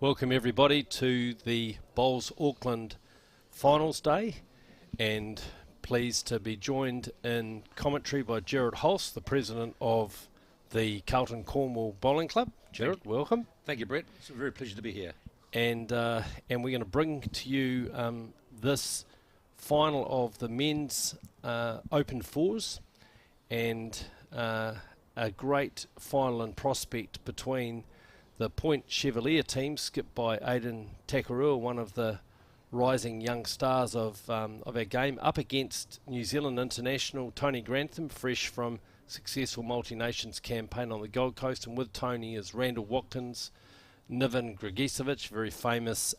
Welcome everybody to the Bowls Auckland Finals Day, and pleased to be joined in commentary by Gerard Holst, the president of the Carlton Cornwall Bowling Club. Gerard, welcome. Thank you, Brett. It's a very pleasure to be here. And we're going to bring to you this final of the men's Open Fours, and a great final and prospect between the Point Chevalier team, skipped by Aidan Takarua, one of the rising young stars of our game, up against New Zealand international Tony Grantham, fresh from successful multi-nations campaign on the Gold Coast, and with Tony is Randall Watkins, Niven Grigisevic, very famous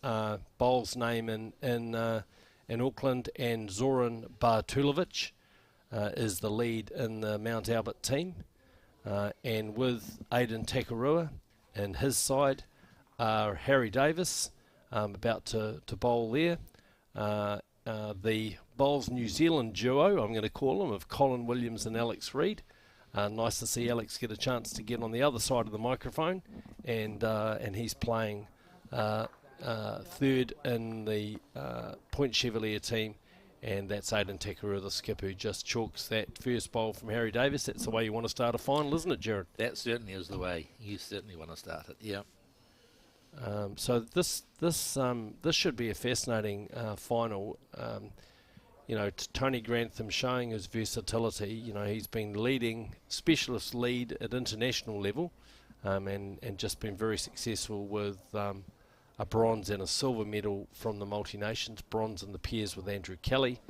bowls name in Auckland, and Zoran Bartulovic is the lead in the Mount Albert team, and with Aidan Takarua and his side are Harry Davis, about to bowl there. The Bowls New Zealand duo, I'm going to call them, of Colin Williams and Alex Reid. Nice to see Alex get a chance to get on the other side of the microphone, and he's playing third in the Point Chevalier team, and that's Aidan Takarua, the skipper, who just chalks that first bowl from Harry Davis. That's the way you want to start a final, isn't it, Gerard? That certainly is the way. You certainly want to start it, yeah. So this should be a fascinating final. Tony Grantham showing his versatility. He's been leading specialist lead at international level, and just been very successful with a bronze and a silver medal from the multi-nations, bronze in the pairs with Andrew Kelly,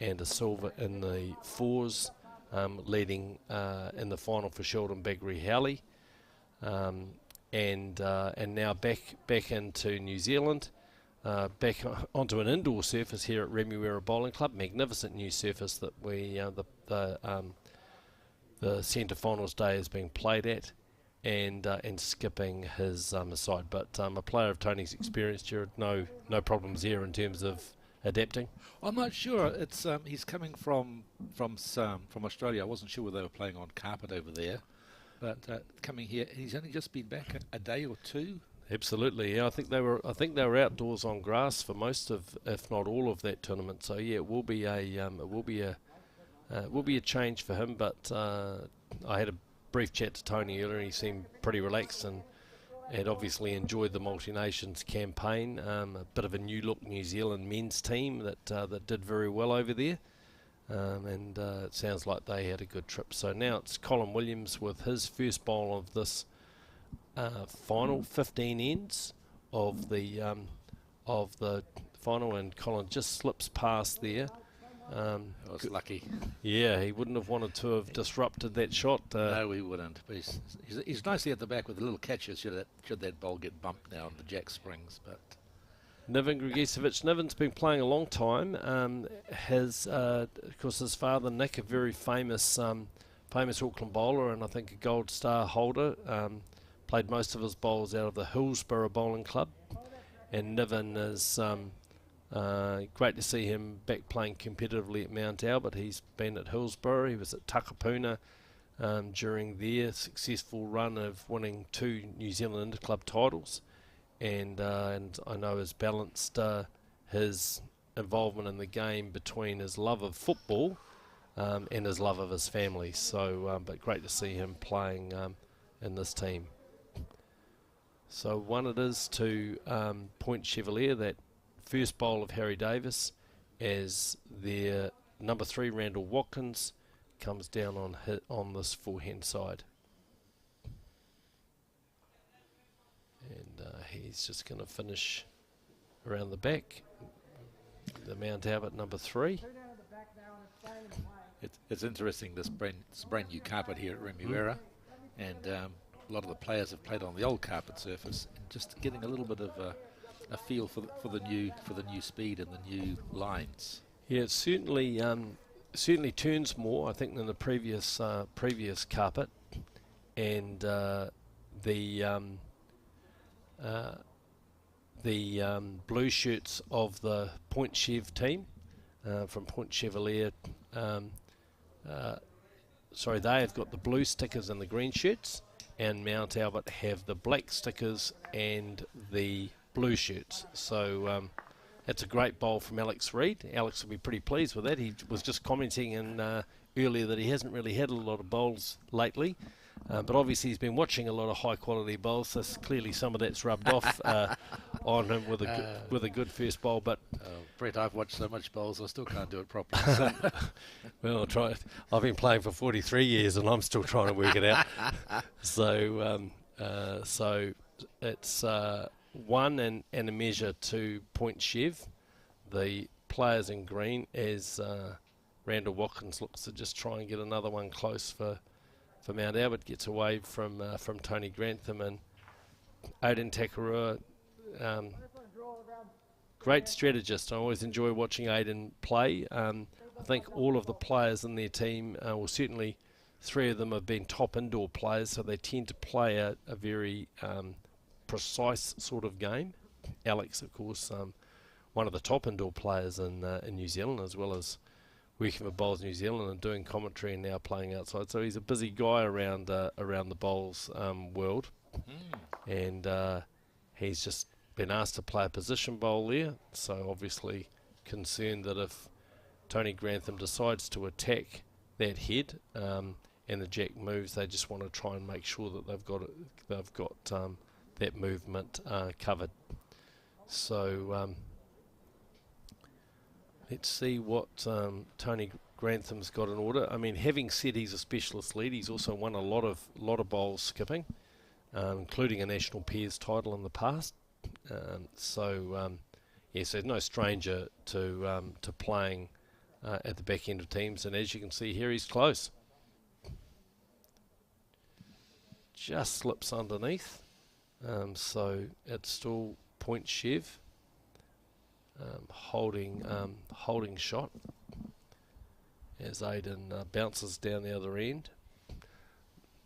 and a silver in the fours, leading in the final for Sheldon Bagri-Howley, and now back into New Zealand, back onto an indoor surface here at Remuera Bowling Club. Magnificent new surface that the centre finals day has been played at. And skipping his side, but a player of Tony's experience, Gerard, no problems here in terms of adapting. I'm not sure. It's he's coming from Australia. I wasn't sure whether they were playing on carpet over there, but coming here, he's only just been back a day or two. Absolutely, yeah. I think they were outdoors on grass for most of, if not all of that tournament. So yeah, it will be a change for him. But I had a brief chat to Tony earlier, and he seemed pretty relaxed and had obviously enjoyed the multi-nations campaign. A bit of a new look New Zealand men's team that did very well over there, and it sounds like they had a good trip. So now it's Colin Williams with his first bowl of this final, 15 ends of the final, and Colin just slips past there. I was lucky. Yeah, he wouldn't have wanted to have disrupted that shot. No, he wouldn't. But he's nicely at the back with a little catches should that bowl get bumped now on the jack springs. But Niven Grigisevic. Niven's been playing a long time. Of course, his father Nick, a very famous Auckland bowler, and I think a Gold Star holder. Played most of his bowls out of the Hillsborough Bowling Club, and Niven is. Great to see him back playing competitively at Mount Albert. He's been at Hillsborough, he was at Takapuna during their successful run of winning 2 New Zealand Interclub titles, and I know has balanced his involvement in the game between his love of football and his love of his family. So, but great to see him playing in this team. So one it is to Point Chevalier, that first bowl of Harry Davis, as their number 3 Randall Watkins comes down on this forehand side, and he's just going to finish around the back. The Mount Albert number 3. it's interesting, this brand new carpet here at Remuera, and a lot of the players have played on the old carpet surface, and just getting a little bit of a feel for the new speed and the new lines. Yeah, it certainly turns more, I think, than the previous carpet, and the blue shirts of the Point Chev team from Point Chevalier. They have got the blue stickers and the green shirts, and Mount Albert have the black stickers and the blue shirts. So that's a great bowl from Alex Reid. Alex will be pretty pleased with that. He was just commenting earlier that he hasn't really had a lot of bowls lately. But obviously he's been watching a lot of high-quality bowls, so clearly some of that's rubbed off on him with a good first bowl. But Brett, I've watched so much bowls, I still can't do it properly. So. Well, I'll try. I've been playing for 43 years, and I'm still trying to work it out. So it's 1 and a measure to Point Chev. The players in green as Randall Watkins looks to just try and get another one close for Mount Albert, gets away from Tony Grantham, and Aidan Takarua, great strategist. I always enjoy watching Aidan play. I think all of the players in their team, well certainly 3 of them have been top indoor players, so they tend to play a very precise sort of game. Alex, of course, one of the top indoor players in New Zealand, as well as working for Bowls New Zealand and doing commentary and now playing outside. So he's a busy guy around the bowls world. And he's just been asked to play a position bowl there. So obviously concerned that if Tony Grantham decides to attack that head and the jack moves, they just want to try and make sure that they've got that movement covered. So let's see what Tony Grantham's got in order. I mean, having said he's a specialist lead, he's also won a lot of bowls skipping, including a national pairs title in the past. So he's no stranger to playing at the back end of teams. And as you can see here, he's close. Just slips underneath. So it's still Point Chev. Holding shot as Aidan bounces down the other end.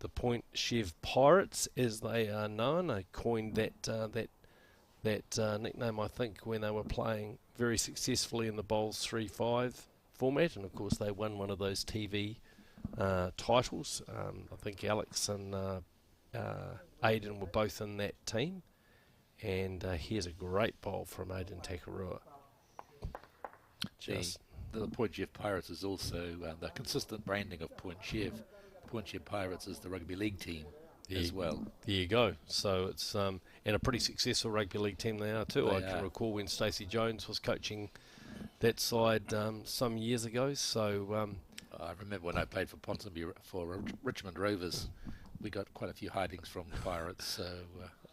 The Point Chev Pirates, as they are known, they coined that nickname, I think, when they were playing very successfully in the Bowls 3-5 format, and of course they won one of those TV titles. I think Alex and Aidan were both in that team. And here's a great bowl from Aidan Takarua. The Point Chev Pirates is also the consistent branding of Point Chev. Point Chev Pirates is the rugby league team as well. There you go. So it's and a pretty successful rugby league team they are too. I can recall when Stacey Jones was coaching that side some years ago. So I remember when I played for Ponsonby for Richmond Rovers, we got quite a few hidings from the Pirates. So.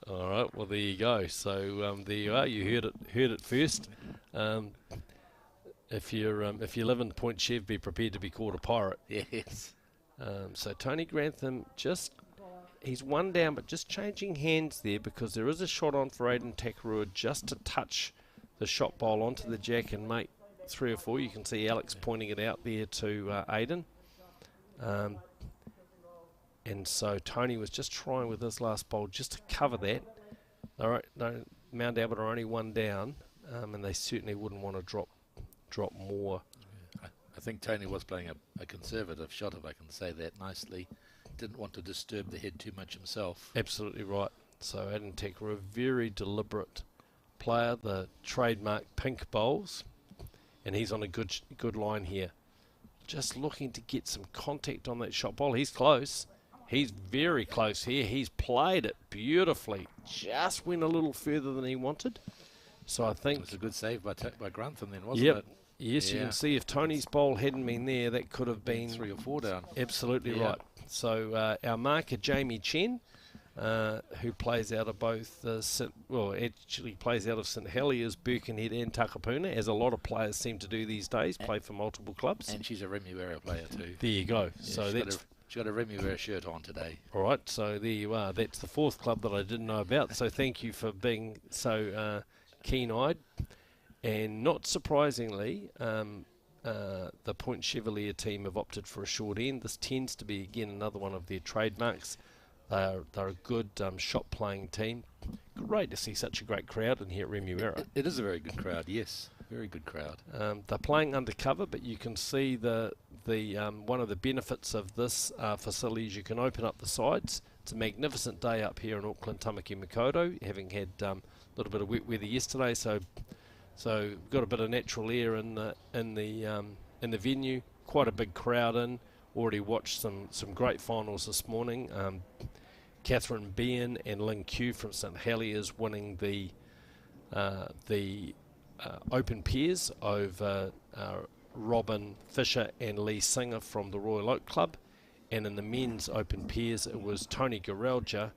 All right, well there you go. So there you are. You heard it first. If you live in Point Chev, be prepared to be called a pirate. Yes. So Tony Grantham he's 1 down, but just changing hands there because there is a shot on for Aidan Takarua just to touch the shot bowl onto the jack and make 3 or 4. You can see Alex pointing it out there to Aidan. And so Tony was just trying with his last bowl just to cover that. Mount Albert are only 1 down, and they certainly wouldn't want to drop more. I think Tony was playing a conservative shot, if I can say that nicely. Didn't want to disturb the head too much himself. Absolutely right. So Aidan Takarua, a very deliberate player, the trademark pink bowls, and he's on a good line here. Just looking to get some contact on that shot bowl. He's close. He's very close here. He's played it beautifully. Just went a little further than he wanted. So I think... It was a good save by Grantham then, wasn't it? Yes, you can see if Tony's bowl hadn't been there, that could have been... 3 or 4 down. Absolutely right. So our marker, Jamie Chen, who plays out of both... actually plays out of St Heliers, Birkenhead and Takapuna, as a lot of players seem to do these days, play for multiple clubs. And she's a Remuera player too. There you go. Yeah, so that's... She's got a Remuera shirt on today. All right, so there you are. That's the 4th club that I didn't know about. So thank you for being so keen-eyed. And not surprisingly, the Point Chevalier team have opted for a short end. This tends to be, again, another one of their trademarks. They're a good shot-playing team. Great to see such a great crowd in here at Remuera. It is a very good crowd, yes. Very good crowd. They're playing undercover, but you can see the one of the benefits of this facility is you can open up the sides. It's a magnificent day up here in Auckland, Tamaki Makaurau, having had little bit of wet weather yesterday, so we've got a bit of natural air in the venue. Quite a big crowd in. Already watched some great finals this morning. Catherine Bean and Lynn Q from St Heliers winning the open pairs over Robin Fisher and Lee Singer from the Royal Oak Club. And in the men's open pairs, it was Tony Garelja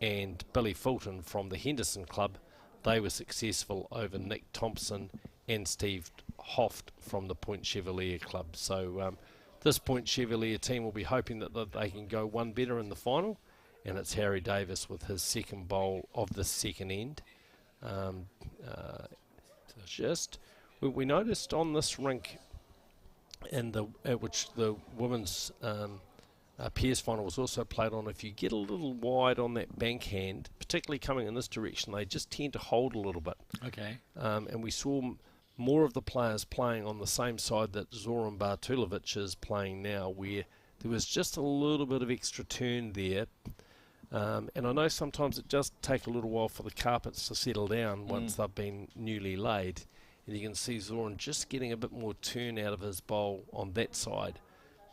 and Billy Fulton from the Henderson Club. They were successful over Nick Thompson and Steve Hoft from the Point Chevalier Club. So this Point Chevalier team will be hoping that they can go one better in the final. And it's Harry Davis with his second bowl of the second end. We noticed on this rink, which the women's pairs final was also played on, if you get a little wide on that bank hand, particularly coming in this direction, they just tend to hold a little bit. Okay. And we saw more of the players playing on the same side that Zoran Bartulovic is playing now, where there was just a little bit of extra turn there. And I know sometimes it does take a little while for the carpets to settle down once they've been newly laid. And you can see Zoran just getting a bit more turn out of his bowl on that side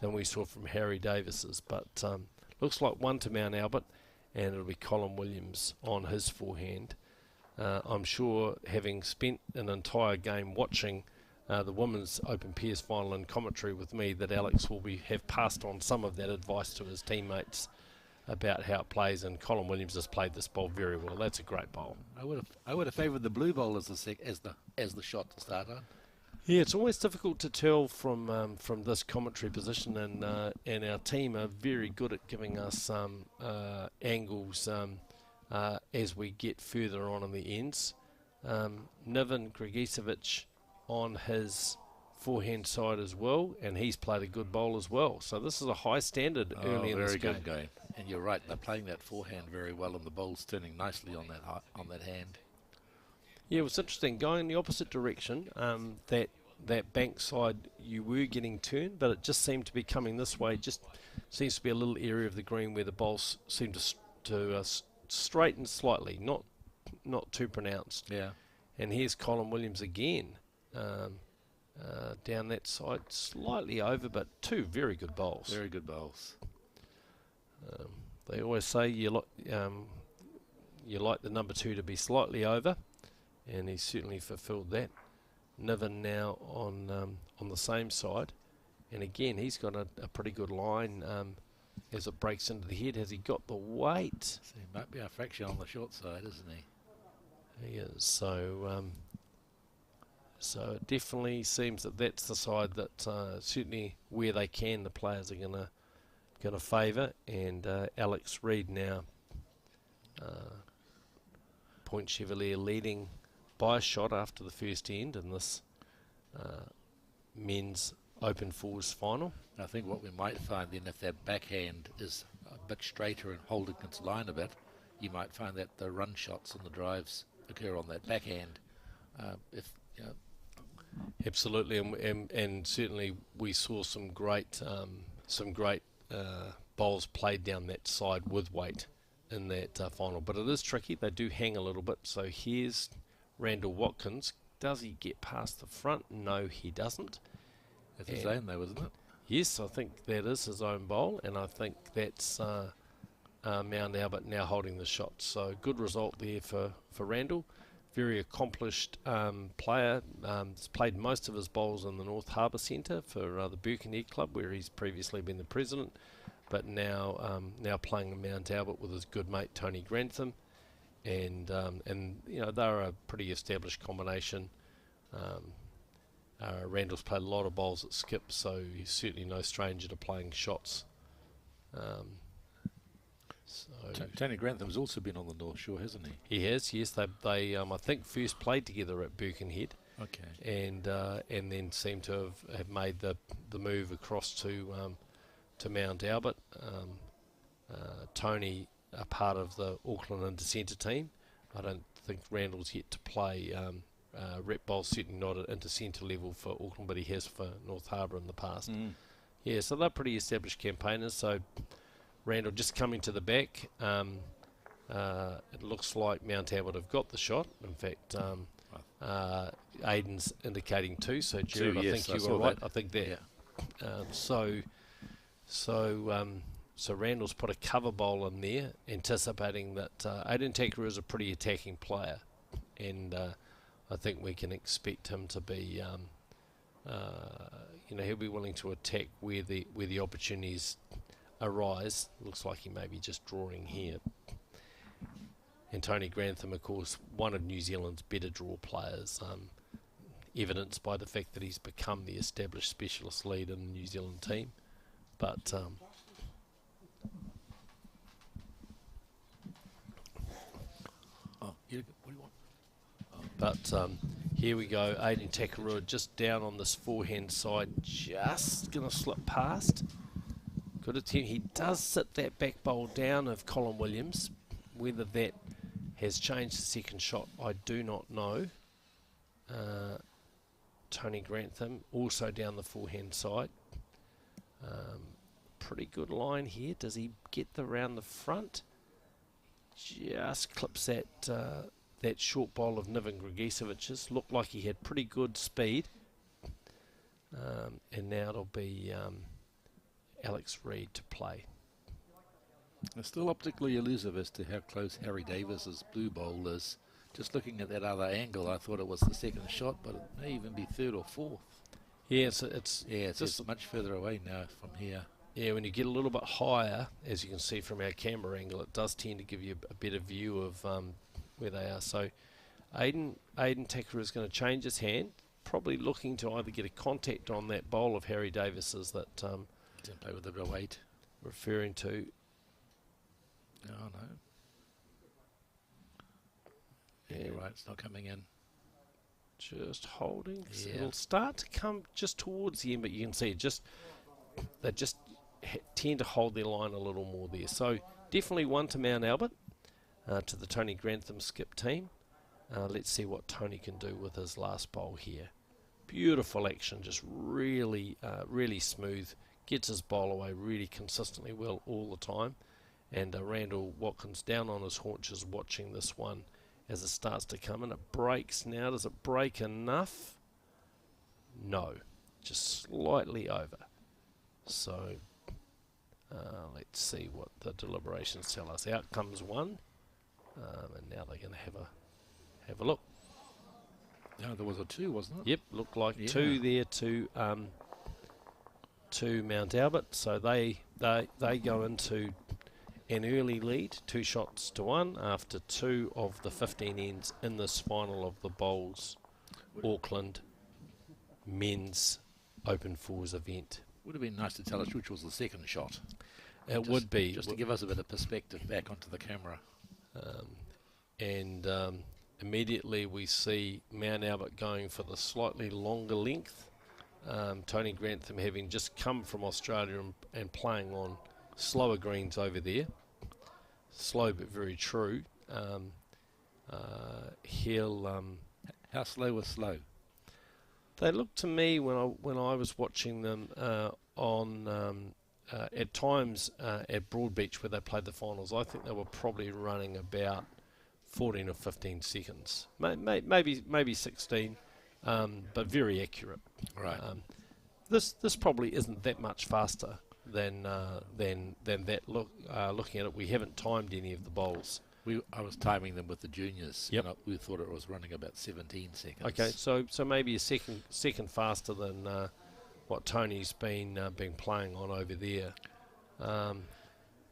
than we saw from Harry Davis's. But looks like one to Mount Albert, and it'll be Colin Williams on his forehand. I'm sure, having spent an entire game watching the women's open pairs final in commentary with me, that Alex will have passed on some of that advice to his teammates about how it plays, and Colin Williams has played this bowl very well. That's a great bowl. I would have favoured the blue bowl as the shot to start on. Yeah, it's always difficult to tell from this commentary position, and our team are very good at giving us angles as we get further on in the ends. Niven Gregicevic on his forehand side as well, and he's played a good bowl as well. So this is a high standard early in this game. Very good game. And you're right, they're playing that forehand very well, and the bowl's turning nicely on that hand. Yeah, it was interesting going in the opposite direction. That bank side you were getting turned, but it just seemed to be coming this way. Just seems to be a little area of the green where the bowls seem to straighten slightly, not too pronounced. Yeah. And here's Colin Williams again. Down that side, slightly over, but two very good bowls. Very good bowls. They always say you like the number two to be slightly over, and he's certainly fulfilled that. Niven now on the same side, and again he's got a pretty good line as it breaks into the head. Has he got the weight? So he might be a fraction on the short side, isn't he? He is. So it definitely seems that that's the side that certainly where they can, the players are going to favour. And Alex Reid now, Point Chevalier leading by a shot after the first end in this men's open fours final. I think what we might find then, if that backhand is a bit straighter and holding its line a bit, you might find that the run shots and the drives occur on that backhand. Absolutely, and certainly we saw some great bowls played down that side with weight in that final. But it is tricky. They do hang a little bit. So here's Randall Watkins. Does he get past the front? No, he doesn't. That's his own though, isn't it? Yes, I think that is his own bowl, and I think that's Mount Albert now holding the shot. So good result there for Randall. Very accomplished player. He's played most of his bowls in the North Harbour Centre for the Birkenhead Club, where he's previously been the president, but now playing in Mount Albert with his good mate Tony Grantham, and they're a pretty established combination. Randall's played a lot of bowls at Skip, so he's certainly no stranger to playing shots. Tony Grantham's also been on the North Shore, hasn't he? He has, yes. They I think first played together at Birkenhead. Okay. And then seem to have made the move across to Mount Albert. Tony, a part of the Auckland inter-centre team. I don't think Randall's yet to play rep bowl, certainly not at inter-centre level for Auckland, but he has for North Harbour in the past. Yeah, so they're pretty established campaigners. So Randall just coming to the back. It looks like Mount Albert have got the shot. In fact, Aiden's indicating two. So, Jared, I yes, think you I were right. that. I think that. Yeah. So Randall's put a cover bowl in there, anticipating that Aiden Takera is a pretty attacking player, and I think we can expect him to be, he'll be willing to attack where the opportunities arise. Looks like he may be just drawing here. And Tony Grantham, of course, one of New Zealand's better draw players, evidenced by the fact that he's become the established specialist lead in the New Zealand team. But what do you want? But here we go, Aiden Takarua just down on this forehand side, just going to slip past. Good attempt. He does sit that back bowl down of Colin Williams. Whether that has changed the second shot, I do not know. Tony Grantham also down the forehand side. Pretty good line here. Does he get the round the front? Just clips that short bowl of Niven Grigesiewicz. Looked like he had pretty good speed. And now it'll be Alex Reid to play. It's still optically elusive as to how close Harry Davis's blue bowl is. Just looking at that other angle, I thought it was the second shot, but it may even be third or fourth. Yeah, it's just much further away now from here. Yeah, when you get a little bit higher, as you can see from our camera angle, it does tend to give you a better view of where they are. So Aiden Takera is going to change his hand, probably looking to either get a contact on that bowl of Harry Davis's that Didn't play with a bit of weight. Referring to. Oh, no. Yeah, you're right, it's not coming in. Just holding. Yeah. It'll start to come just towards the end, but you can see they just tend to hold their line a little more there. So definitely one to Mount Albert, to the Tony Grantham skip team. Let's see what Tony can do with his last bowl here. Beautiful action, just really smooth. Gets his bowl away really consistently well all the time. And Randall Watkins down on his haunches watching this one as it starts to come in. It breaks now. Does it break enough? No, just slightly over. So let's see what the deliberations tell us. Out comes one, and now they're going to have a look. No, there was a two, wasn't it? Yep, looked like two there to Mount Albert. So they go into an early lead, 2 shots to 1 after 2 of the 15 ends in this final of the Bowls Auckland men's Open Fours event. Would have been nice to tell us which was the second shot. It would be. Just to give us a bit of perspective back onto the camera. Immediately we see Mount Albert going for the slightly longer length. Tony Grantham having just come from Australia and playing on slower greens over there. Slow but very true. How slow was slow? They looked to me when I was watching them at times at Broadbeach where they played the finals. I think they were probably running about 14 or 15 seconds, maybe 16, but very accurate. Right. This probably isn't that much faster than that. Looking at it, we haven't timed any of the bowls. I was timing them with the juniors. Yep. And we thought it was running about 17 seconds. Okay, so maybe a second faster than what Tony's been playing on over there.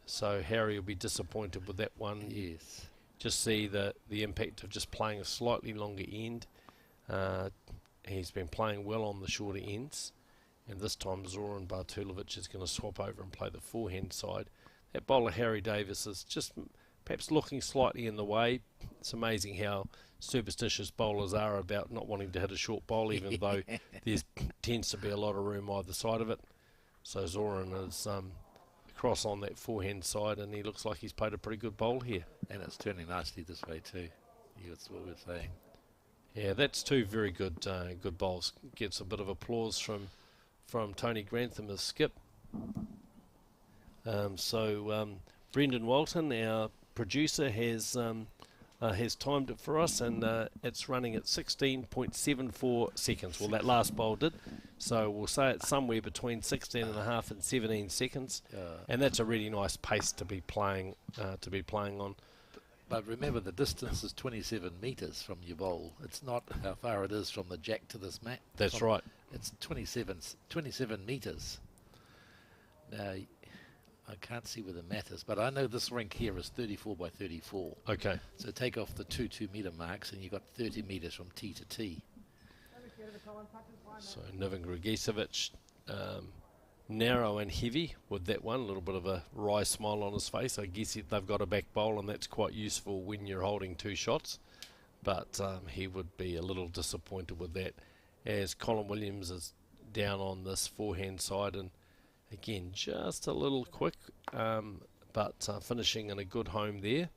So Harry will be disappointed with that one. Yes. Just see the impact of just playing a slightly longer end. He's been playing well on the shorter ends, and this time Zoran Bartulovic is going to swap over and play the forehand side. That bowler Harry Davis is just perhaps looking slightly in the way. It's amazing how superstitious bowlers are about not wanting to hit a short bowl, even though there tends to be a lot of room either side of it. So Zoran is across on that forehand side, and he looks like he's played a pretty good bowl here. And it's turning nicely this way too. That's what we're saying. Yeah, that's two very good bowls. Gets a bit of applause from Tony Grantham as skip. So Brendan Walton, our producer has timed it for us, and it's running at 16.74 seconds. Well, that last bowl did. So we'll say it's somewhere between 16 and a half and 17 seconds, and that's a really nice pace to be playing on. But remember, the distance is 27 metres from your bowl. It's not how far it is from the jack to this mat. That's right. It's 27 metres. Now, I can't see where the mat is, but I know this rink here is 34 by 34. Okay. So take off the 2 2-metre marks, and you've got 30 metres from tee to tee. So Niven Grigicevic, narrow and heavy with that one, a little bit of a wry smile on his face. I guess they've got a back bowl, and that's quite useful when you're holding 2 shots. But he would be a little disappointed with that, as Colin Williams is down on this forehand side, and again, just a little quick, but finishing in a good home there.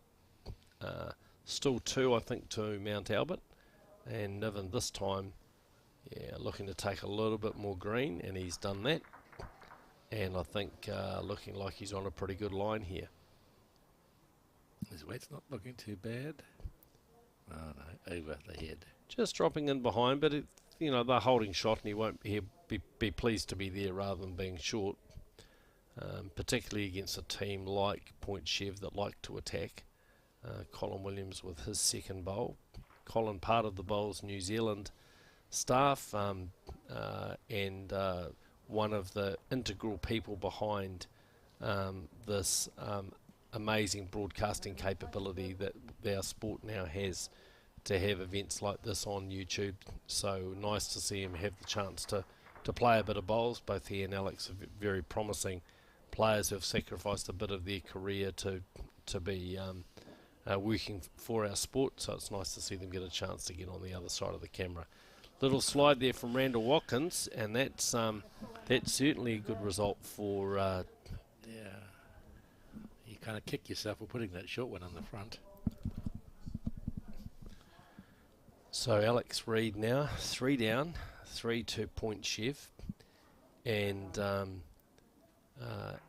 Still 2, I think, to Mount Albert, and Niven this time, looking to take a little bit more green, and he's done that. And I think looking like he's on a pretty good line here. His weight's not looking too bad. Oh no, over the head. Just dropping in behind, but they're holding shot, and he'll be pleased to be there rather than being short. Particularly against a team like Point Chev that like to attack. Colin Williams with his second bowl. Colin, part of the bowl's New Zealand staff, and one of the integral people behind this amazing broadcasting capability that our sport now has, to have events like this on YouTube. So nice to see him have the chance to play a bit of bowls. Both he and Alex are very promising players who have sacrificed a bit of their career to be working for our sport. So it's nice to see them get a chance to get on the other side of the camera. Little slide there from Randall Watkins, and that's certainly a good result for... You kind of kick yourself for putting that short one on the front. So Alex Reid now, 3 down, 3 to Point Chev, and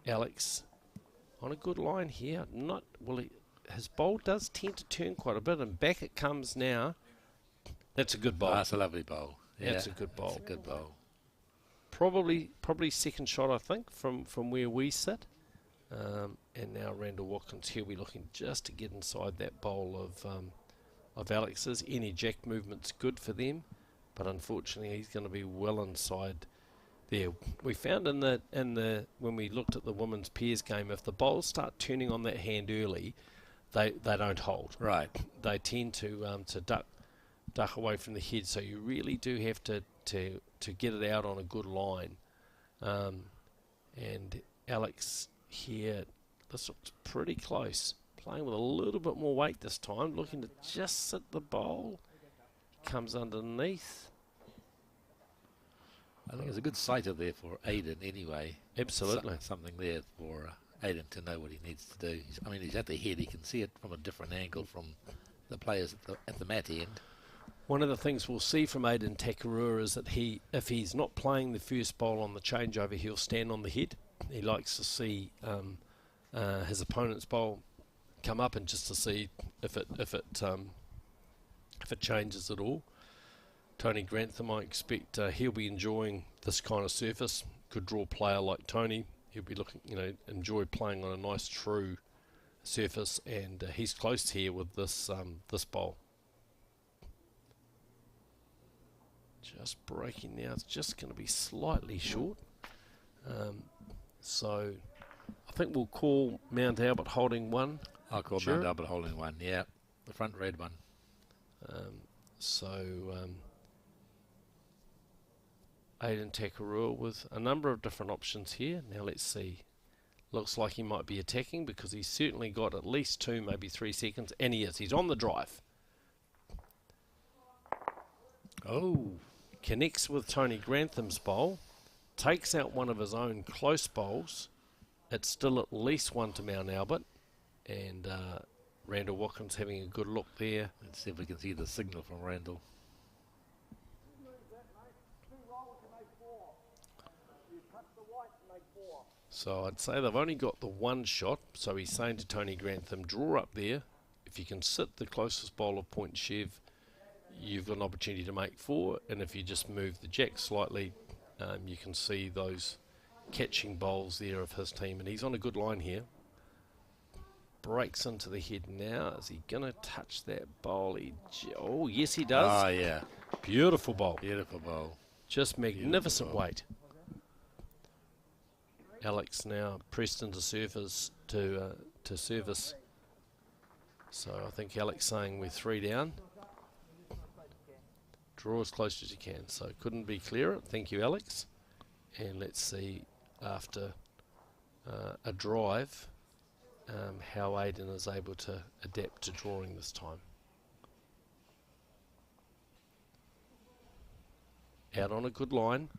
Alex on a good line here. His bowl does tend to turn quite a bit, and back it comes now. That's a good bowl. That's a lovely bowl. That's a good bowl. That's a good bowl. Probably second shot, I think, from where we sit. And now Randall Watkins, he'll be looking just to get inside that bowl of Alex's. Any jack movement's good for them, but unfortunately he's going to be well inside there. We found in the when we looked at the women's pairs game, if the bowls start turning on that hand early, they don't hold. Right. They tend to duck away from the head, so you really do have to get it out on a good line. And Alex here, this looks pretty close. Playing with a little bit more weight this time, looking to just sit the bowl. Comes underneath. I think it's a good sighter there for Aidan anyway. Absolutely. Something there for Aidan to know what he needs to do. He's at the head. He can see it from a different angle from the players at the mat end. One of the things we'll see from Aidan Takarua is that if he's not playing the first bowl on the changeover, he'll stand on the head. He likes to see his opponent's bowl come up, and just to see if it changes at all. Tony Grantham, I expect he'll be enjoying this kind of surface. Good draw player like Tony. He'll be looking, enjoy playing on a nice true surface, and he's close here with this bowl. Just breaking now. It's just going to be slightly short. So I think we'll call Mount Albert holding 1. I'll call Mount Albert holding 1, yeah. The front red one. Aidan Takarua with a number of different options here. Now let's see. Looks like he might be attacking, because he's certainly got at least 2, maybe 3 seconds. And he is. He's on the drive. Oh. Connects with Tony Grantham's bowl. Takes out one of his own close bowls. It's still at least 1 to Mount Albert. And Randall Watkins having a good look there. Let's see if we can see the signal from Randall. So I'd say they've only got the one shot, so he's saying to Tony Grantham, draw up there. If you can sit the closest bowl of point Chev, you've got an opportunity to make 4, and if you just move the jack slightly, you can see those catching bowls there of his team, and he's on a good line here. Breaks into the head now. Is he going to touch that bowl? Oh, yes, he does. Oh, yeah. Beautiful bowl. Beautiful bowl. Just magnificent Beautiful bowl. weight. Alex now pressed into service to service. So I think Alex saying we're 3 down. Draw as close as you can. So couldn't be clearer. Thank you, Alex. And let's see after a drive how Aidan is able to adapt to drawing this time. Out on a good line.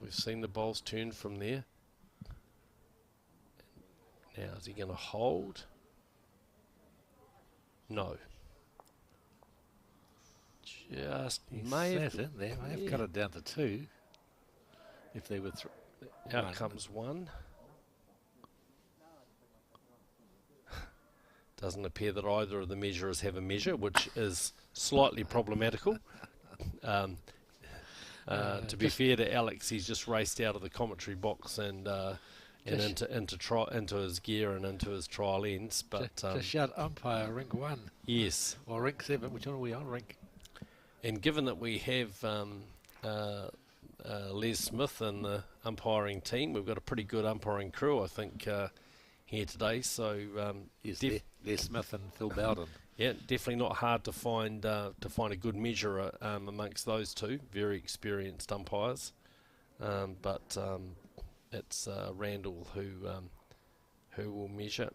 We've seen the bowls turn from there. Now, is he going to hold? No. Just may have, in there. May have cut it down to 2. If they were out comes 1. Doesn't appear that either of the measurers have a measure, which is slightly problematical. To be fair to Alex, he's just raced out of the commentary box and into his gear and into his trial ends. But to shout umpire rink 1. Yes, or rink 7. Which one are we on? Rink. and given that we have Les Smith and the umpiring team, we've got a pretty good umpiring crew, I think, here today. So Yes, Les Smith and Phil Bowden. yeah, definitely not hard to find a good measurer amongst those two. Very experienced umpires, but it's Randall who will measure.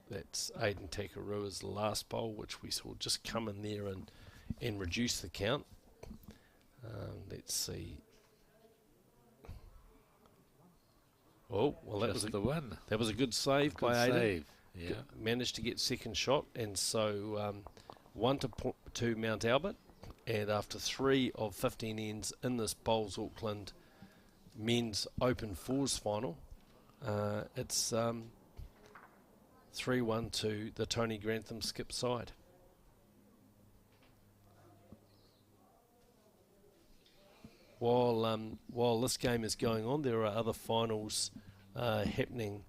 That's Aidan Takarua's last bowl, which we saw just come in there and reduce the count. Let's see. Oh, well, that was the one. That was a good save by Aidan. Save. Yeah. Managed to get second shot, and so 1-2 Mount Albert. And after 3 of 15 ends in this Bowls Auckland men's Open Fours final, it's 3-1 to the Tony Grantham skip side. While this game is going on, there are other finals happening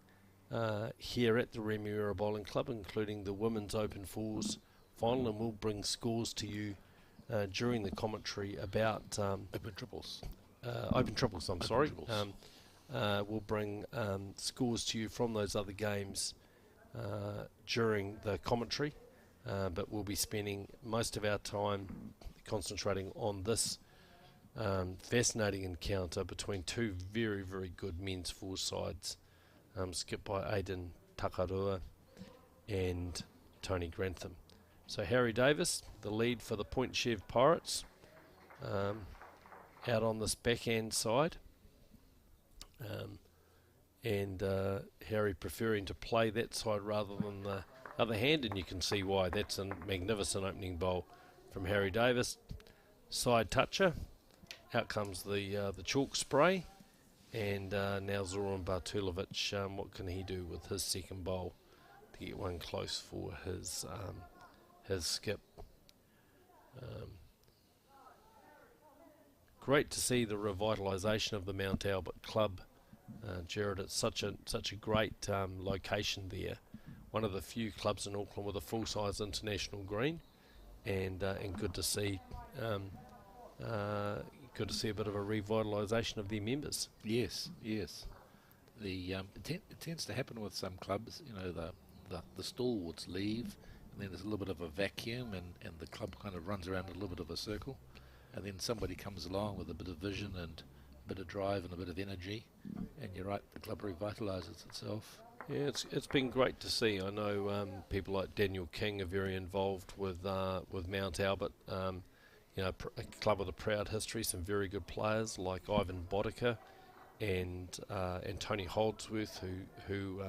here at the Remuera Bowling Club, including the Women's Open Fours final, and we'll bring scores to you during the commentary about Open triples. We'll bring scores to you from those other games during the commentary, but we'll be spending most of our time concentrating on this fascinating encounter between 2 very, very good men's fours sides, skipped by Aidan Takarua and Tony Grantham. So Harry Davis, the lead for the Point Chev Pirates, out on this backhand side, and Harry preferring to play that side rather than the other hand, and you can see why. That's a magnificent opening bowl from Harry Davis. Side toucher, out comes the chalk spray, and now Zoran Bartulovic, what can he do with his second bowl to get one close for his skip. Great to see the revitalisation of the Mount Albert Club, Jared. It's such a great location there. One of the few clubs in Auckland with a full-size international green, and good to see. Good to see a bit of a revitalisation of their members. Yes, yes. It tends to happen with some clubs. You know, the stalwarts leave, and then there's a little bit of a vacuum, and the club kind of runs around a little bit of a circle, and then somebody comes along with a bit of vision and a bit of drive and a bit of energy, and you're right, the club revitalises itself. Yeah, it's been great to see. I know people like Daniel King are very involved with Mount Albert. You know, a club with a proud history, some very good players like Ivan Boddicker and Tony Holdsworth, who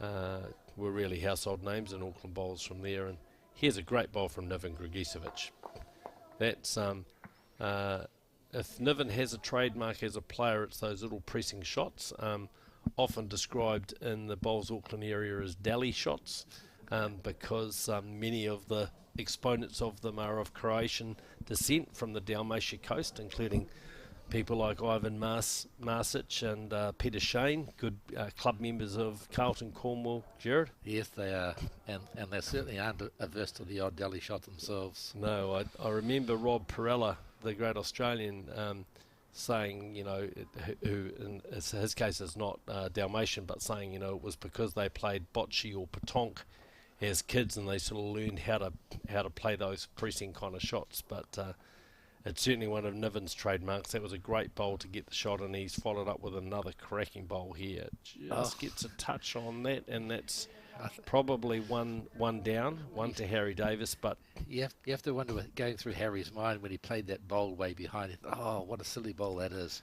were really household names in Auckland bowls from there. And here's a great bowl from Niven Grigicevic. That's if Niven has a trademark as a player, it's those little pressing shots, often described in the Bowls Auckland area as dally shots, because many of the exponents of them are of Croatian descent from the Dalmatia coast, including people like Ivan Marsic and Peter Shane, good club members of Carlton, Cornwall. Jared? Yes, they are, and they certainly aren't averse to the odd dally shot themselves. No, I remember Rob Perella, the great Australian, saying, who in his case is not Dalmatian, but saying, it was because they played bocce or petanque as kids, and they sort of learned how to play those pressing kind of shots. But it's certainly one of Niven's trademarks. That was a great bowl to get the shot, and he's followed up with another cracking bowl here. Just gets a touch on that, and that's probably one down, one to Harry Davis. But you have to wonder going through Harry's mind when he played that bowl way behind it. Oh, what a silly bowl that is!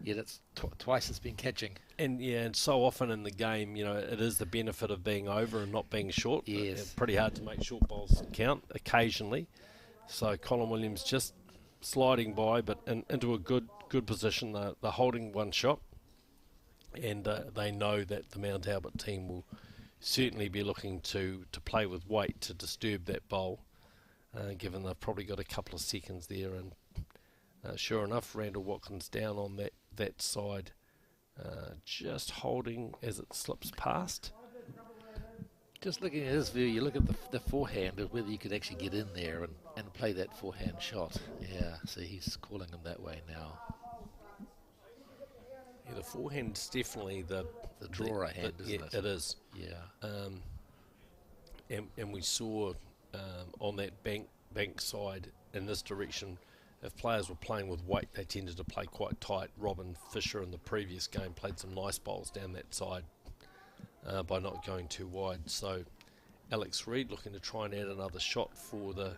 Yet it's twice it's been catching. And so often in the game, it is the benefit of being over and not being short. Yes, it's pretty hard to make short bowls count occasionally. So Colin Williams just sliding by, but into a good position. They're holding one shot, and they know that the Mount Albert team will certainly be looking to play with weight to disturb that bowl, given they've probably got a couple of seconds there. And sure enough, Randall Watkins down on that side, just holding as it slips past. Just looking at his view, you look at the forehand of whether you could actually get in there and play that forehand shot. Yeah, see, he's calling him that way now. Yeah, the forehand's definitely the drawer hand, isn't it? It is. Yeah. And we saw on that bank side in this direction, if players were playing with weight, they tended to play quite tight. Robin Fisher in the previous game played some nice bowls down that side by not going too wide. So Alex Reid looking to try and add another shot for the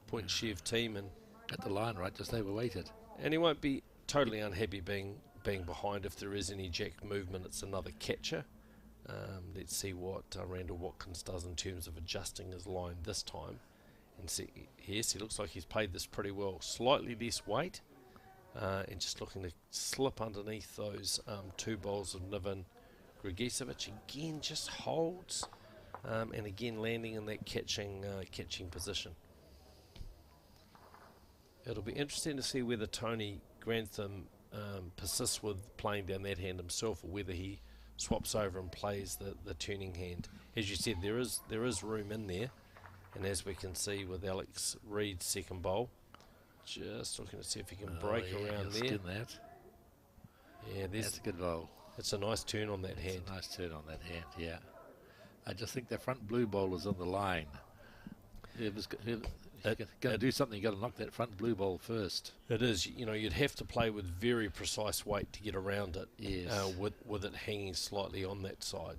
Point Chev team, and at the line, right, just overweighted. And he won't be totally unhappy being behind if there is any jack movement. It's another catcher. Let's see what Randall Watkins does in terms of adjusting his line this time. And see, yes, he looks like he's played this pretty well. Slightly less weight, and just looking to slip underneath those two bowls of Niven. Gregicevic again just holds, and again landing in that catching position. It'll be interesting to see whether Tony Grantham persists with playing down that hand himself, or whether he swaps over and plays the turning hand. As you said, there is room in there, and as we can see with Alex Reid's second bowl, just looking to see if he can break around there. Skin that. Yeah, that's a good bowl. It's a nice turn on that hand. It's a nice turn on that hand, yeah. I just think the front blue bowler's on the line. Whoever's going to do something, you've got to knock that front blue bowl first. It is. You'd have to play with very precise weight to get around it. Yes. With it hanging slightly on that side.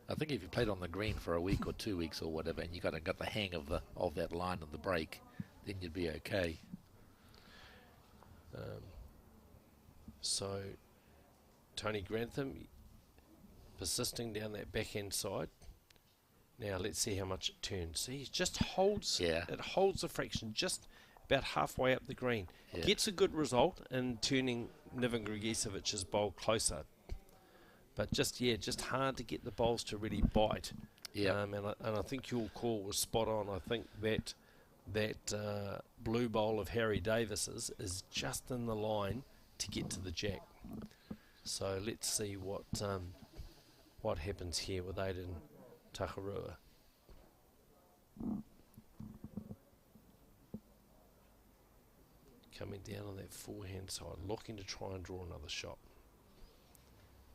I think if you played on the green for a week or 2 weeks or whatever, and you got the hang of that line of the break, then you'd be okay. So Tony Grantham persisting down that backhand side. Now let's see how much it turns. See, it just holds. Yeah. It holds a fraction just about halfway up the green. Yeah. Gets a good result in turning Niven Gregisevic's bowl closer. But just hard to get the bowls to really bite. Yeah. And I think your call was spot on. I think that blue bowl of Harry Davis's is just in the line to get to the jack. So let's see what happens here with Aidan Takarua. Coming down on that forehand side, looking to try and draw another shot.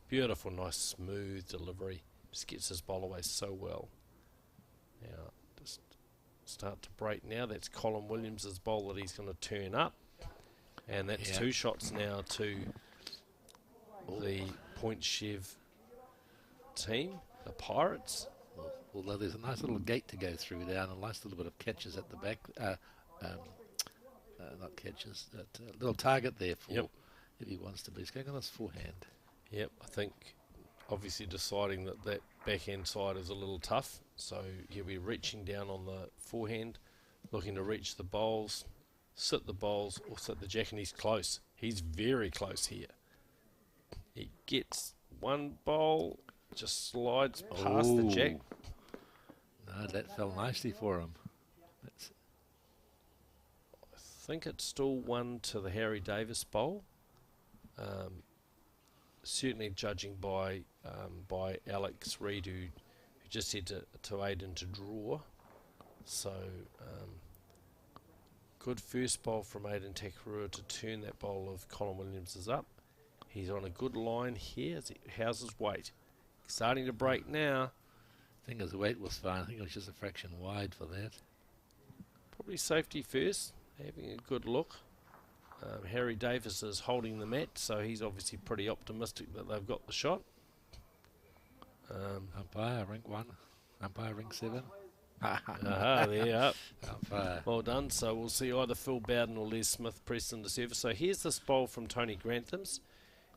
Beautiful, nice, smooth delivery. Just gets his bowl away so well. Now, just start to break now. That's Colin Williams' bowl that he's going to turn up. And that's two shots now to the Point Chev team, the Pirates. Although there's a nice little gate to go through there, and a nice little bit of catches at the back. Not catches, but a little target there for if he wants to be. He's going on his forehand. Yep, I think obviously deciding that backhand side is a little tough. So he'll be reaching down on the forehand, looking to reach the bowls. sit the bowls or sit the jack, and he's close. He's very close here. He gets one bowl, just slides past the jack. No, that fell nicely for him. That's I think it's still one to the Harry Davis bowl. Certainly judging by Alex Reid, who just said to Aidan to draw. So good first bowl from Aidan Takarua to turn that bowl of Colin Williams is up. He's on a good line here. How's his weight? Starting to break now. I think his weight was fine. I think it was just a fraction wide for that. Probably safety first, having a good look. Harry Davis is holding the mat, so he's obviously pretty optimistic that they've got the shot. Umpire, rank 1. Umpire, rank 7. There you are. Umpire. Well done. So we'll see either Phil Bowden or Les Smith press into service. So here's this bowl from Tony Granthams.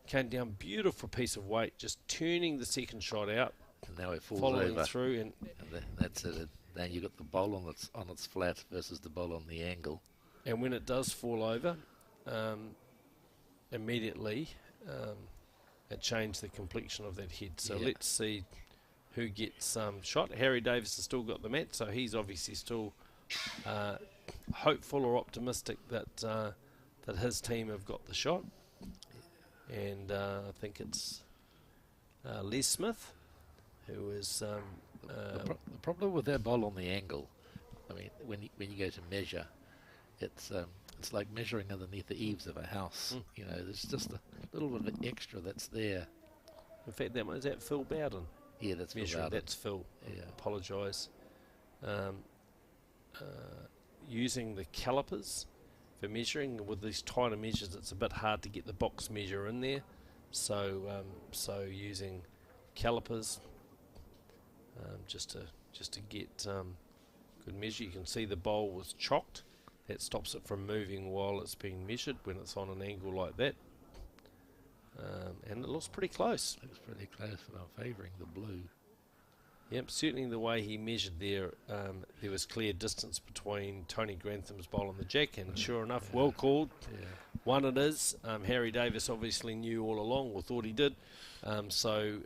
Came down, beautiful piece of weight, just turning the second shot out. And now it falls following over. Through. And that's it. Then you got the bowl on its flat versus the bowl on the angle. And when it does fall over, immediately it changed the complexion of that head. So let's see who gets shot. Harry Davis has still got the mat, so he's obviously still hopeful or optimistic that his team have got the shot. And I think it's Les Smith, who is... the problem with that bowl on the angle, I mean, when you go to measure, it's like measuring underneath the eaves of a house. You know, there's just a little bit of extra that's there. In fact, is that Phil Bowden? Yeah, that's Phil Bowden. That's Phil. Yeah. I apologise. Using the calipers for measuring. With these tighter measures, it's a bit hard to get the box measure in there. So using calipers just to get good measure. You can see the bowl was chocked. That stops it from moving while it's being measured when it's on an angle like that. And it looks pretty close. Looks pretty close, but I'm favouring the blue. Yep, certainly the way he measured there, there was clear distance between Tony Grantham's bowl and the jack, and sure enough, well called. Yeah. One it is. Harry Davis obviously knew all along, or thought he did. So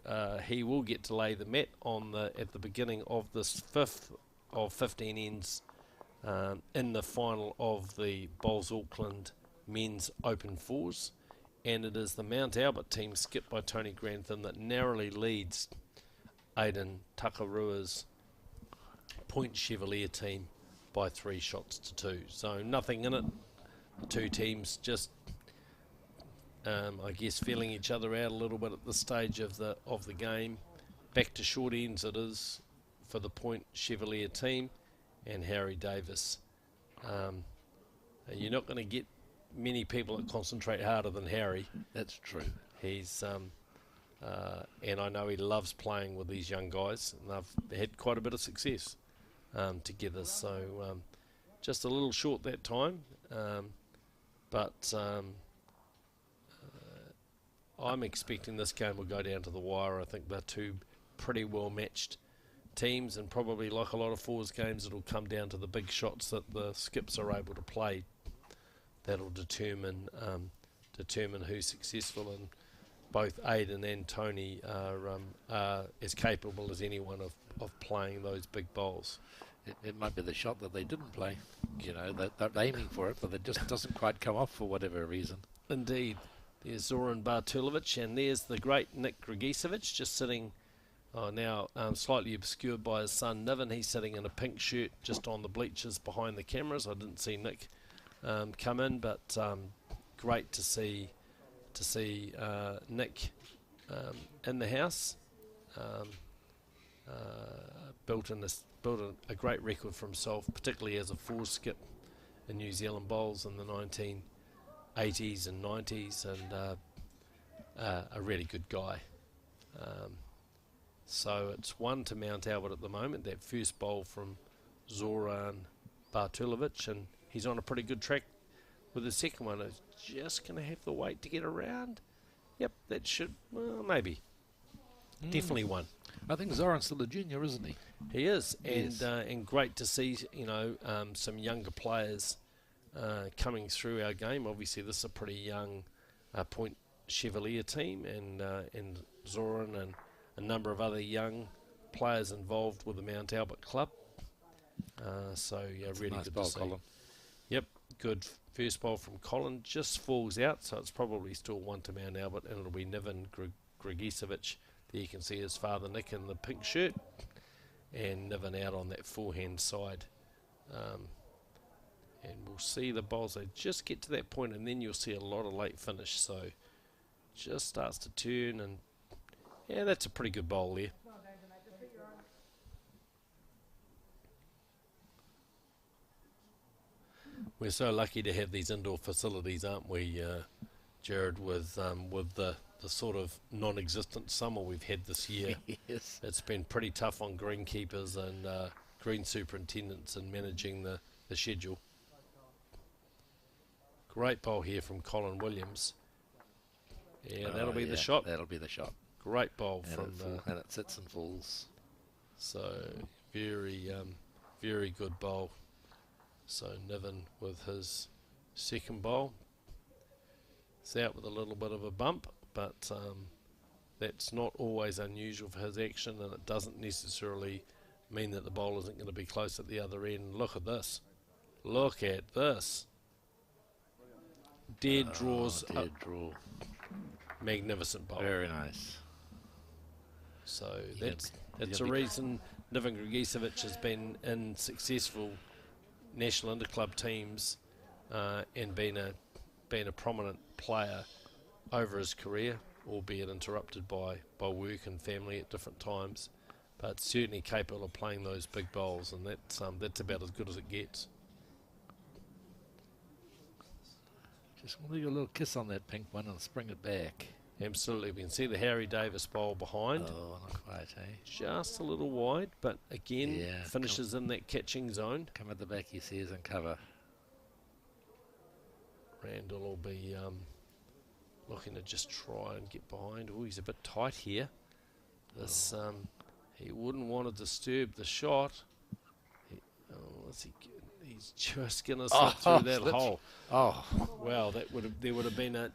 he will get to lay the mat at the beginning of this fifth of 15 ends in the final of the Bowls Auckland Men's Open Fours. And it is the Mount Albert team, skipped by Tony Grantham, that narrowly leads Aidan Takarua's Point Chevalier team by 3 shots to 2. So nothing in it. The two teams just, I guess, feeling each other out a little bit at this stage of the game. Back to short ends it is for the Point Chevalier team and Harry Davis. You're not going to get many people that concentrate harder than Harry. That's true. He's and I know he loves playing with these young guys, and they've had quite a bit of success together. So just a little short that time, but I'm expecting this game will go down to the wire. I think they're two pretty well matched teams, and probably like a lot of fours games, it'll come down to the big shots that the skips are able to play. That'll determine who's successful, and both Aidan and Tony are as capable as anyone of playing those big bowls. It might be the shot that they didn't play. You know, they're aiming for it, but it just doesn't quite come off for whatever reason. Indeed. There's Zoran Bartulovic, and there's the great Nick Grigicevic, just sitting now slightly obscured by his son Niven. He's sitting in a pink shirt just on the bleachers behind the cameras. I didn't see Nick come in, but great to see Nick in the house. Built a great record for himself, particularly as a four skip in New Zealand bowls in the 1980s and 90s, and a really good guy. So it's 1 to Mount Albert at the moment. That first bowl from Zoran Bartulovic, and he's on a pretty good track with the second one. It's just going to have the weight to get around. Yep, that should, well, maybe. Definitely one. I think Zoran's still a junior, isn't he? He is, Yes. and great to see, some younger players coming through our game. Obviously, this is a pretty young Point Chevalier team, and Zoran and a number of other young players involved with the Mount Albert club. So yeah, That's really a nice good bowl, to see. Colin. Yep, good first bowl from Colin. Just falls out, so it's probably still one to Mount Albert, and it'll be Niven Gregicevic. There you can see his father Nick in the pink shirt, and Niven out on that forehand side. And we'll see the bowls, they just get to that point, and then you'll see a lot of late finish. So just starts to turn, and yeah, that's a pretty good bowl there. We're so lucky to have these indoor facilities, aren't we, Jared, with the sort of non-existent summer we've had this year. Yes. It's been pretty tough on greenkeepers and green superintendents in managing the schedule. Great bowl here from Colin Williams. Yeah, that'll be the shot. That'll be the shot. Great bowl And, from and it sits and falls. so very good bowl. So Niven with his second bowl. It's out with a little bit of a bump, but that's not always unusual for his action, and it doesn't necessarily mean that the bowl isn't going to be close at the other end. Look at this. Look at this. Dead draws. Dead draw. Magnificent bowl. Very nice. So Yeah, that's a reason Niven Gregicevic has been in successful national interclub teams and been a prominent player over his career, albeit interrupted by work and family at different times, but certainly capable of playing those big bowls, and that's about as good as it gets. Just want to leave a little kiss on that pink one and spring it back. Absolutely. We can see the Harry Davis bowl behind. Oh, not quite, eh? Just a little wide, but again, Yeah, finishes in that catching zone. Come at the back, he says, and cover. Randall will be looking to just try and get behind. Oh, he's a bit tight here. This he wouldn't want to disturb the shot. He's just going to slip through that hole. Oh, Wow, there would have been a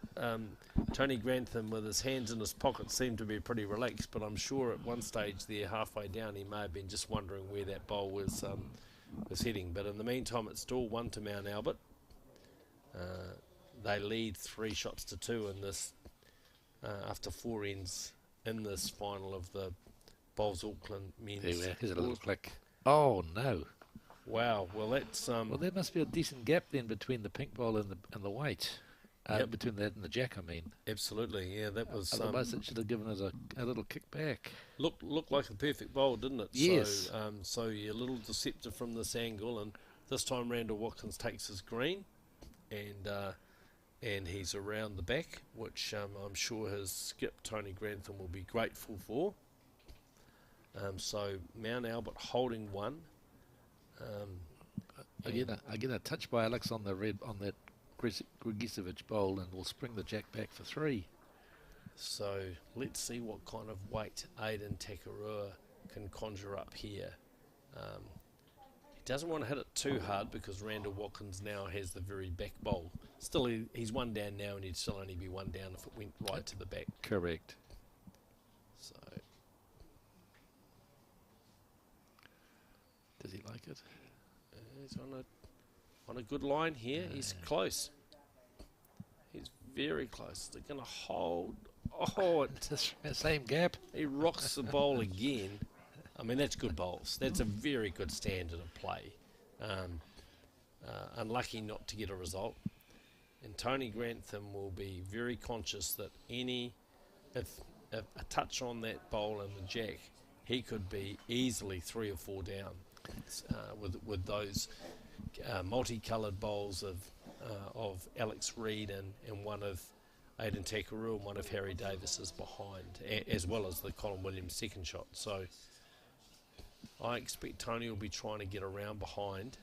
Tony Grantham with his hands in his pockets seemed to be pretty relaxed, but I'm sure at one stage there, halfway down, he may have been just wondering where that bowl was heading. But in the meantime, it's still 1 to Mount Albert. They lead 3 shots to 2 in this after 4 ends in this final of the Bowls Auckland men's. there we are. Here's a little click. Oh no. Wow. Well, that's Well, there must be a decent gap then between the pink bowl and the white. Yep. Between that and the jack, I mean. absolutely, yeah. That was Otherwise, it should have given us a little kick back. looked like a perfect bowl, didn't it? Yes. So you're a little deceptive from this angle, and this time Randall Watkins takes his green, and he's around the back, which I'm sure his skip Tony Grantham will be grateful for. So Mount Albert holding 1. I get a touch by Alex on the red on that Gregicevic bowl, and we'll spring the jack back for 3. So let's see what kind of weight Aidan Takarua can conjure up here. He doesn't want to hit it too hard because Randall Watkins now has the very back bowl. Still, he's 1 down now, and he'd still only be 1 down if it went right to the back. Correct. So Does he like it? he's on a good line here. He's close. He's very close. They're going to hold. Oh, It's the same gap. he rocks the bowl again. I mean, that's good bowls. That's a very good standard of play. Unlucky not to get a result. And Tony Grantham will be very conscious that if a touch on that bowl and the jack, he could be easily 3 or 4 down with those multicoloured bowls of Alex Reid and one of Aidan Takarua and one of Harry Davis's behind, as well as the Colin Williams second shot. So I expect Tony will be trying to get around behind.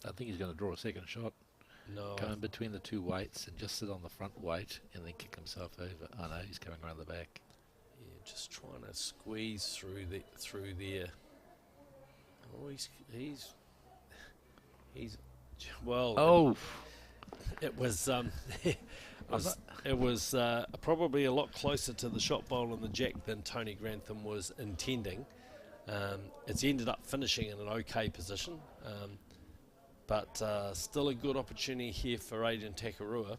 I think he's going to draw a second shot. No, Go in between the 2 weights and just sit on the front weight and then kick himself over. Oh no, he's coming around the back. yeah, just trying to squeeze through there. Oh, He's well. Oh, It was it I'm was not- it was probably a lot closer to the shot bowl and the jack than Tony Grantham was intending. It's ended up finishing in an okay position, but still a good opportunity here for Aiden Takarua.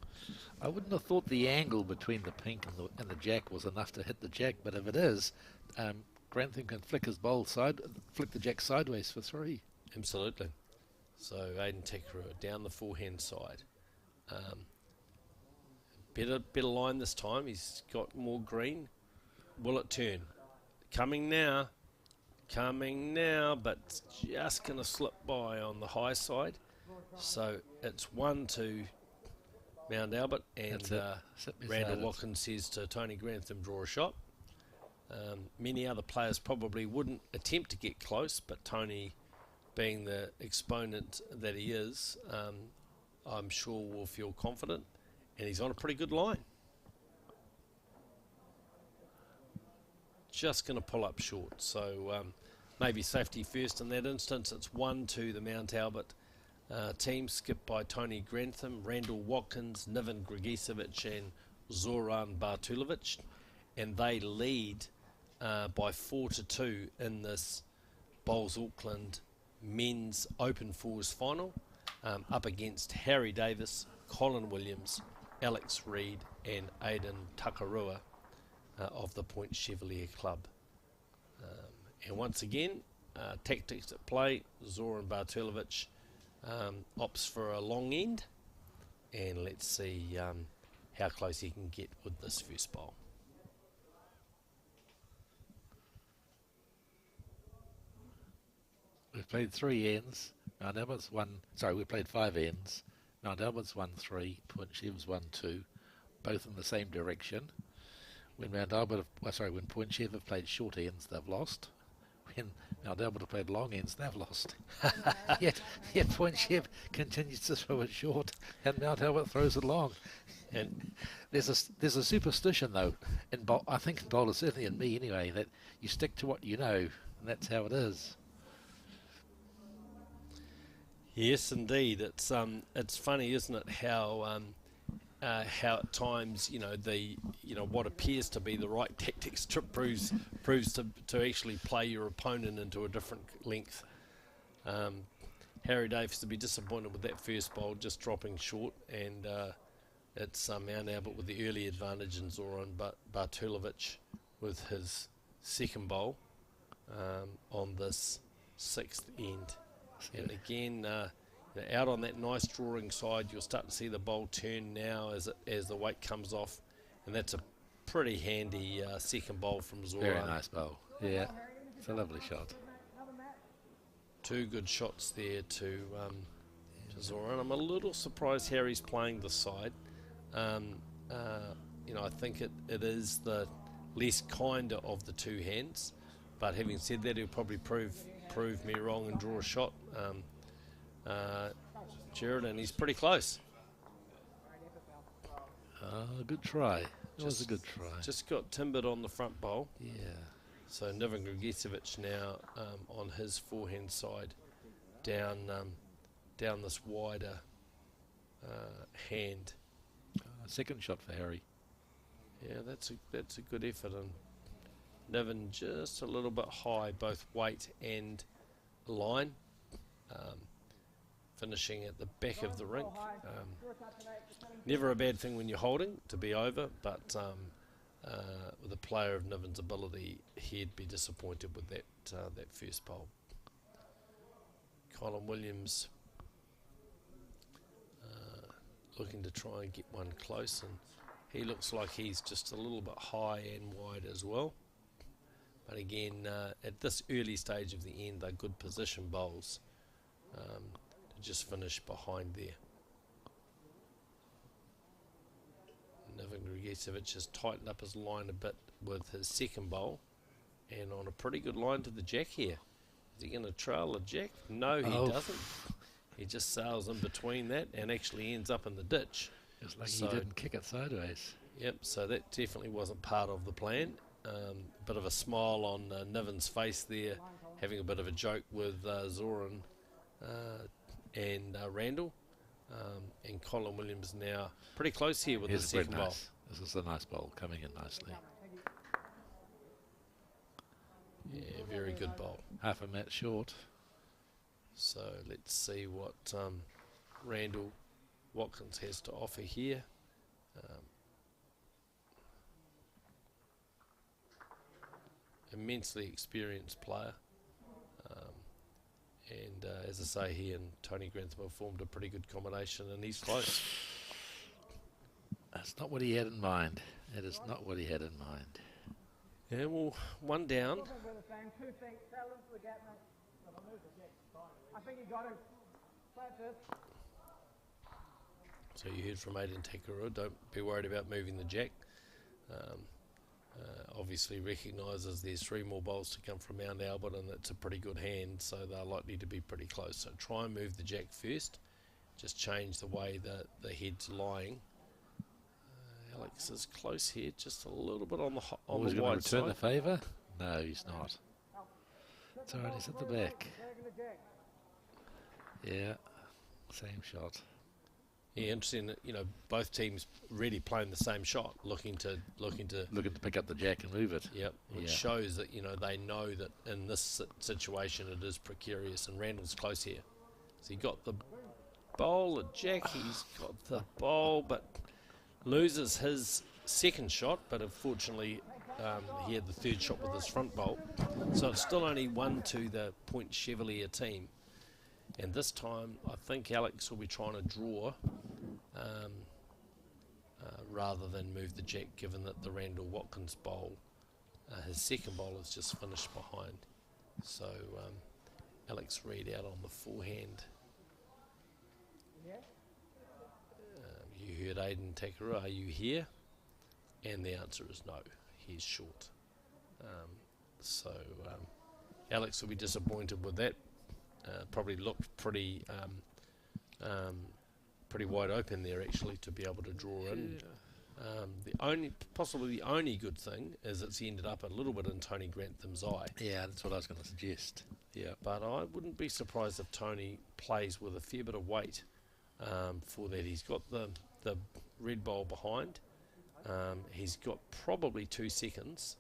I wouldn't have thought the angle between the pink and the jack was enough to hit the jack, but if it is, Grantham can flick the jack sideways for 3. Absolutely. So Aiden Takarua down the forehand side. Better line this time. He's got more green. Will it turn? Coming now, but just going to slip by on the high side. So it's 1-2 Mount Albert, and Randall Watkins says to Tony Grantham, draw a shot. Many other players probably wouldn't attempt to get close, but Tony, being the exponent that he is, I'm sure will feel confident, and he's on a pretty good line. Just going to pull up short, so maybe safety first in that instance. It's 1-2 the Mount Albert team, skipped by Tony Grantham, Randall Watkins, Niven Grigicevic and Zoran Bartulovic, and they lead by 4-2 in this Bowls Auckland men's open fours final, up against Harry Davis, Colin Williams, Alex Reid and Aiden Takarua of the Point Chevalier Club. And once again, tactics at play. Zoran Bartulovic opts for a long end, and let's see how close he can get with this first bowl. We've played 3 ends. Mount Albert's we played 5 ends. Mount Albert's won 3, Point Chev's won 2, both in the same direction. When Point Chev have played short ends, they've lost. When Mount Albert have played long ends, they've lost. yet Point Chev continues to throw it short, and Mount Albert throws it long. And there's a superstition though, I think in bowlers, certainly in me anyway, that you stick to what you know, and that's how it is. Yes, indeed. It's funny, isn't it, how at times what appears to be the right tactics proves to actually play your opponent into a different length. Harry Davis to be disappointed with that first bowl, just dropping short, and it's Mount Albert with the early advantage in Zoran Bartulovic with his second bowl on this 6th end. And again, out on that nice drawing side, you'll start to see the bowl turn now as the weight comes off, and that's a pretty handy second bowl from Zoran. Very nice bowl. Yeah, it's a lovely shot. 2 good shots there to Zoran. I'm a little surprised Harry's playing the side. I think it is the less kinder of the 2 hands, but having said that, he'll probably prove me wrong and draw a shot, Jared, and he's pretty close. Good try. It was a good try. Just got timbered on the front bowl. Yeah. So Niven Grigicevic now on his forehand side, down this wider hand. Second shot for Harry. Yeah, that's a good effort, and Niven just a little bit high, both weight and line, finishing at the back of the rink. Never a bad thing when you're holding to be over, but with a player of Niven's ability, he'd be disappointed with that first bowl. Colin Williams looking to try and get one close, and he looks like he's just a little bit high and wide as well. But again, at this early stage of the end, they're good position bowls to just finish behind there. Niven Grigicevic has tightened up his line a bit with his second bowl, and on a pretty good line to the jack here. Is he going to trail the jack? No, he doesn't. He just sails in between that and actually ends up in the ditch. It's like he didn't kick it sideways. Yep, so that definitely wasn't part of the plan. Bit of a smile on Niven's face there, having a bit of a joke with Zoran and Randall. And Colin Williams now pretty close here with Here's the second bowl. nice. This is a nice bowl coming in nicely. Yeah, very good bowl. Half a mat short. So let's see what Randall Watkins has to offer here. Immensely experienced player. And as I say, he and Tony Grantham have formed a pretty good combination, and he's close. That's not what he had in mind. That is not what he had in mind. Yeah, well, one down. So you heard from Aidan Takarua, don't be worried about moving the jack. Obviously recognises there's 3 more bowls to come from Mount Albert, and it's a pretty good hand, so they're likely to be pretty close. So try and move the jack first. Just change the way that the head's lying. Alex is close here, just a little bit on the He's wide going to return side. the favour? No, he's not. It's all right, he's at the back. Yeah, same shot. Yeah, interesting. You know, both teams really playing the same shot, looking to pick up the jack and move it. Yep, which shows that they know that in this situation it is precarious, and Randall's close here. So he got the bowl, the jack. He's got the bowl, but loses his second shot. But unfortunately, he had the third shot with his front bowl. So it's still only 1 to the Point Chevalier team. And this time, I think Alex will be trying to draw rather than move the jack, given that the Randall Watkins bowl, his second bowl, is just finished behind. So Alex Reid out on the forehand. You heard Aidan Takarua, are you here? And the answer is no, he's short. So Alex will be disappointed with that. Probably looked pretty wide open there, actually, to be able to draw in. Possibly the only good thing is it's ended up a little bit in Tony Grantham's eye. Yeah, that's what I was going to suggest. Yeah, but I wouldn't be surprised if Tony plays with a fair bit of weight for that. He's got the red bowl behind. He's got probably 2 seconds.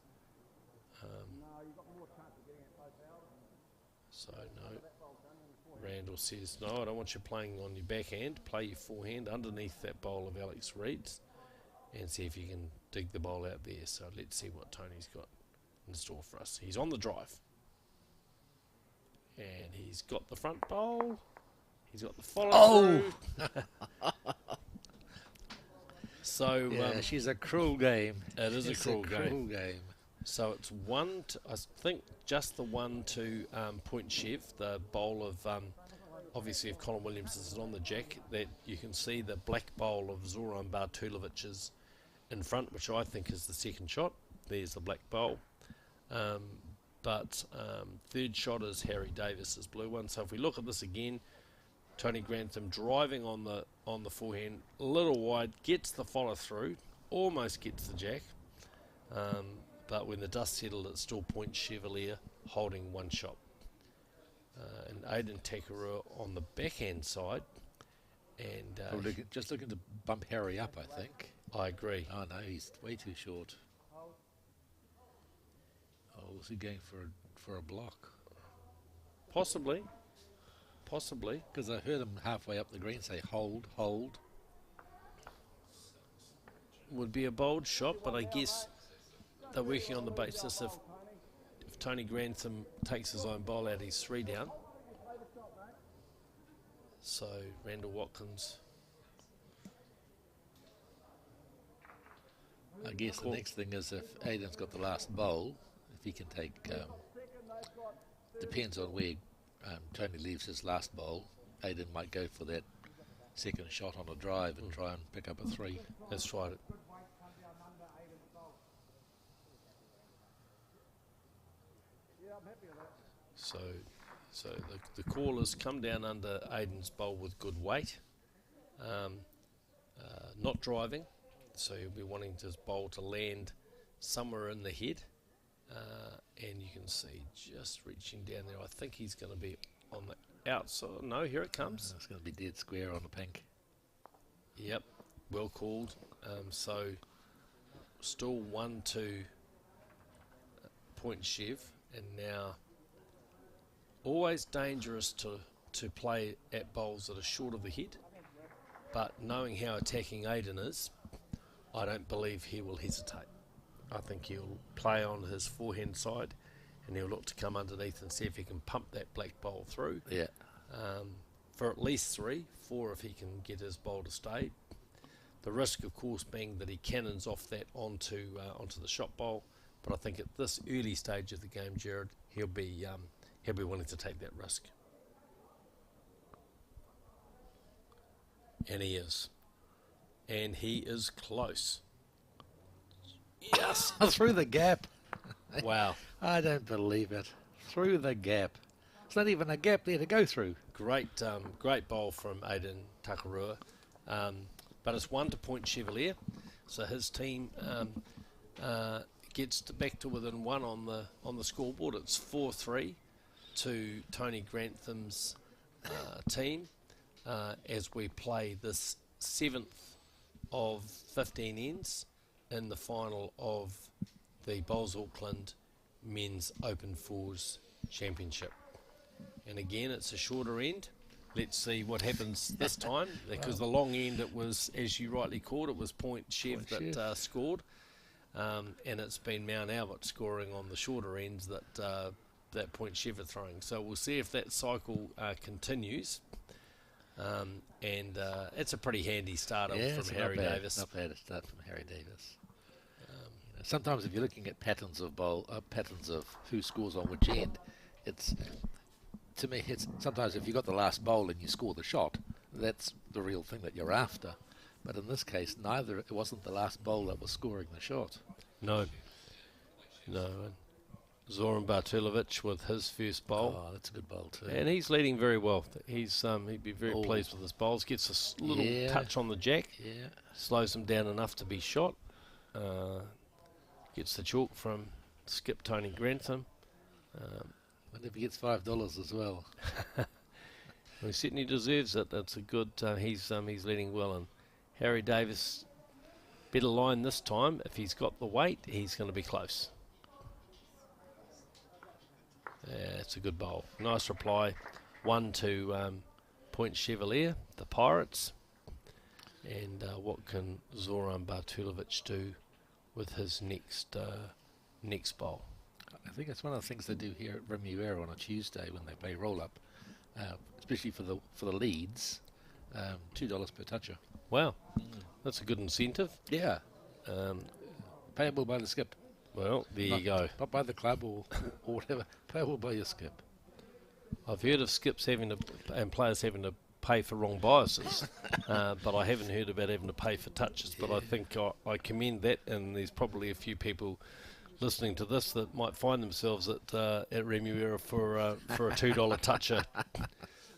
So no. Randall says, no, I don't want you playing on your backhand. Play your forehand underneath that bowl of Alex Reid's and see if you can dig the bowl out there. So let's see what Tony's got in store for us. He's on the drive. And he's got the front bowl. He's got the follow through. So yeah, she's a cruel game. It is a cruel game. game. So it's I think just the 1 to Point Chev, the bowl of, obviously if Colin Williams is on the jack, that you can see the black bowl of Zoran Bartulovic is in front, which I think is the second shot. There's the black bowl. But third shot is Harry Davis's blue one. So if we look at this again, Tony Grantham driving on the forehand, a little wide, gets the follow through, almost gets the jack. But when the dust settled, it's still Point Chevalier holding 1 shot. And Aidan Takarua on the backhand side. And just looking to bump Harry up, I think. I agree. Oh no, he's way too short. Oh, was he going for a block? Possibly. Because I heard him halfway up the green say, hold, hold. Would be a bold shot, but I guess they're working on the basis if Tony Grantham takes his own bowl out, he's 3 down. So Randall Watkins. I guess the next thing is if Aidan's got the last bowl, if he can take, depends on where Tony leaves his last bowl, Aidan might go for that second shot on a drive and try and pick up a 3. That's right. So the callers come down under Aidan's bowl with good weight, not driving, so he'll be wanting his bowl to land somewhere in the head, and you can see just reaching down there. I think he's going to be on the outside. No, here it comes. It's going to be dead square on the pink. Yep, well called. So still 1-2 point Chev, and now always dangerous to play at bowls that are short of the head, but knowing how attacking Aiden is, I don't believe he will hesitate. I think he'll play on his forehand side, and he'll look to come underneath and see if he can pump that black bowl through. Yeah. For at least 3, 4 if he can get his bowl to stay. The risk, of course, being that he cannons off that onto the shot bowl. But I think at this early stage of the game, Jared, he'll be willing to take that risk. And he is. And he is close. Yes, through the gap. Wow. I don't believe it. Through the gap. It's not even a gap there to go through. Great bowl from Aiden Takarua. But it's 1 to point Chevalier. So his team gets back to within 1 on the scoreboard. It's 4-3 to Tony Grantham's team as we play this 7th of 15 ends in the final of the Bowls Auckland Men's Open Fours Championship. And again, it's a shorter end. Let's see what happens this time, because the long end, it was, as you rightly called, it was Point Chev that scored. And it's been Mount Albert scoring on the shorter ends that Point Chev are throwing. So we'll see if that cycle continues. And it's a pretty handy start from Harry Davis. Not bad a start from Harry Davis. Sometimes if you're looking at patterns of who scores on which end, to me, sometimes if you got the last bowl and you score the shot, that's the real thing that you're after. But in this case, it wasn't the last bowl that was scoring the shot. No. Zoran Bartulovic with his first bowl. Oh, that's a good bowl too. And he's leading very well. He'd be very pleased with his bowls. Gets a little touch on the jack. Yeah. Slows him down enough to be shot. Gets the chalk from Skip Tony Grantham. Wonder if he gets $5 as well. He certainly deserves it. That's a good. He's leading well, and Harry Davis better line this time. If he's got the weight, he's going to be close. Yeah, it's a good bowl. Nice reply. 1 to Point Chevalier, the Pirates. And what can Zoran Bartulovic do with his next bowl? I think it's one of the things they do here at Remuera on a Tuesday when they play roll-up, especially for the leads, $2 per toucher. Wow, that's a good incentive. Yeah. Payable by the skip. Well, there you go. Not by the club or whatever. Payable by your skip. I've heard of skips and players having to pay for wrong biases, but I haven't heard about having to pay for touches. But I think I commend that, and there's probably a few people listening to this that might find themselves at Remuera for a $2 toucher.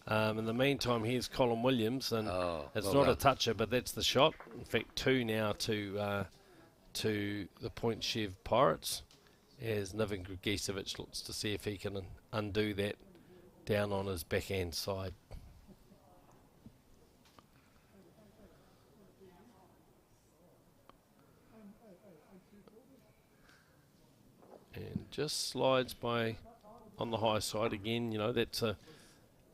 In the meantime, here's Colin Williams, and it's not a toucher, but that's the shot. In fact, 2 now to the Point Chev Pirates, as Niven Grgicevic looks to see if he can undo that down on his backhand side. And just slides by on the high side again. You know, that's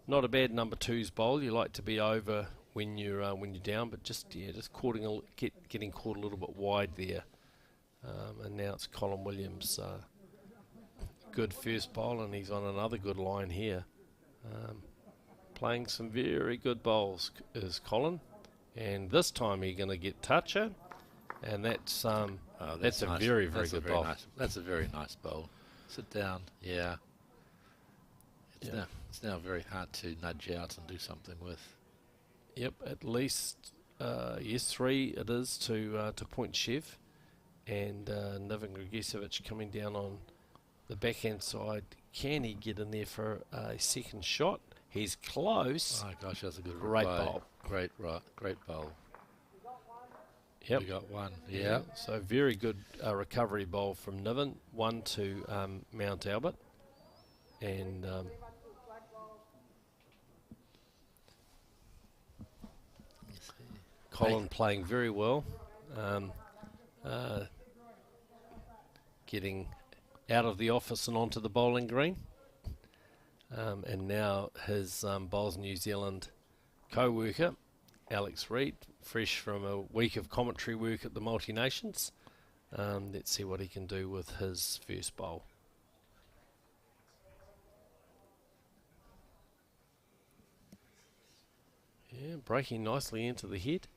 not a bad number 2's bowl. You like to be over when you're down, but just getting caught a little bit wide there. And now it's Colin Williams. Good first bowl, and he's on another good line here. Playing some very good bowls is Colin, and this time he's going to get toucher, and that's nice. a very good bowl. That's a very nice bowl. Sit down. Yeah. It's now very hard to nudge out and do something with. Yep, at least 3 it is to Point Chev, and Niven Grgicevic coming down on the backhand side. Can he get in there for a second shot? He's close. Oh gosh, that's a good great reply. bowl. Great bowl. Yep. We got 1. Yeah. So very good recovery bowl from Niven. 1 to Mount Albert, and Colin playing very well. Getting out of the office and onto the bowling green. And now his Bowls New Zealand co-worker, Alex Reid, fresh from a week of commentary work at the Multi-Nations. Let's see what he can do with his first bowl. Yeah, breaking nicely into the head.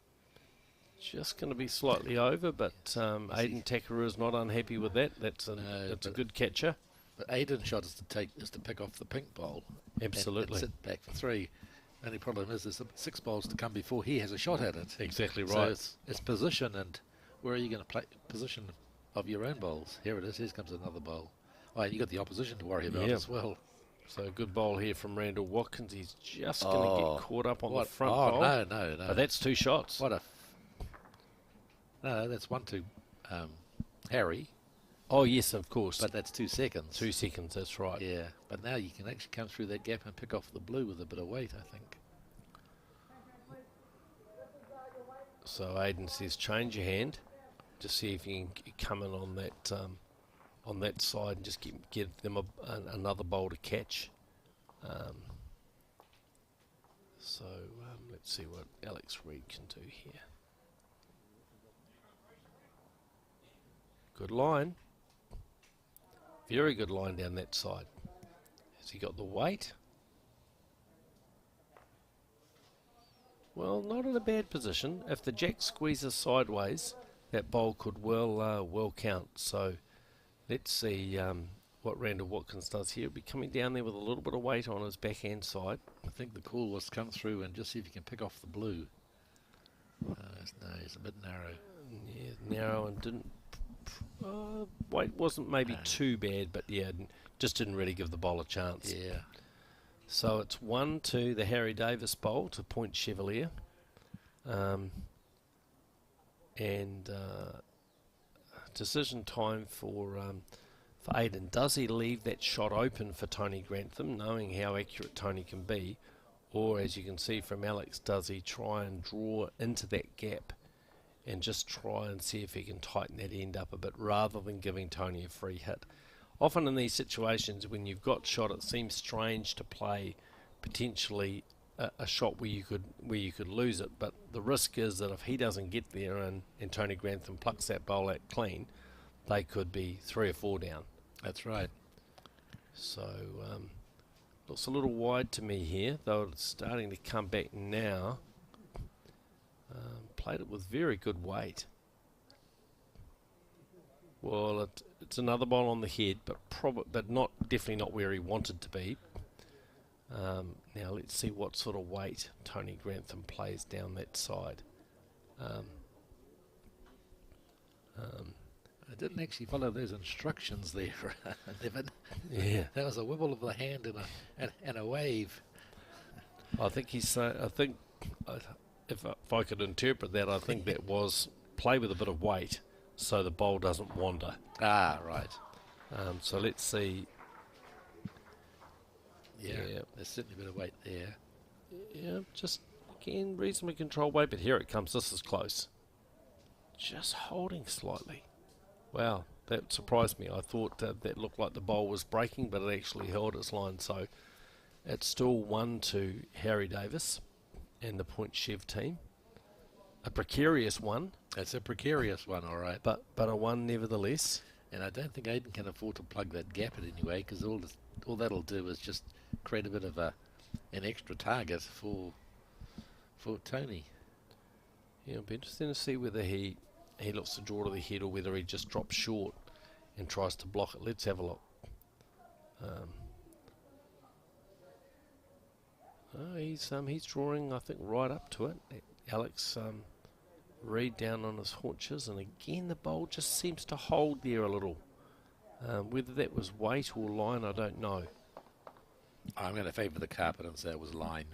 Just going to be slightly over, but Aiden Takarua is not unhappy with that. That's a good catcher. But Aiden's shot is to pick off the pink bowl. Absolutely. And sit back for 3. Only problem is there's 6 bowls to come before he has a shot at it. Exactly right. So it's position, and where are you going to play position of your own bowls? Here it is. Here comes another bowl. Oh, and you got the opposition to worry about as well. So a good bowl here from Randall Watkins. He's just going to get caught up on the front bowl. No. But that's 2 shots. No, that's 1 to Harry. Oh, yes, of course. But that's 2 seconds. 2 seconds, that's right. Yeah, but now you can actually come through that gap and pick off the blue with a bit of weight, I think. So Aiden says, change your hand. Just see if you can come in on that side and just get them another bowl to catch. Let's see what Alex Reid can do here. Good line. Very good line down that side. Has he got the weight? Well, not in a bad position. If the jack squeezes sideways, that bowl could well count. So let's see what Randall Watkins does here. He'll be coming down there with a little bit of weight on his backhand side. I think the call was come through and just see if you can pick off the blue. No, it's a bit narrow. Yeah, narrow and didn't. Weight wasn't maybe too bad, but yeah, just didn't really give the bowl a chance. Yeah. So it's 1 to the Harry Davis bowl to Point Chevalier. Decision time for Aiden. Does he leave that shot open for Tony Grantham, knowing how accurate Tony can be? Or, as you can see from Alex, does he try and draw into that gap and just try and see if he can tighten that end up a bit rather than giving Tony a free hit? Often in these situations, when you've got shot, it seems strange to play potentially a shot where you could lose it. But the risk is that if he doesn't get there and Tony Grantham plucks that bowl out clean, they could be 3 or 4 down. That's right. So looks a little wide to me here, though it's starting to come back now. Played it with very good weight. Well, it's another ball on the head, but definitely not where he wanted to be. Now let's see what sort of weight Tony Grantham plays down that side. I didn't actually follow those instructions there. Yeah, that was a wibble of the hand and a wave. I think he's saying. I think if I could interpret that, I think that was play with a bit of weight, so the bowl doesn't wander. Ah, right. So let's see. Yeah, there's certainly a bit of weight there. Yeah, just again reasonably controlled weight, but here it comes. This is close. Just holding slightly. Wow, that surprised me. I thought that looked like the bowl was breaking, but it actually held its line. So it's still 1 to Harry Davis and the Point Chev team. A precarious one. It's a precarious one, all right. But a one nevertheless. And I don't think Aiden can afford to plug that gap in anyway, because all that'll do is just create a bit of an extra target for Tony. Yeah, it'll be interesting to see whether he looks to draw to the head or whether he just drops short and tries to block it. Let's have a look. He's drawing, I think, right up to it. Alex Reid down on his haunches, and again the bowl just seems to hold there a little. Whether that was weight or line, I don't know. I'm going to favour the carpet and say it was line.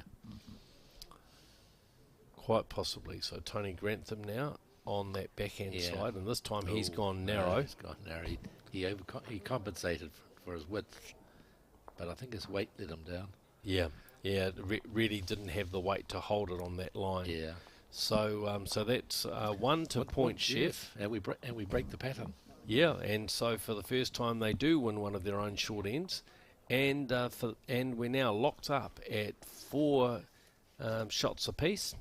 Quite possibly. So Tony Grantham now on that backhand side, and this time he's gone narrow. He's gone narrow. He compensated for his width, but I think his weight let him down. Yeah, really didn't have the weight to hold it on that line. Yeah. So that's one to point Chef. And we break the pattern. Yeah, and so for the first time they do win one of their own short ends, and we're now locked up at 4 shots apiece.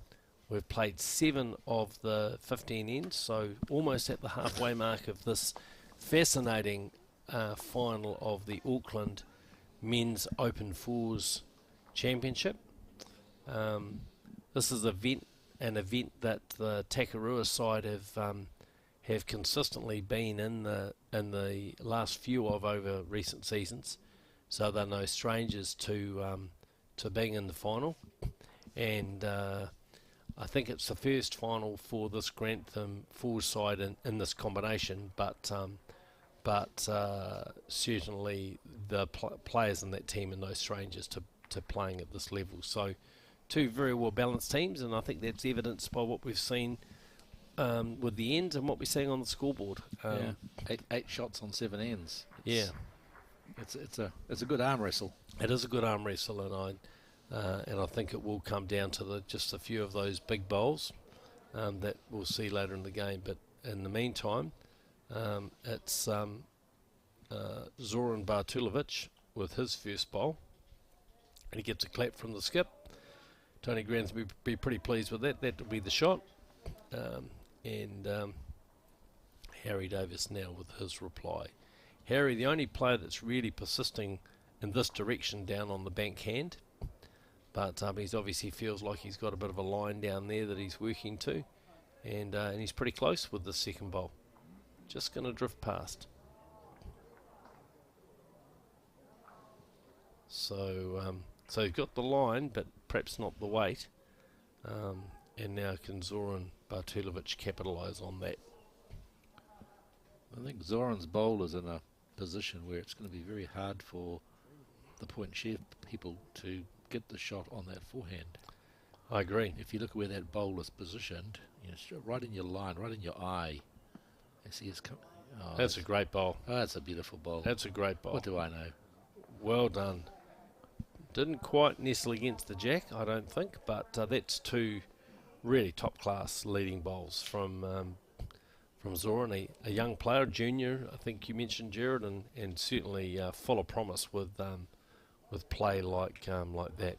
We've played 7 of the 15 ends, so almost at the halfway mark of this fascinating final of the Auckland Men's Open Fours Championship. This is an event that the Takarua side have consistently been in the last few of over recent seasons, so they're no strangers to being in the final, and I think it's the first final for this Grantham Fours side in this combination, but certainly the players in that team are no strangers to playing at this level. So 2 very well balanced teams, and I think that's evidenced by what we've seen with the ends and what we're seeing on the scoreboard. Eight shots on 7 ends. Yeah, it's a good arm wrestle. it is a good arm wrestle, and I think it will come down to just a few of those big bowls that we'll see later in the game. But in the meantime, it's Zoran Bartulovic with his first bowl, and he gets a clap from the skip. Tony Grans will be pretty pleased with that. That will be the shot. And Harry Davis now with his reply. Harry, the only player that's really persisting in this direction down on the bank hand, but he obviously feels like he's got a bit of a line down there that he's working to, and he's pretty close with the second bowl. Just going to drift past. So he's got the line, but perhaps not the weight. And now can Zoran Bartulovic capitalise on that? I think Zoran's bowl is in a position where it's going to be very hard for the point chef people to get the shot on that forehand. I agree. If you look at where that bowl is positioned, it's right in your line, right in your eye. You see it's that's a great bowl. Oh, that's a beautiful bowl. That's a great bowl. What do I know? Well done. Didn't quite nestle against the jack, I don't think, but that's 2 really top-class leading bowls from Zoran, a young player, junior. I think you mentioned Jared, and certainly full of promise with play like that.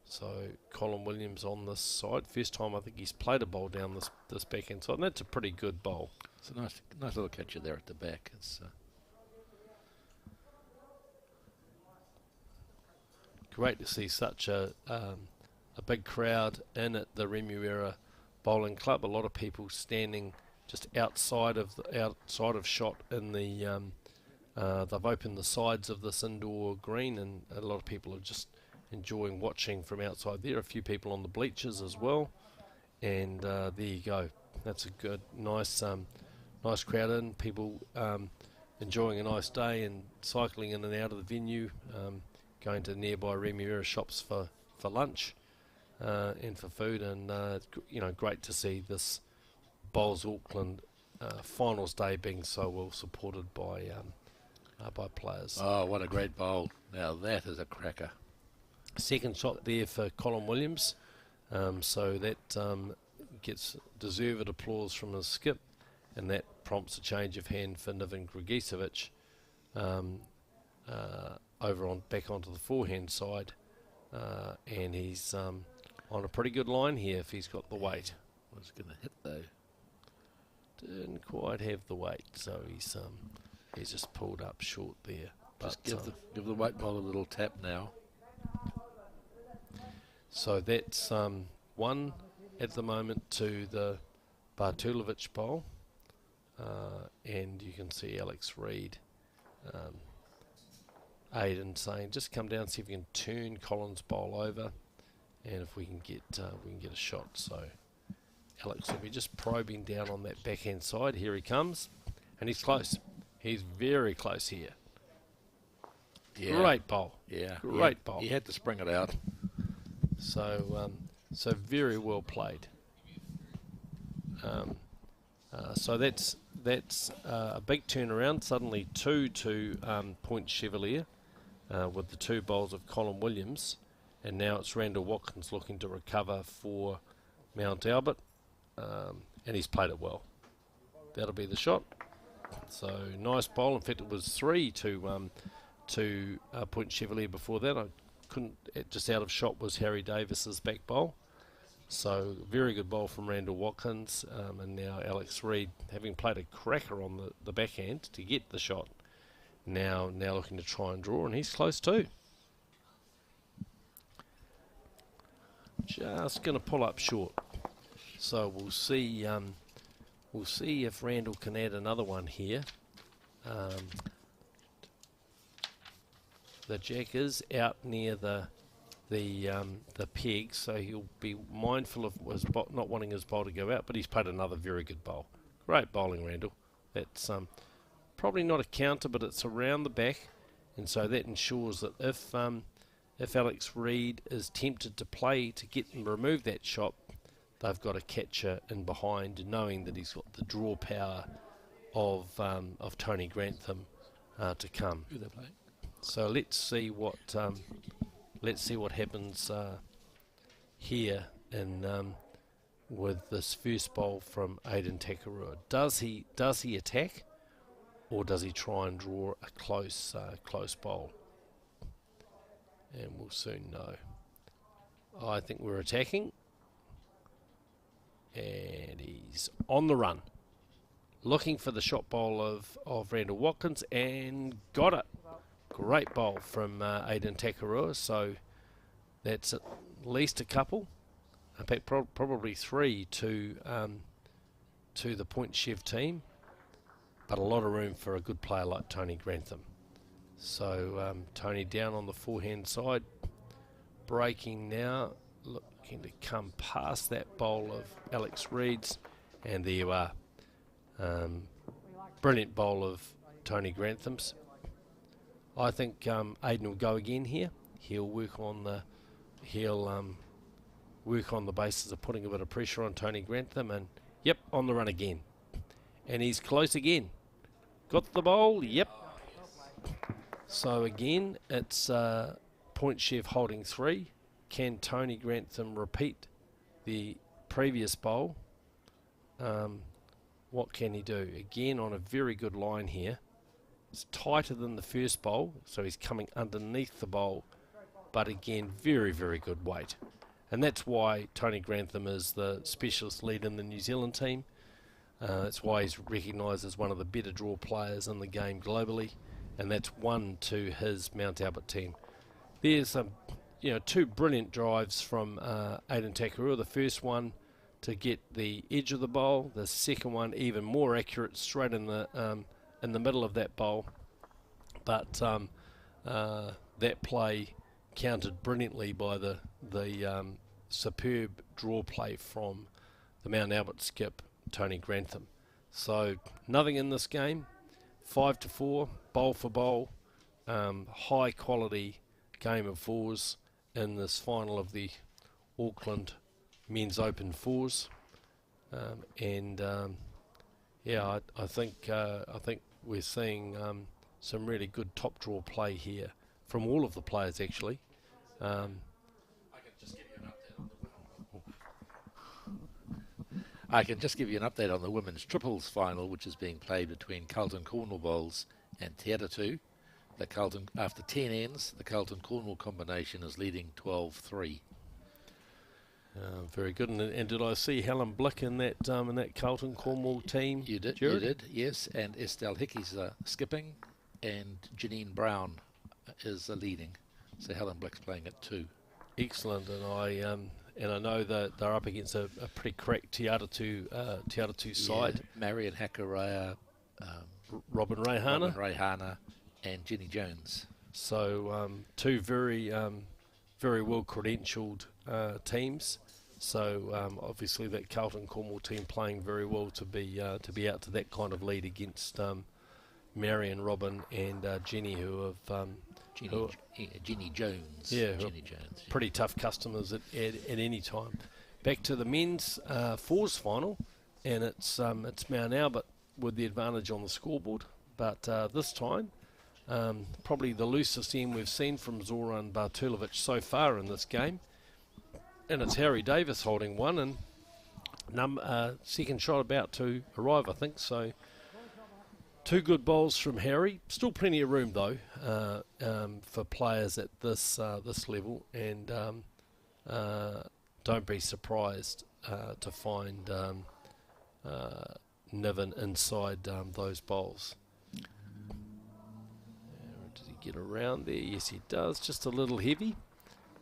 So Colin Williams on this side, first time I think he's played a bowl down this backhand side, and that's a pretty good bowl. It's a nice little catcher there at the back. It's great to see such a big crowd in at the Remuera Bowling Club. A lot of people standing just outside of shot in the. They've opened the sides of this indoor green, and a lot of people are just enjoying watching from outside there. A few people on the bleachers as well, and there you go. That's a good, nice crowd in. People enjoying a nice day and cycling in and out of the venue, going to nearby Remuera shops for lunch and for food, and great to see this Bowls Auckland finals day being so well supported by players. Oh, what a great bowl! Now that is a cracker. Second shot there for Colin Williams, so that gets deserved applause from his skip, and that prompts a change of hand for Niven Grigicevic back onto the forehand side, and he's on a pretty good line here if he's got the weight. Was going to hit though. Didn't quite have the weight, so he's just pulled up short there. Just give the white ball a little tap now. So that's 1 at the moment to the Bartulovic bowl, and you can see Alex Reid, Aidan saying, just come down, see if we can turn Colin's bowl over, and if we can get a shot. So Alex will be just probing down on that backhand side. Here he comes, and he's close. He's very close here. Yeah. Great bowl. Yeah. Great bowl. He had to spring it out. So very well played. So that's a big turnaround. Suddenly 2 to Point Chevalier with the 2 bowls of Colin Williams, and now it's Randall Watkins looking to recover for Mount Albert, and he's played it well. That'll be the shot. So nice bowl. In fact, it was 3 to Point Chevalier before that. I couldn't. Just out of shot was Harry Davis's back bowl. So very good bowl from Randall Watkins, and now Alex Reid, having played a cracker on the backhand to get the shot. Now looking to try and draw, and he's close too. Just going to pull up short. So we'll see. We'll see if Randall can add another one here. The jack is out near the peg, so he'll be mindful of not wanting his bowl to go out. But he's played another very good bowl. Great bowling, Randall. That's probably not a counter, but it's around the back, and so that ensures that if Alex Reid is tempted to play to get and remove that shot, they've got a catcher in behind, knowing that he's got the draw power of Tony Grantham to come. Who they play? So let's see what happens here in with this first bowl from Aidan Takarua. Does he attack, or does he try and draw a close bowl? And we'll soon know. I think we're attacking. And he's on the run. Looking for the shot bowl of Randall Watkins, and got it. Great bowl from Aidan Takarua. So that's at least a couple. In fact, probably 3 to the Point Chev team. But a lot of room for a good player like Tony Grantham. So Tony down on the forehand side, breaking now, looking to come past that bowl of Alex Reid's, and there you are. Brilliant bowl of Tony Grantham's. I think Aidan will go again here. He'll work on the basis of putting a bit of pressure on Tony Grantham, and yep, on the run again, and he's close again. Got the bowl, yep. So again, it's Point Chev holding 3. Can Tony Grantham repeat the previous bowl? What can he do? Again, on a very good line here. It's tighter than the first bowl, so he's coming underneath the bowl. But again, very, very good weight. And that's why Tony Grantham is the specialist lead in the New Zealand team. That's why he's recognised as one of the better draw players in the game globally. And that's one to his Mount Albert team. There's 2 brilliant drives from Aidan Takarua. The first one to get the edge of the bowl. The second one even more accurate, straight in the middle of that bowl. But that play countered brilliantly by the superb draw play from the Mount Albert skip, Tony Grantham. So nothing in this game. 5-4, bowl for bowl, high quality game of fours in this final of the Auckland Men's Open Fours, I think we're seeing some really good top draw play here from all of the players actually. I can just give you an update on the women's triples final, which is being played between Carlton Cornwall Bowls and Te Atatu. After 10 ends, the Carlton Cornwall combination is leading 12-3. Very good. And did I see Helen Blick in that Carlton Cornwall team? You did, Jared? you did, yes. And Estelle Hickey's skipping, and Janine Brown is leading. So Helen Blick's playing at 2. Excellent. And I know that they're up against a pretty cracked Te Atatu side. Yeah, Marion Hakaraya, Robin Reihana, and Jenny Jones. So 2 very well credentialed teams. So obviously that Carlton Cornwall team playing very well to be out to that kind of lead against Marion, Robin, and Jenny, who have Jenny Jones. Yeah, Jenny Jones. Pretty tough customers at any time. Back to the men's fours final, and it's Mount Albert with the advantage on the scoreboard. But this time, probably the loosest end we've seen from Zoran Bartulovic so far in this game. And it's Harry Davis holding 1, and Second shot about to arrive, I think. So 2 good bowls from Harry. Still plenty of room though for players at this level, and don't be surprised to find Niven inside those bowls. Does he get around there? Yes, he does. Just a little heavy.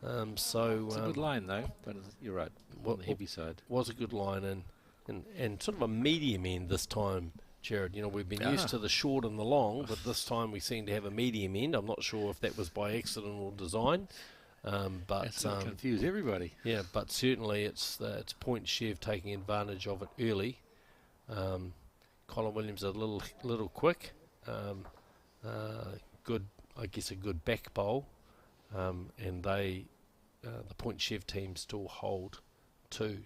It's a good line though, but you're right, on the heavy side. Was a good line and sort of a medium end this time, Jared. You know, we've been used to the short and the long, but this time we seem to have a medium end. I'm not sure if that was by accident or design. But it's going to confuse everybody. Yeah, but certainly it's Point Chev taking advantage of it early. Colin Williams a little quick. Good, I guess, a good back bowl. And the Point Chev team still hold 2.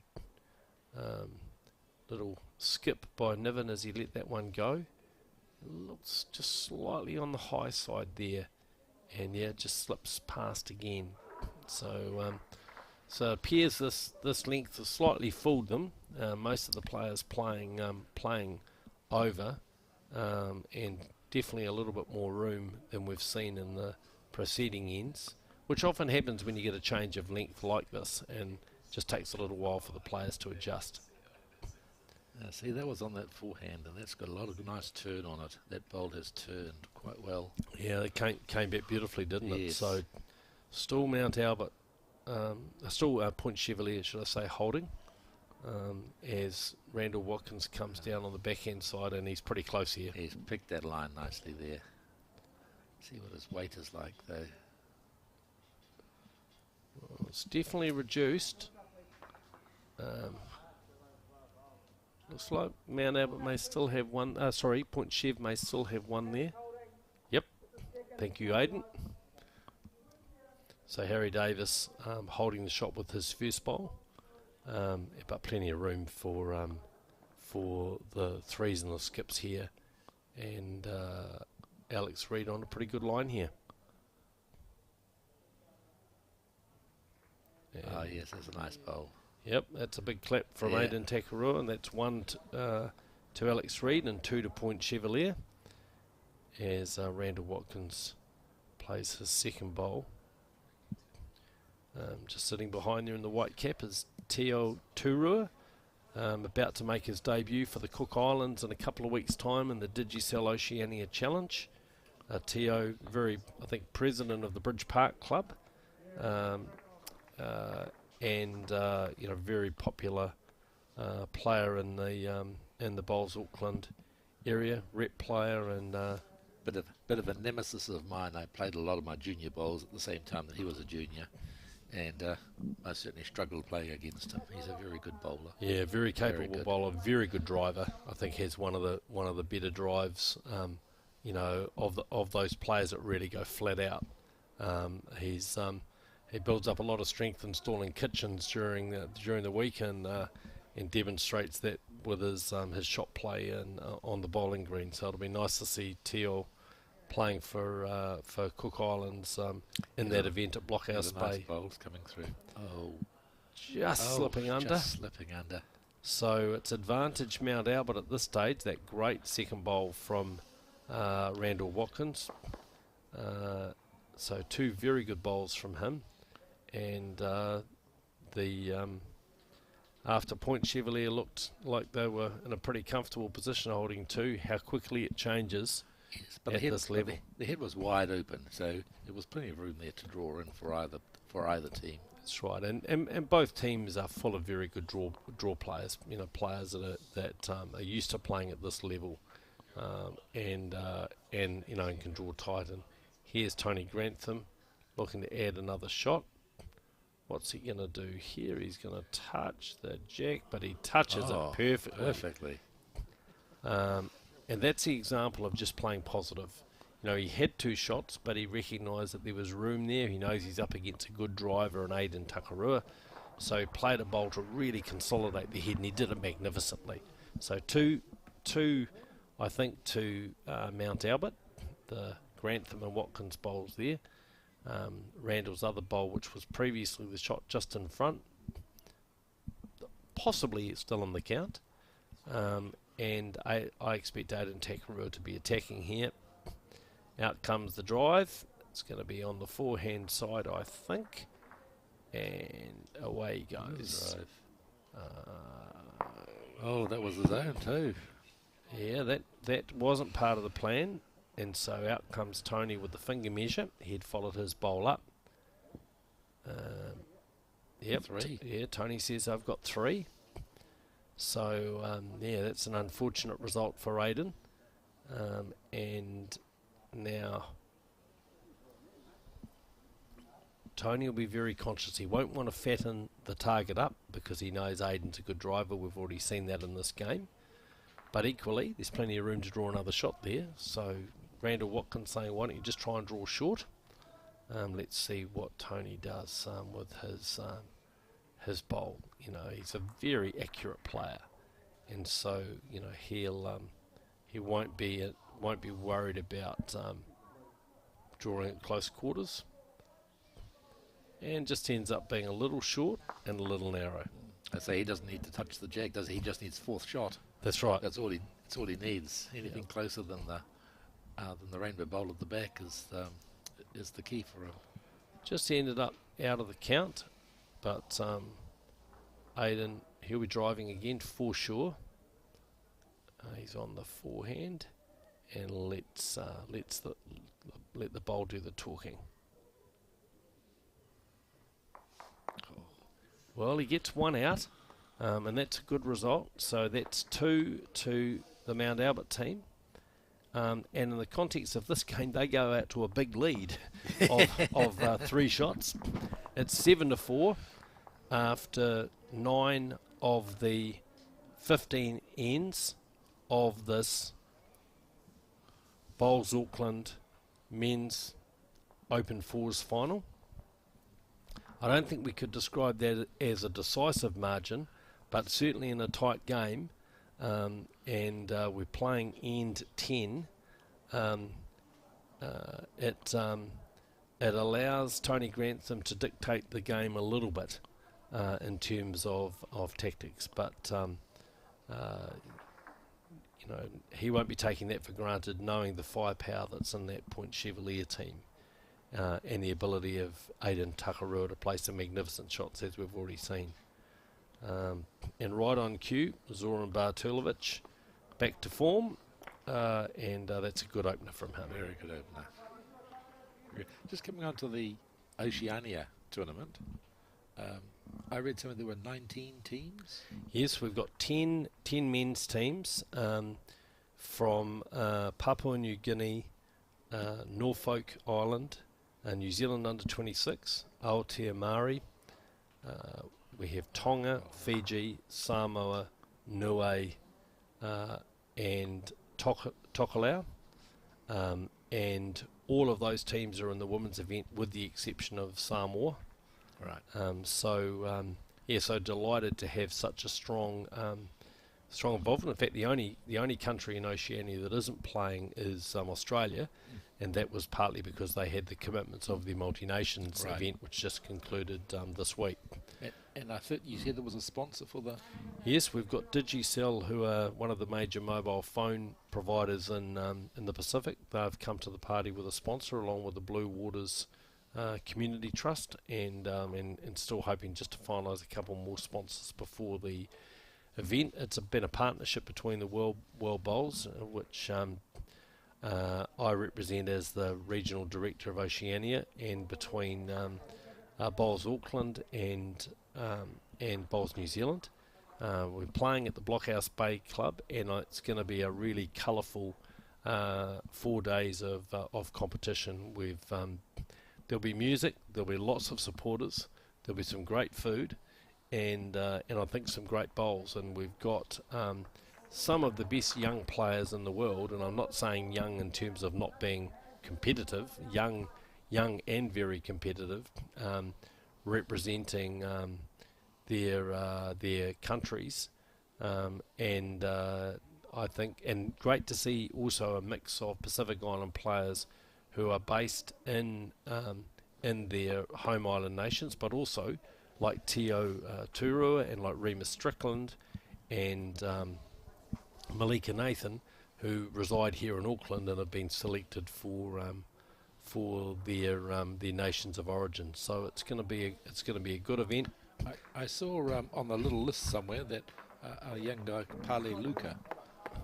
Little skip by Niven as he let that one go. Looks just slightly on the high side there, and yeah, just slips past again. So it appears this length has slightly fooled them. Most of the players playing over, and definitely a little bit more room than we've seen in the preceding ends, which often happens when you get a change of length like this, and just takes a little while for the players to adjust. See, that was on that forehand, and that's got a lot of nice turn on it. That bowl has turned quite well. Yeah, it came back beautifully, didn't it? Yes. So still Mount Albert, still Point Chevalier, should I say, holding, as Randall Watkins comes down on the backhand side, and he's pretty close here. He's picked that line nicely there. See what his weight is like, though. Well, it's definitely reduced. Looks like Mount Albert may still have one. Point Chev may still have one there. Yep. Thank you, Aidan. So Harry Davis holding the shot with his first bowl, but plenty of room for the threes and the skips here, and Alex Reid on a pretty good line here. Oh yes, that's a nice bowl. Yep, that's a big clap from Aidan Takarua, and that's 1 to Alex Reid and 2 to Point Chevalier, as Randall Watkins plays his second bowl. Just sitting behind there in the white cap is Teo Turua, about to make his debut for the Cook Islands in a couple of weeks' time in the Digicel Oceania Challenge. Teo, I think, president of the Bridge Park Club. And very popular player in the Bowls Auckland area, rep player, and bit of a nemesis of mine. I played a lot of my junior bowls at the same time that he was a junior, and I certainly struggled playing against him. He's a very good bowler. Yeah, very capable bowler, very good driver. I think has one of the better drives, of those players that really go flat out. He builds up a lot of strength installing kitchens during the week, and demonstrates that with his shot play and on the bowling green. So it'll be nice to see Teo playing for Cook Islands in that event at Blockhouse Bay. Nice bowls coming through. Slipping under. Just slipping under. So it's advantage Mount Albert at this stage. That great second bowl from Randall Watkins. So 2 very good bowls from him. And after Point Chevalier looked like they were in a pretty comfortable position holding 2, how quickly it changes at this level. The head was wide open, so there was plenty of room there to draw in for either team. That's right, and both teams are full of very good draw players. Players that are used to playing at this level, and can draw tight. And here's Tony Grantham looking to add another shot. What's he going to do here? He's going to touch the jack, but he touches it perfectly. And that's the example of just playing positive. He had 2 shots, but he recognised that there was room there. He knows he's up against a good driver in Aidan Takarua, so he played a bowl to really consolidate the head, and he did it magnificently. So two, I think, to Mount Albert, the Grantham and Watkins bowls there. Randall's other bowl, which was previously the shot just in front, possibly still in the count. And I expect Aiden Takarua to be attacking here. Out comes the drive. It's going to be on the forehand side, I think. And away he goes. Oh, that was his own too. Yeah, that wasn't part of the plan. And so out comes Tony with the finger measure. He'd followed his bowl up. Yep. 3. Tony says I've got 3. So, that's an unfortunate result for Aiden. And now Tony will be very conscious. He won't want to fatten the target up because he knows Aiden's a good driver. We've already seen that in this game. But equally, there's plenty of room to draw another shot there. So Randall Watkins saying, why don't you just try and draw short? Let's see what Tony does with his bowl. You know, he's a very accurate player, and so he won't be worried about drawing at close quarters, and just ends up being a little short and a little narrow. I say he doesn't need to touch the jack, does he? He just needs 4th shot. That's right. That's all he needs. Anything closer than the rainbow bowl at the back is the key for him. Just ended up out of the count, but Aiden, he'll be driving again for sure. He's on the forehand, and let the bowl do the talking. Well, he gets 1 out, and that's a good result. So that's 2 to the Mount Albert team. And in the context of this game, they go out to a big lead of 3 shots. It's 7-4 after 9 of the 15 ends of this Bowls Auckland Men's Open Fours final. I don't think we could describe that as a decisive margin, but certainly in a tight game, and we're playing end 10. It allows Tony Grantham to dictate the game a little bit in terms of tactics, but he won't be taking that for granted, knowing the firepower that's in that Point Chevalier team. And the ability of Aiden Takarua to play some magnificent shots, as we've already seen. And right on cue, Zoran Bartulovic back to form, and that's a good opener from him. Very good opener. Just coming on to the Oceania tournament, I read somewhere there were 19 teams? Yes, we've got 10 men's teams from Papua New Guinea, Norfolk Island, New Zealand under 26, Aotea Māori. We have Tonga, Fiji, Samoa, Niue, and Tokelau. And all of those teams are in the women's event with the exception of Samoa. Right. So delighted to have such a strong involvement. In fact, the only country in Oceania that isn't playing is Australia, and that was partly because they had the commitments of the multi-nations event, which just concluded this week. And I thought you said there was a sponsor for the... Yes, we've got Digicel, who are one of the major mobile phone providers in the Pacific. They've come to the party with a sponsor, along with the Blue Waters Community Trust, and still hoping just to finalise a couple more sponsors before the event. It's been a partnership between the World Bowls, which I represent as the Regional Director of Oceania, and between Bowls Auckland and Bowls New Zealand. We're playing at the Blockhouse Bay Club, and it's going to be a really colourful 4 days of competition. There'll be music, there'll be lots of supporters, there'll be some great food, and I think some great bowls. And we've got some of the best young players in the world, and I'm not saying young in terms of not being competitive, young and very competitive, representing their countries, and I think, and great to see also a mix of Pacific Island players who are based in their home island nations, but also like Teo Turua and like Remus Strickland and Malika Nathan, who reside here in Auckland and have been selected for their nations of origin. So it's going to be a good event. I saw on the little list somewhere that a young guy, Pale Luka,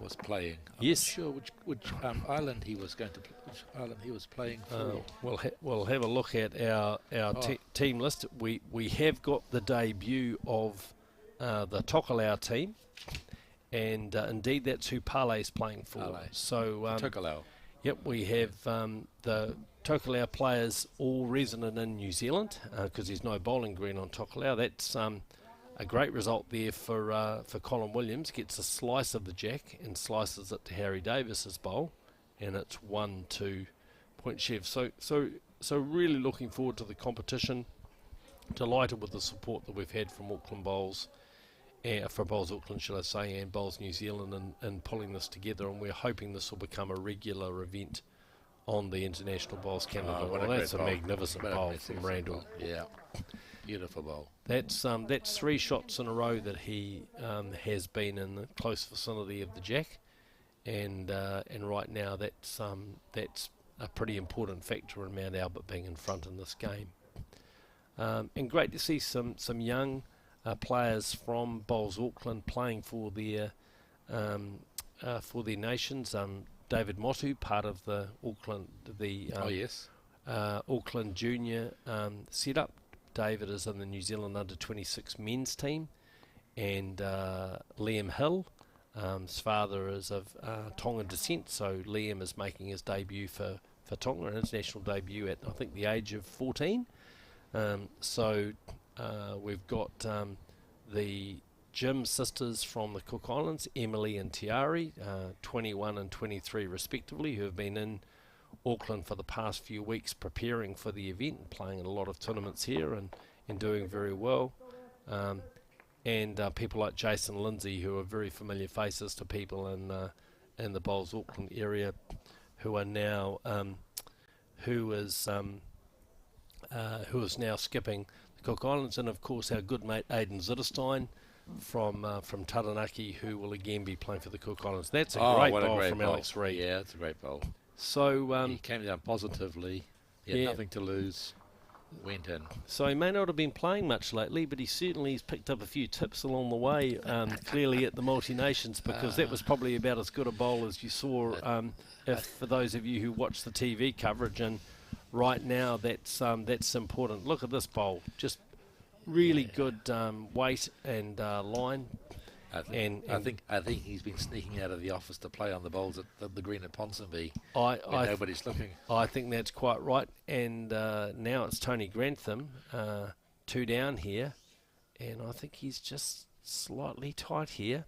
was playing. I'm Yes. not sure which island he was going to which island he was playing for. We'll have a look at our team list. We have got the debut of the Tokelau team, and indeed that's who Pale's playing for. Pale. So Tokelau. Yep, we have the Tokelau players all resident in New Zealand because there's no bowling green on Tokelau. That's a great result there for Colin Williams. Gets a slice of the jack and slices it to Harry Davis's bowl, and it's 1-2 Point Chev. So really looking forward to the competition. Delighted with the support that we've had from Auckland Bowls, for Bowls Auckland, should I say, and Bowls New Zealand in pulling this together, and we're hoping this will become a regular event on the International Bowls Canada. Oh, well, that's a magnificent bowl from Randall. Yeah, beautiful bowl. That's 3 shots in a row that he has been in the close vicinity of the jack, and right now that's a pretty important factor in Mount Albert being in front in this game. And great to see some young players from Bowls Auckland playing for their nations. David Motu, part of the Auckland Auckland Junior setup. David is in the New Zealand under-26 men's team, and Liam Hill, his father is of Tongan descent, so Liam is making his debut for Tonga, an international debut at I think the age of 14. We've got the Jim sisters from the Cook Islands, Emily and Tiari, 21 and 23 respectively, who have been in Auckland for the past few weeks preparing for the event and playing in a lot of tournaments here and doing very well. And people like Jason Lindsay, who are very familiar faces to people in the Bowls Auckland area, who are now who is now skipping the Cook Islands, and of course our good mate Aidan Zitterstein from Taranaki, who will again be playing for the Cook Islands. That's a great bowl from Alex Reid. Yeah, it's a great bowl. So he came down positively. He had nothing to lose. Went in. So he may not have been playing much lately, but he certainly has picked up a few tips along the way, clearly at the Multi-Nations, because that was probably about as good a bowl as you saw for those of you who watch the TV coverage. And right now that's important. Look at this bowl. Just really good weight and line. I think he's been sneaking out of the office to play on the bowls at the green at Ponsonby when nobody's looking. I think that's quite right. And now it's Tony Grantham, 2 down here, and I think he's just slightly tight here.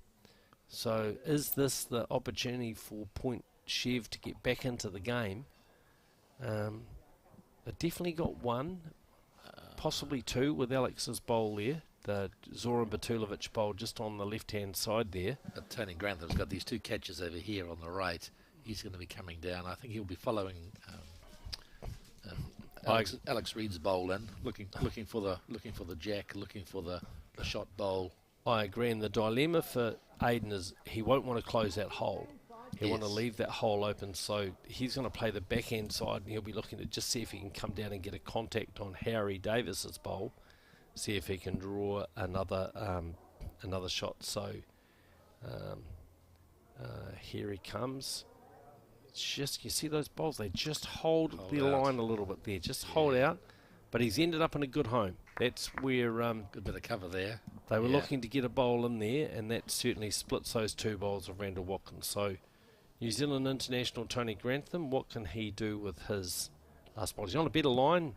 So is this the opportunity for Point Chev to get back into the game? They definitely got 1, possibly 2 with Alex's bowl there. The Zoran Batulovic bowl just on the left-hand side there. But Tony Grantham's got these 2 catches over here on the right. He's going to be coming down. I think he'll be following Alex Reid's bowl in, looking for the jack, looking for the shot bowl. I agree, and the dilemma for Aidan is he won't want to close that hole. He'll want to leave that hole open, so he's going to play the backhand side, and he'll be looking to just see if he can come down and get a contact on Harry Davis's bowl. See if he can draw another shot. So here he comes. It's just, you see those bowls, they just hold the line a little bit there, just hold out. But he's ended up in a good home. That's where good bit of cover there. They were looking to get a bowl in there, and that certainly splits those 2 bowls of Randall Watkins. So New Zealand international Tony Grantham, what can he do with his last bowl? He's on a better line.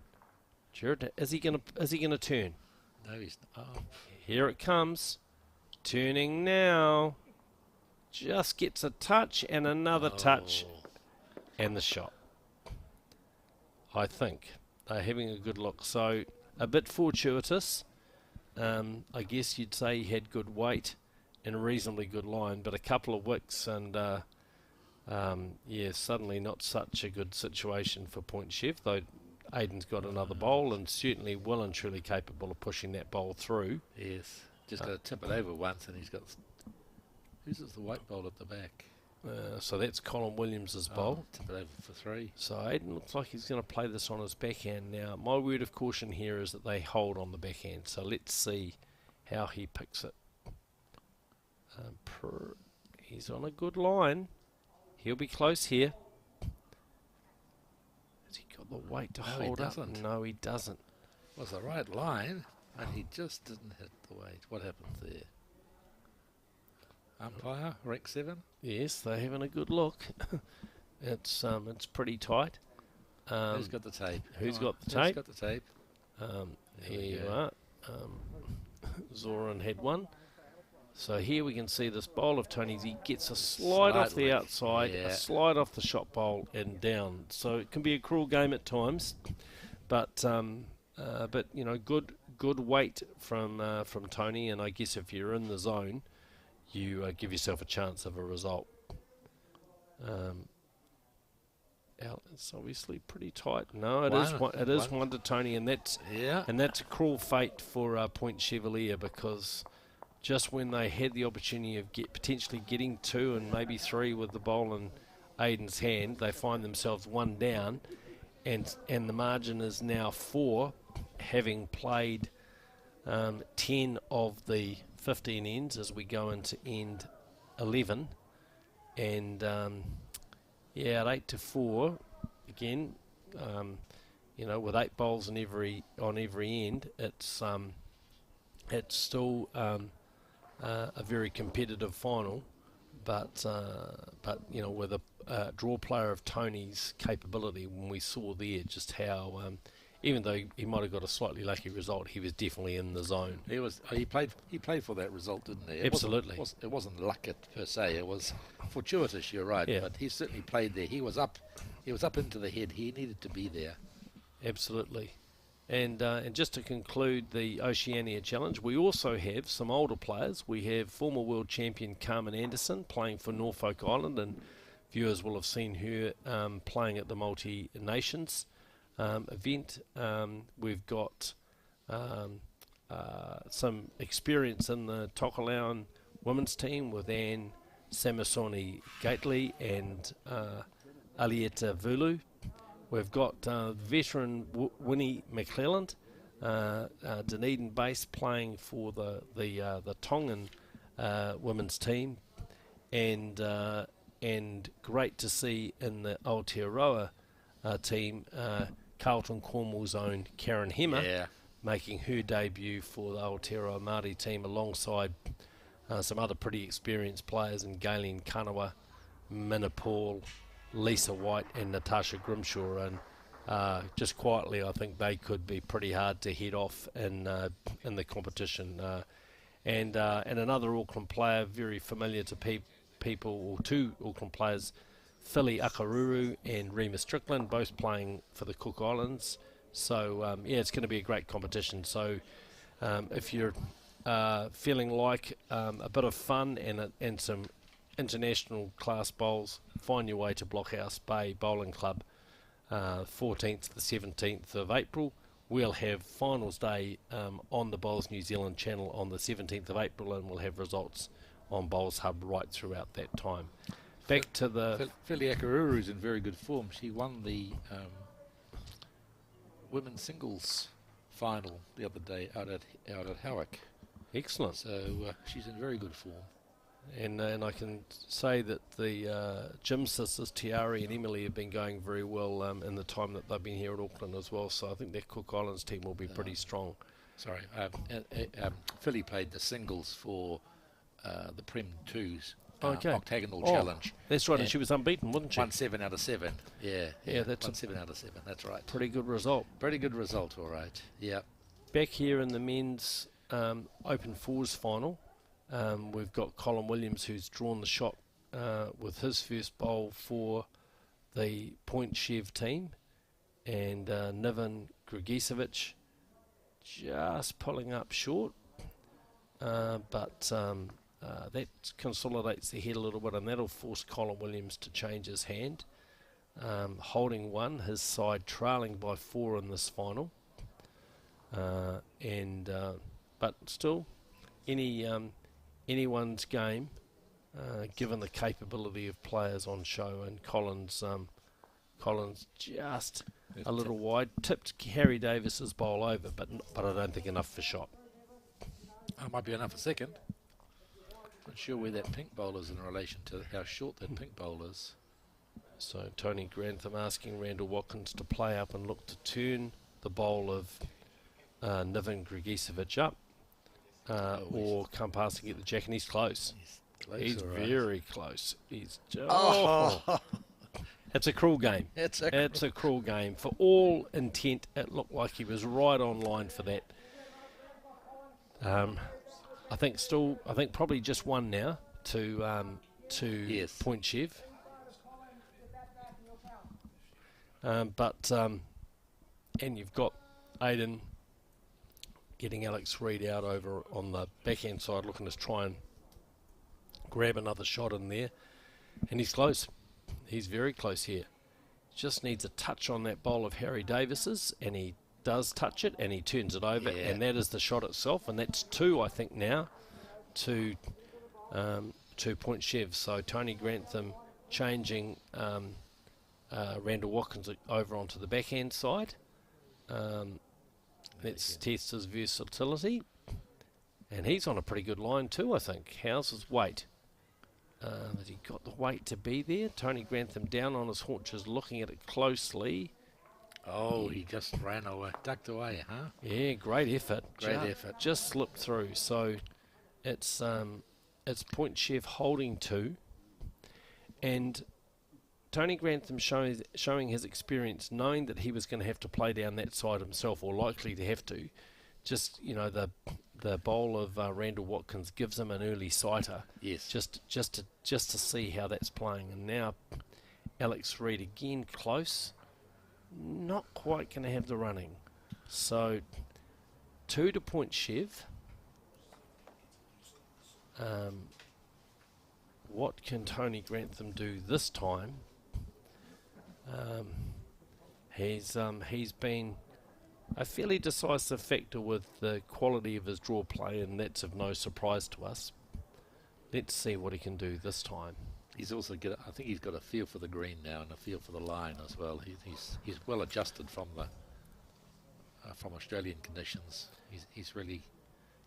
Jared, is he gonna turn? No, he's not. Oh. Here it comes. Turning now. Just gets a touch and another touch. And the shot. I think they're having a good look. So a bit fortuitous. I guess you'd say he had good weight and a reasonably good line, but a couple of wicks and suddenly not such a good situation for Point Chev, though Aiden's got another bowl, and certainly well and truly capable of pushing that bowl through. Yes. Just got to tip it over once, and he's got... Who's the white bowl at the back? So that's Colin Williams' bowl. Tip it over for 3. So Aiden looks like he's going to play this on his backhand. Now, my word of caution here is that they hold on the backhand. So let's see how he picks it. He's on a good line. He'll be close here. Has he got the weight to hold up? No, he doesn't. It was the right line, and he just didn't hit the weight. What happened there? Umpire, rank 7? Yes, they're having a good look. It's pretty tight. Who's got the tape? Who's got the tape? Who's got the tape? Here you are. Zoran had one. So here we can see this bowl of Tony's. He gets a slide off the outside, a slide off the shot bowl and down. So it can be a cruel game at times, but you know, good weight from Tony. And I guess if you're in the zone, you give yourself a chance of a result. It's obviously pretty tight. No, it is one to Tony, and that's a cruel fate for Point Chevalier, because just when they had the opportunity of potentially getting 2 and maybe 3 with the bowl in Aiden's hand, they find themselves 1 down, and the margin is now 4, having played 10 of the 15 ends as we go into end 11, and at 8-4 again, you know, with 8 bowls on every end, it's still a very competitive final, but you know, with a draw player of Tony's capability, when we saw there just how even though he might have got a slightly lucky result, he was definitely in the zone. He played for that result, didn't he? Absolutely. It wasn't luck per se. It was fortuitous. You're right. Yeah. But he certainly played there. He was up into the head. He needed to be there. Absolutely. And just to conclude the Oceania Challenge, we also have some older players. We have former world champion Carmen Anderson playing for Norfolk Island, and viewers will have seen her playing at the multi-nations event. We've got some experience in the Tokelauan women's team with Anne Samasoni Gately and Alieta Vulu. We've got veteran Winnie McClelland, Dunedin base, playing for the Tongan women's team, and great to see in the Aotearoa team Carlton Cornwall's own Karen Hemmer making her debut for the Aotearoa Māori team alongside some other pretty experienced players in Galen Kanawa, Minna Paul, Lisa White and Natasha Grimshaw, and just quietly I think they could be pretty hard to head off in the competition. And another Auckland player very familiar to people, or 2 Auckland players, Philly Akaruru and Remus Strickland, both playing for the Cook Islands. So it's going to be a great competition. So if you're feeling like a bit of fun and some international class bowls, find your way to Blockhouse Bay Bowling Club, 14th to the 17th of April. We'll have finals day on the Bowls New Zealand channel on the 17th of April, and we'll have results on Bowls Hub right throughout that time. Back to the... Philly Akaruru's in very good form. She won the women's singles final the other day out at Howick. Excellent. So she's in very good form. And I can say that the Jim sisters, Tiari and Emily, have been going very well in the time that they've been here at Auckland as well. So I think that Cook Islands team will be pretty strong. Sorry, Philly played the singles for the Prem 2's octagonal challenge. That's right, and she was unbeaten, wasn't she? Won 7 out of 7. Yeah, that's won 7 out of 7. That's right. Pretty good result. Pretty good result, all right. Yeah. Back here in the men's Open Fours final, we've got Colin Williams, who's drawn the shot with his first bowl for the Point Chev team, and Niven Grigisevic just pulling up short, but that consolidates the head a little bit, and that'll force Colin Williams to change his hand. holding one, his side trailing by 4 in this final. But still, anyone's game, given the capability of players on show, and Collins just a little wide, tipped Harry Davis's bowl over, but I don't think enough for shot. It might be enough for second. Not sure where that pink bowl is in relation to how short that pink bowl is. So Tony Grantham asking Randall Watkins to play up and look to turn the bowl of Niven Grigisevic up, or come past and get the jack, and he's close. He's very close. He's it's a cruel game. It's a cruel game. For all intent, it looked like he was right on line for that. I think probably just one now to Point Chev. And you've got Aiden getting Alex Reid out over on the backhand side, looking to try and grab another shot in there. And he's close. He's very close here. Just needs a touch on that bowl of Harry Davis's, and he does touch it, and he turns it over, and that is the shot itself. And that's 2, I think, now to Point Chev. So Tony Grantham changing Randall Watkins over onto the backhand side. Let's test his versatility. And he's on a pretty good line too, I think. How's his weight? Has he got the weight to be there? Tony Grantham down on his haunches, looking at it closely. Oh, he just ran away, ducked away, huh? Yeah, great effort. Effort. Just slipped through. So it's Point Chev holding 2. And Tony Grantham showing his experience, knowing that he was going to have to play down that side himself, or likely to have to. Just, the bowl of Randall Watkins gives him an early sighter. Yes. Just to see how that's playing. And now Alex Reid again close. Not quite going to have the running. So 2 to Point Chev. What can Tony Grantham do this time? He's been a fairly decisive factor with the quality of his draw play, and that's of no surprise to us. Let's see what he can do this time. He's also I think he's got a feel for the green now and a feel for the line as well. He's well adjusted from Australian conditions. He's really,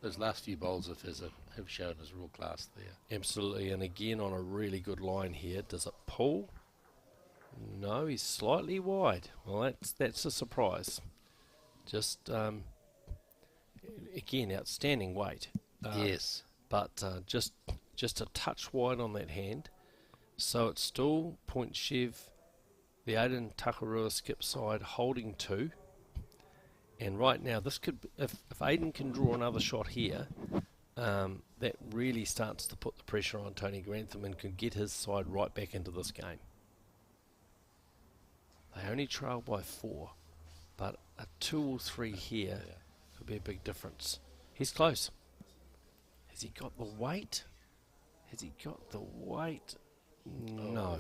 those last few bowls of his have shown his real class there. Absolutely, and again on a really good line here. Does it pull? No, he's slightly wide. Well, that's a surprise. Just again, outstanding weight. Yes, but just a touch wide on that hand. So it's still Point Chev, the Aiden Takarua skip side, holding 2. And right now, this could, if Aiden can draw another shot here, that really starts to put the pressure on Tony Grantham and can get his side right back into this game. They only trail by 4, but a 2 or 3 here could be a big difference. He's close. Has he got the weight? No.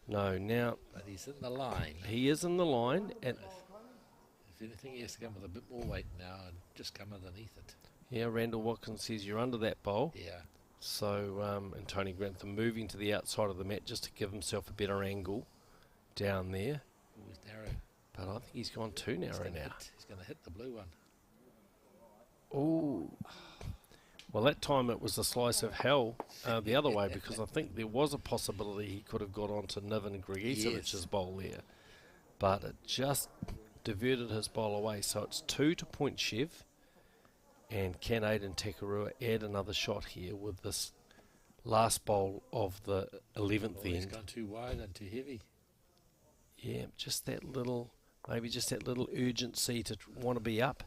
No, now... But he's in the line. He is in the line. And if anything, he has to come with a bit more weight now and just come underneath it. Yeah, Randall Watkins says you're under that bowl. Yeah. So, and Tony Grantham moving to the outside of the mat just to give himself a better angle down there. Oh, he's narrow. But I think he's gone too narrow now. He's going to hit the blue one. Oh. Well, that time it was a slice of hell the other way, because I think there was a possibility he could have got onto Niven Grigisevic's bowl there. But it just diverted his bowl away. So it's 2 to Point Chev. And can Aiden Takarua add another shot here with this last bowl of the 11th end? He's gone too wide and too heavy. Yeah, just that little, maybe just that little urgency to want to be up.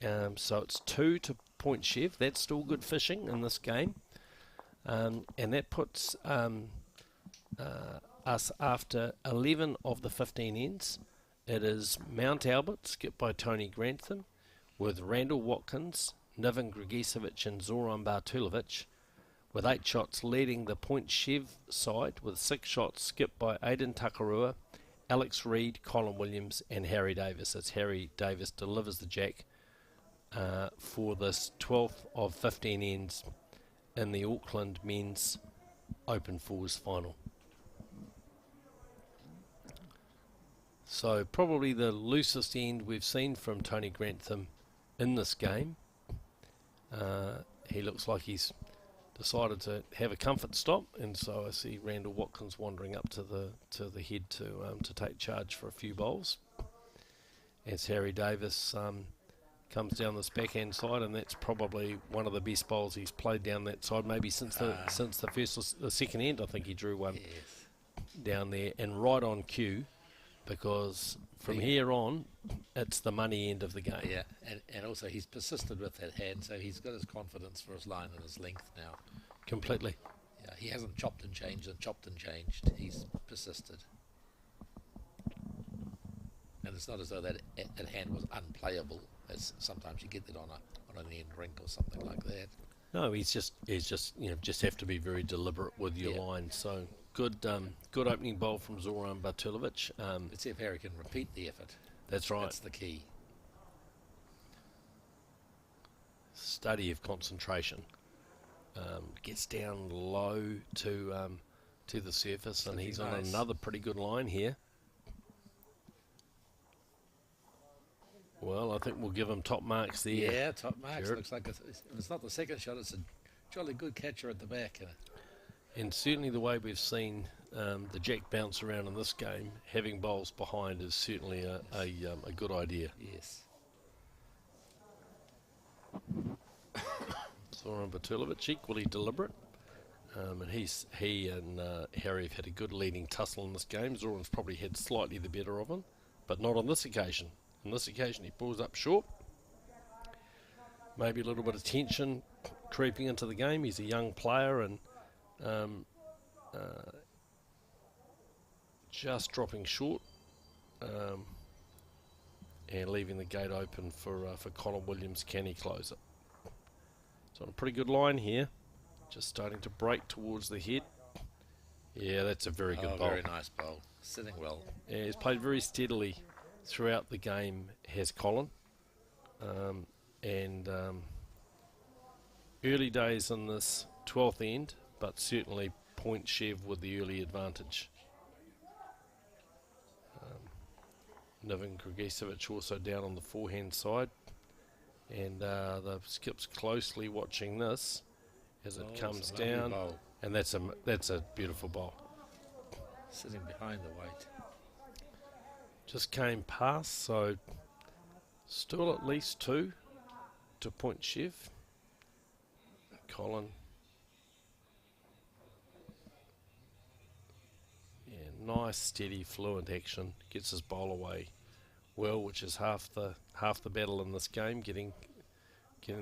So it's 2 to Point Chev. That's still good fishing in this game. And that puts us after 11 of the 15 ends. It is Mount Albert, skipped by Tony Grantham, with Randall Watkins, Niven Grigisevic and Zoran Bartulovic, with 8 shots leading the Point Chev side, with 6 shots skipped by Aidan Takarua, Alex Reid, Colin Williams and Harry Davis. As Harry Davis delivers the jack for this 12th of 15 ends in the Auckland Men's Open Fours final. So probably the loosest end we've seen from Tony Grantham in this game. He looks like he's decided to have a comfort stop, and so I see Randall Watkins wandering up to the head to take charge for a few bowls. As Harry Davis comes down this backhand side, and that's probably one of the best bowls he's played down that side, maybe since the second end. I think he drew one down there, and right on cue, because from here on, it's the money end of the game. Yeah, and also he's persisted with that hand, so he's got his confidence for his line and his length now. Completely. Yeah, he hasn't chopped and changed. He's persisted. And it's not as though that hand was unplayable, as sometimes you get that on an end rink or something like that. No, he's just just have to be very deliberate with your line. So good opening bowl from Zoran Bartulovic. Let's see if Harry can repeat the effort. That's right. That's the key. Study of concentration. Gets down low to the surface, and he's on another pretty good line here. Well, I think we'll give him top marks there. Yeah, top marks. Sure. Looks like it's not the second shot. It's a jolly good catcher at the back. And certainly the way we've seen the jack bounce around in this game, having bowls behind is certainly a good idea. Yes. Zoran Bartulovic, equally deliberate. And he and Harry have had a good leading tussle in this game. Zoran's probably had slightly the better of him, but not on this occasion. On this occasion, he pulls up short. Maybe a little bit of tension creeping into the game. He's a young player and just dropping short and leaving the gate open for Colin Williams. Can he close it? It's on a pretty good line here. Just starting to break towards the head. Yeah, that's a very good bowl. Very nice bowl. Sitting well. Yeah, he's played very steadily throughout the game, has Colin. Early days in this 12th end, but certainly Point Chev with the early advantage. Niven Grigesiewicz also down on the forehand side. And the skip's closely watching this as it comes down. And that's a beautiful bowl. Sitting behind the weight. Just came past, so still at least 2 to Point Chev. Colin. Yeah, nice, steady, fluent action. Gets his bowl away well, which is half the battle in this game. Getting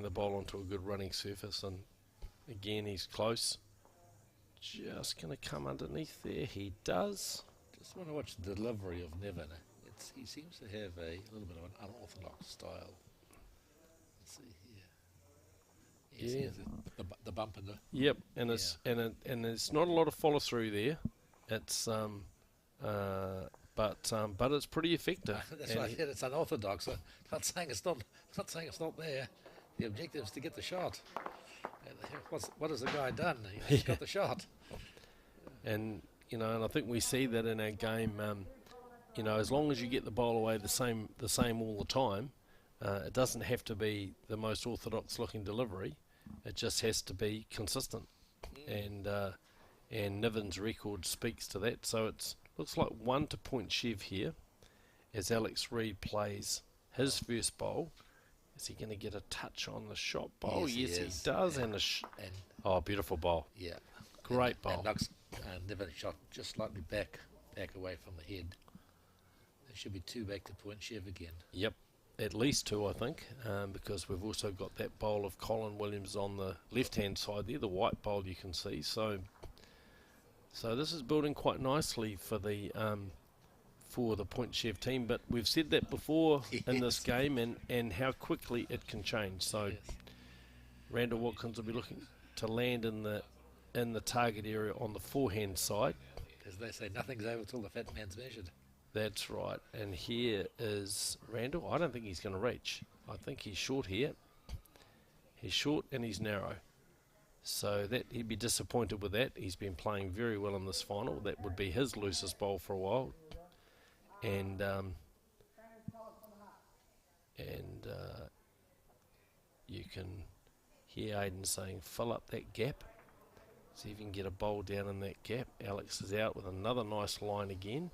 the bowl onto a good running surface, and again he's close. Just going to come underneath there. He does. Just want to watch the delivery of Niven. He seems to have a little bit of an unorthodox style. Let's see here. Yes, the bump in the. Yep, and and there's not a lot of follow through there. It's but it's pretty effective. That's why I said it's unorthodox. I'm not saying it's not there. The objective is to get the shot. What has the guy done? He's got the shot. And and I think we see that in our game. As long as you get the bowl away the same all the time, it doesn't have to be the most orthodox looking delivery. It just has to be consistent. And Niven's record speaks to that. So it looks like 1 to Point Chev here as Alex Reid plays his first bowl. Is he going to get a touch on the shot bowl? Yes, he does. And beautiful bowl. Yeah. Great bowl. And Niven shot just slightly back away from the head. There should be 2 back to Point Chev again. Yep. At least 2, I think, because we've also got that bowl of Colin Williams on the left-hand side there, the white bowl you can see. So this is building quite nicely for the Point Chev team, but we've said that before in this game and how quickly it can change. So Randall Watkins will be looking to land in the in the target area on the forehand side. As they say, nothing's over till the fat man's measured. That's right. And here is Randall. I don't think he's going to reach. I think he's short here. He's short and he's narrow. So that he'd be disappointed with that. He's been playing very well in this final. That would be his loosest bowl for a while. And you can hear Aiden saying, fill up that gap. See if you can get a bowl down in that gap. Alex is out with another nice line again.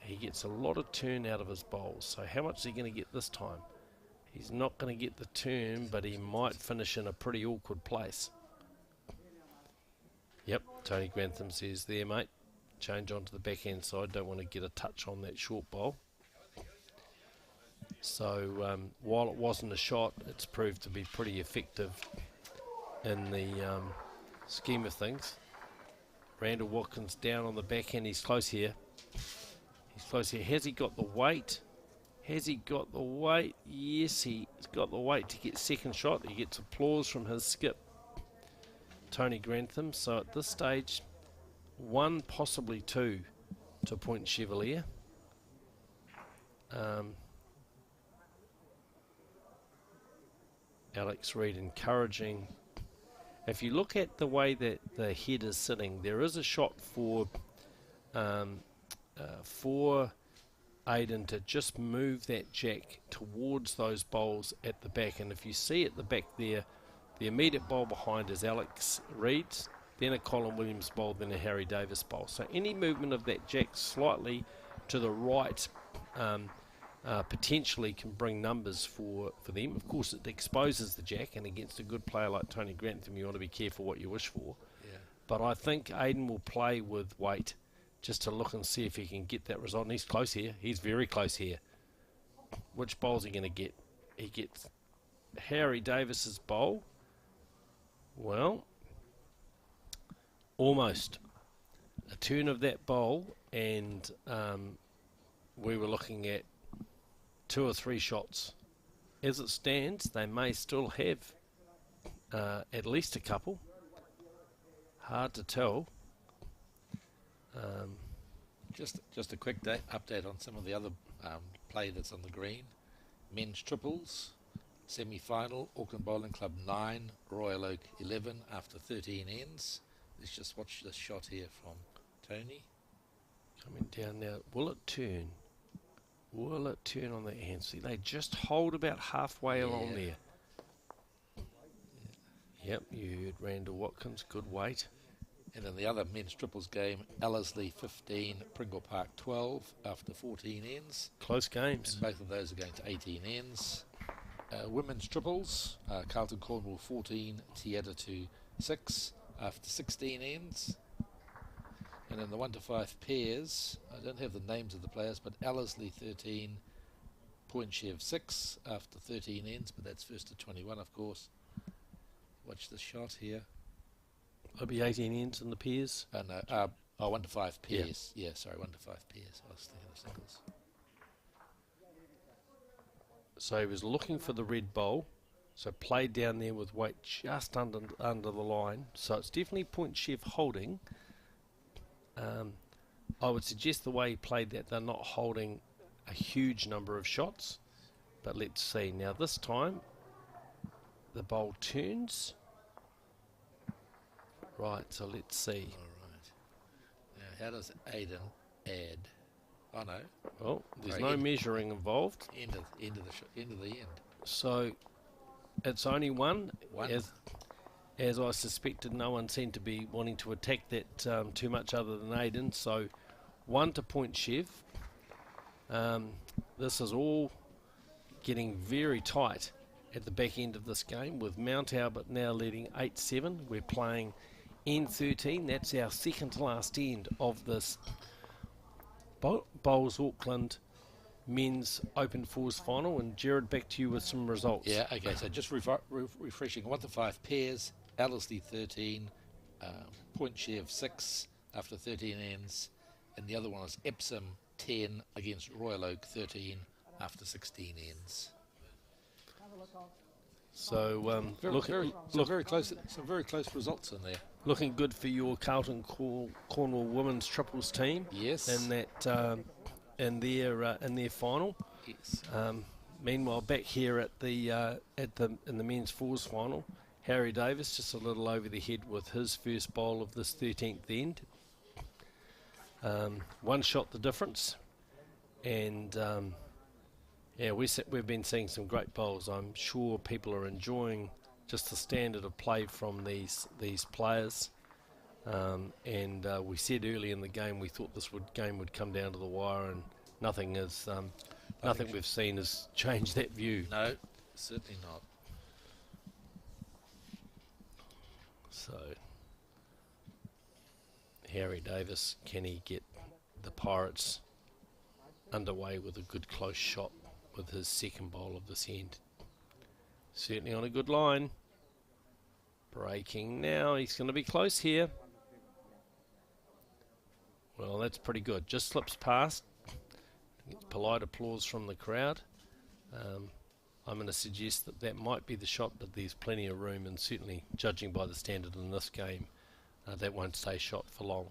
He gets a lot of turn out of his bowls. So how much is he going to get this time? He's not going to get the turn, but he might finish in a pretty awkward place. Yep, Tony Grantham says there, mate. Change onto the backhand side. Don't want to get a touch on that short bowl. So while it wasn't a shot, it's proved to be pretty effective in the scheme of things. Randall Watkins down on the backhand. He's close here. He's close here. Has he got the weight? Has he got the weight? Yes, he's got the weight to get second shot. He gets applause from his skip, Tony Grantham. So at this stage, 1, possibly 2 to point Chevalier. Alex Reid encouraging. If you look at the way that the head is sitting, there is a shot for Aiden to just move that jack towards those bowls at the back. And if you see at the back there, the immediate bowl behind is Alex Reid's, then a Colin Williams bowl, then a Harry Davis bowl. So any movement of that jack slightly to the right potentially can bring numbers for them. Of course, it exposes the jack, and against a good player like Tony Grantham, you want to be careful what you wish for. Yeah. But I think Aiden will play with weight just to look and see if he can get that result. And he's close here. He's very close here. Which bowl's he going to get? He gets Harry Davis's bowl. Well, almost. A turn of that bowl, and we were looking at 2 or 3 shots. As it stands, they may still have at least a couple. Hard to tell. Just a quick update on some of the other play that's on the green. Men's triples, semi-final, Auckland Bowling Club 9, Royal Oak 11 after 13 ends. Let's just watch this shot here from Tony. Coming down now. Will it turn? Will it turn on the hand? See, they just hold about halfway along there. Yep, you heard Randall Watkins, good weight. And in the other men's triples game, Ellerslie 15, Pringle Park 12 after 14 ends. Close games. And both of those are going to 18 ends. Women's triples, Carlton Cornwall 14, Tieta 6 after 16 ends. And in the 1 to 5 pairs, I don't have the names of the players, but Ellerslie 13, Point Chev 6 after 13 ends, but that's first to 21, of course. Watch the shot here. There'll be 18 ends in the pairs. 1 to 5 pairs. Yeah, sorry, 1 to 5 pairs. I was thinking of singles. So he was looking for the red bowl. So played down there with weight just under the line. So it's definitely Point Chev holding. I would suggest the way he played that, they're not holding a huge number of shots. But let's see. Now this time, the bowl turns. Right, so let's see. All right. Now, how does Aiden add? Oh, no. Well, there's no measuring involved. End of the end. So it's only one. As I suspected, no one seemed to be wanting to attack that too much other than Aiden. So 1 to Point Chev. This is all getting very tight at the back end of this game, with Mount Albert now leading 8-7. We're playing N13. That's our second to last end of this Bowls Auckland Men's Open Fours final. And Jared, back to you with some results. Yeah, okay, so just refreshing. 1 to 5 pairs, Ellerslie 13, Point Chev 6 after 13 ends, and the other one is Epsom 10 against Royal Oak 13 after 16 ends. So Very close. Some very close results in there. looking good for your Carlton Cornwall women's triples team. Yes. In that in their final. Yes. Meanwhile, back here at the in the men's fours final, Harry Davis just a little over the head with his first bowl of this 13th end. One shot the difference, and we've been seeing some great bowls. I'm sure people are enjoying just the standard of play from these players. And we said early in the game we thought this game would come down to the wire, and nothing we've seen has changed that view. No, certainly not. So Harry Davis, can he get the Pirates underway with a good close shot with his second bowl of this end? Certainly on a good line. Breaking now, he's going to be close here. Well, that's pretty good. Just slips past. Gets polite applause from the crowd. I'm going to suggest that might be the shot, but there's plenty of room, and certainly, judging by the standard in this game, that won't stay shot for long.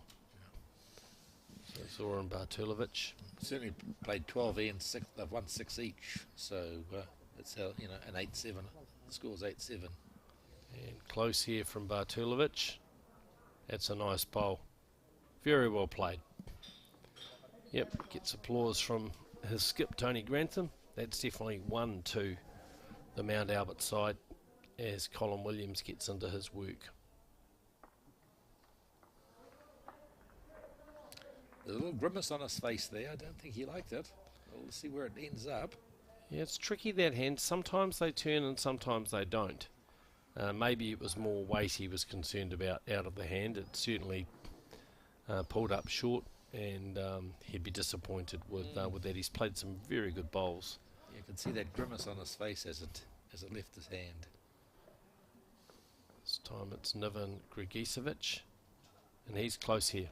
So Zoran Bartulovic. Certainly played 12 ends, they've won 6 each, so it's an 8-7. The score's 8-7. And close here from Bartulovic. That's a nice bowl. Very well played. Yep, gets applause from his skip, Tony Grantham. That's definitely one to the Mount Albert side as Colin Williams gets into his work. There's a little grimace on his face there. I don't think he liked it. We'll see where it ends up. Yeah, it's tricky, that hand. Sometimes they turn and sometimes they don't. Maybe it was more weight he was concerned about out of the hand. It certainly pulled up short, and he'd be disappointed with that. He's played some very good bowls. You can see that grimace on his face as it left his hand. This time it's Niven Gregicevic, and he's close here.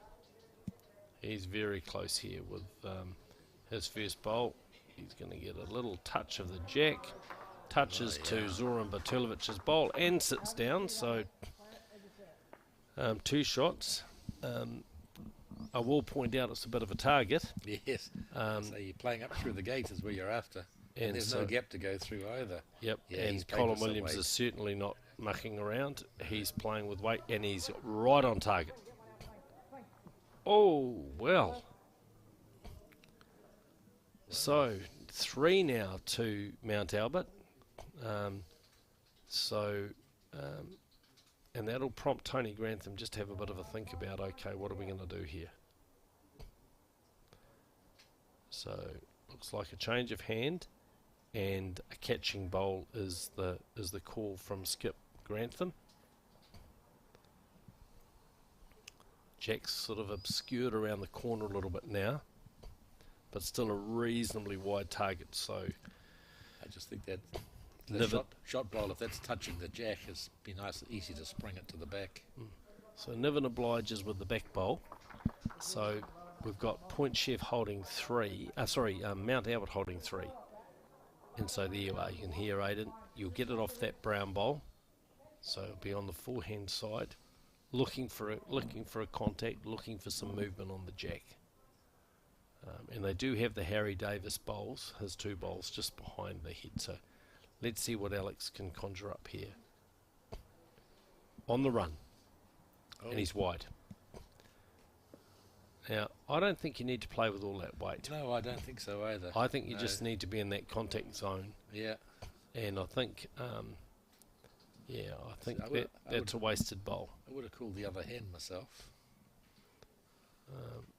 He's very close here with his first bowl. He's going to get a little touch of the jack. Touches to Zoran Bartulovic's bowl and sits down. So 2 shots. I will point out it's a bit of a target. Yes. So you're playing up through the gate is where you're after. And there's no gap to go through either. Yep. Yeah, and Colin Williams is certainly not mucking around. He's playing with weight, and he's right on target. Oh, well. So 3 now to Mount Albert. And that'll prompt Tony Grantham just to have a bit of a think about, okay, what are we going to do here? So looks like a change of hand, and a catching bowl is the call from Skip Grantham. Jack's sort of obscured around the corner a little bit now, but still a reasonably wide target. So I just think that the shot bowl, if that's touching the jack, is be nice and easy to spring it to the back. So Niven obliges with the back bowl. So we've got Point Chef holding 3. Mount Albert holding 3. And so there you are. You can hear Aidan. You'll get it off that brown bowl. So it'll be on the forehand side, looking for a contact, looking for some movement on the jack. And they do have the Harry Davis bowls, his 2 bowls just behind the head. So let's see what Alex can conjure up here. On the run. Oh. And he's wide. Now, I don't think you need to play with all that weight. No, I don't think so either. I think you just need to be in that contact zone. Yeah. And I think, that's a wasted bowl. I would have called the other hand myself.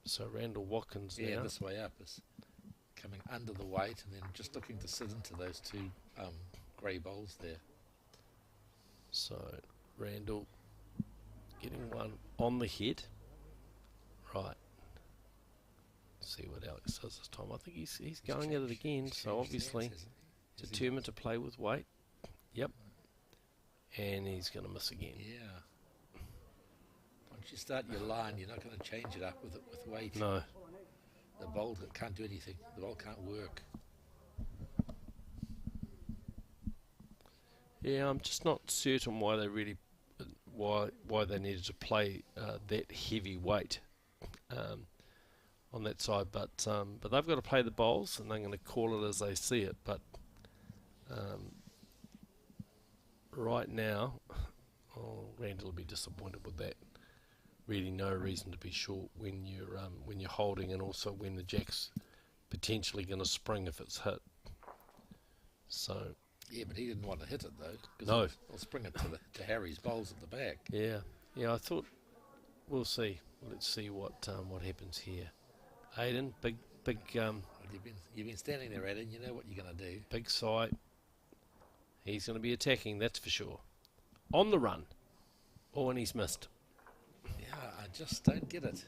So Randall Watkins now. Yeah, this way up is coming under the weight and then just looking to sit into those 2 grey bowls there. So Randall getting one on the head. Right. See what Alex does this time. I think he's going at it again, so obviously determined to play with weight. Yep. And he's going to miss again. Yeah. Once you start your line, you're not going to change it up with weight. No. The bowl can't do anything. The bowl can't work. Yeah, I'm just not certain why they really why they needed to play that heavy weight on that side, but they've got to play the bowls and they're going to call it as they see it. But right now, Randall will be disappointed with that. Really, no reason to be short when you're holding, and also when the jack's potentially going to spring if it's hit. So. Yeah, but he didn't want to hit it though. No. I'll spring it to Harry's bowls at the back. Yeah. I thought we'll see. Let's see what happens here. Aiden, big. You've been standing there, Aiden. You know what you're going to do. Big sight. He's going to be attacking, that's for sure. On the run. Oh, and he's missed. Yeah, I just don't get it.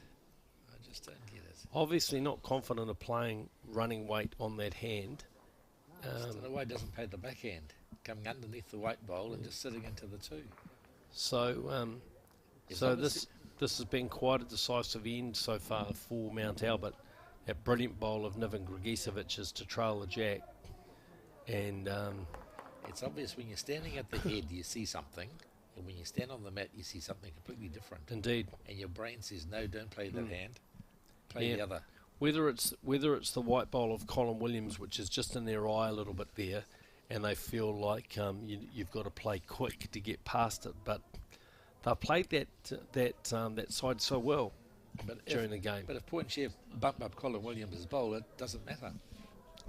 Obviously not confident of playing running weight on that hand. I don't know why he doesn't play the backhand, coming underneath the white bowl and just sitting into the 2. So this has been quite a decisive end so far for Mount Albert. That brilliant bowl of Niven Grgicević's to trail the jack. And it's obvious when you're standing at the head you see something, and when you stand on the mat you see something completely different. Indeed. And your brain says, no, don't play that hand, play the other. Whether it's the white bowl of Colin Williams, which is just in their eye a little bit there, and they feel like you've got to play quick to get past it, but they played that side so well during the game. But if Point Chef bump up Colin Williams' bowl, it doesn't matter.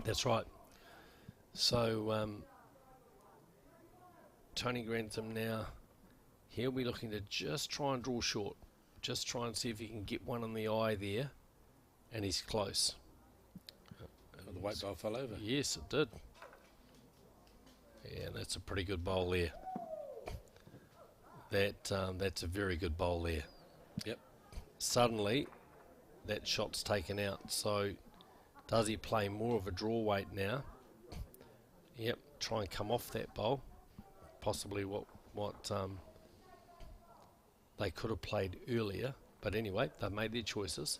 That's right. So Tony Grantham now, he'll be looking to just try and draw short, just try and see if he can get one in the eye there. And he's close. The white bowl fell over. Yes, it did. Yeah, that's a pretty good bowl there. That's a very good bowl there. Yep. Suddenly, that shot's taken out. So, does he play more of a draw weight now? Yep. Try and come off that bowl. Possibly what they could have played earlier. But anyway, they've made their choices.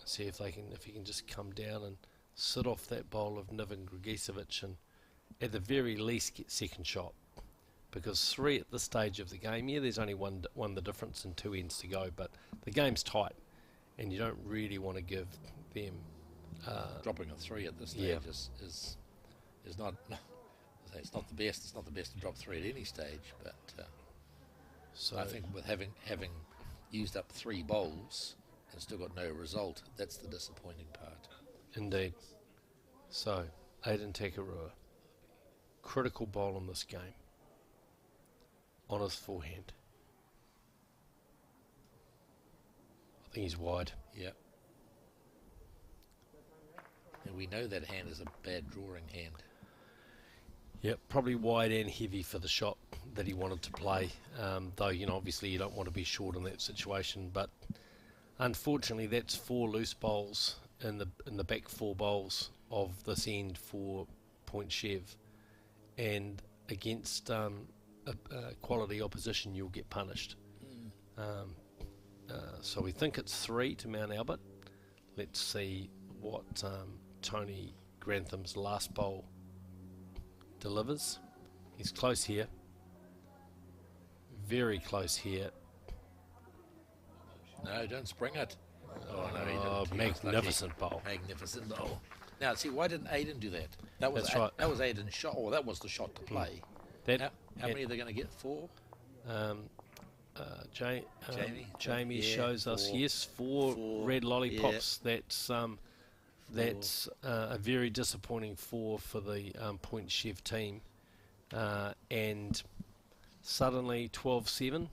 See if he can just come down and sit off that bowl of Niven Grgicević and at the very least get second shot, because 3 at this stage of the game, there's only one the difference and 2 ends to go, but the game's tight and you don't really want to give them dropping a 3 at this stage is not it's not the best. It's not the best to drop 3 at any stage, but so I think with having used up 3 bowls and still got no result, that's the disappointing part. Indeed. So, Aiden Takarua, critical bowl in this game, on his forehand. I think he's wide. Yeah. And we know that hand is a bad drawing hand. Yep, probably wide and heavy for the shot that he wanted to play. Though, obviously you don't want to be short in that situation. But unfortunately, that's 4 loose bowls in the back 4 bowls of this end for Point Chev. And against a quality opposition, you'll get punished. So we think it's 3 to Mount Albert. Let's see what Tony Grantham's last bowl delivers. He's close here. Very close here. No, don't spring it. Oh, no, he didn't. Magnificent bowl. Magnificent bowl. Now, see, why didn't Aiden do that? That was That's right. That was Aiden's shot, or that was the shot to play. How many are they going to get? 4? Jamie shows us, 4 red lollipops. Yeah. That's a very disappointing 4 for the Point Chev team. And suddenly 12-7,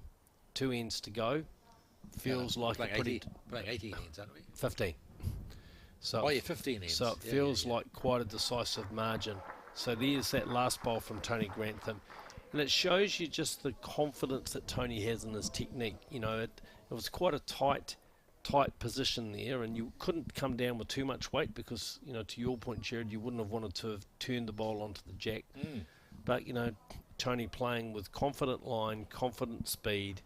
2 ends to go. Feels like a pretty... Playing 18 ends, aren't we? 15. So, 15 ends. So it feels like quite a decisive margin. So there's that last bowl from Tony Grantham. And it shows you just the confidence that Tony has in his technique. It was quite a tight position there, and you couldn't come down with too much weight because, to your point, Jared, you wouldn't have wanted to have turned the bowl onto the jack. But, Tony playing with confident line, confident speed,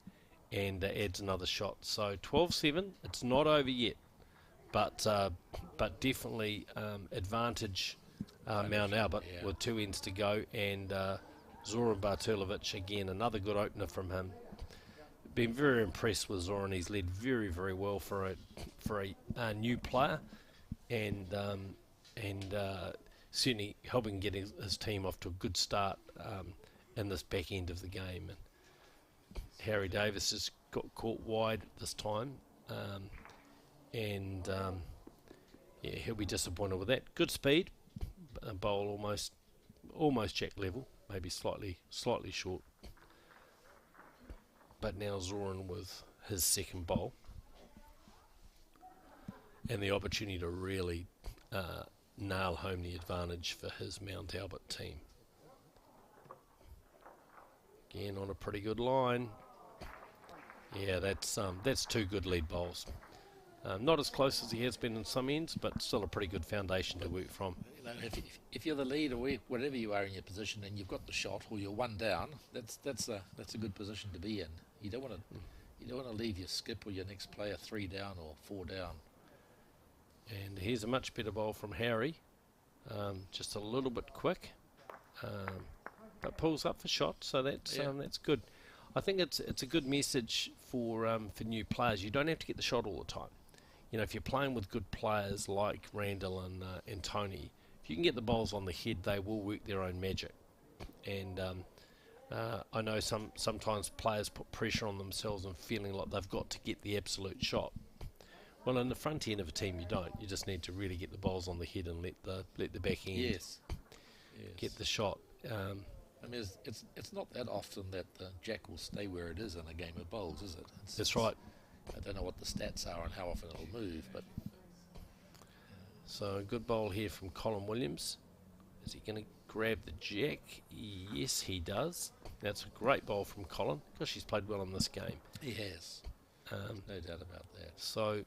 and adds another shot. So 12-7, it's not over yet, but definitely advantage Mount Albert yeah. with 2 ends to go, and Zoran Bartulovic again, another good opener from him. Been very impressed with Zoran. He's led very, very well for a new player, and certainly helping get his team off to a good start in this back end of the game. And Harry Davis has got caught wide this time, and he'll be disappointed with that. Good speed, bowl almost jack level, maybe slightly short. But now Zoran with his second bowl and the opportunity to really nail home the advantage for his Mount Albert team. Again on a pretty good line. Yeah, that's 2 good lead bowls. Not as close as he has been in some ends, but still a pretty good foundation to work from. You know, if you're the lead or whatever you are in your position, and you've got the shot or you're 1 down, that's a good position to be in. You don't want to leave your skip or your next player 3 down or 4 down. And here's a much better bowl from Harry, just a little bit quick, but pulls up for shot, so that's good. I think it's a good message for new players. You don't have to get the shot all the time. You know, if you're playing with good players like Randall and Tony, if you can get the bowls on the head, they will work their own magic. And I know sometimes players put pressure on themselves and feeling like they've got to get the absolute shot. Well, in the front end of a team, you don't. You just need to really get the bowls on the head and let the back end get the shot. I mean, it's not that often that the jack will stay where it is in a game of bowls, is it? That's right. I don't know what the stats are and how often it'll move, but... So a good bowl here from Colin Williams. Is he going to grab the jack? Yes, he does. That's a great bowl from Colin. Gosh, he's played well in this game. He has. No doubt about that. So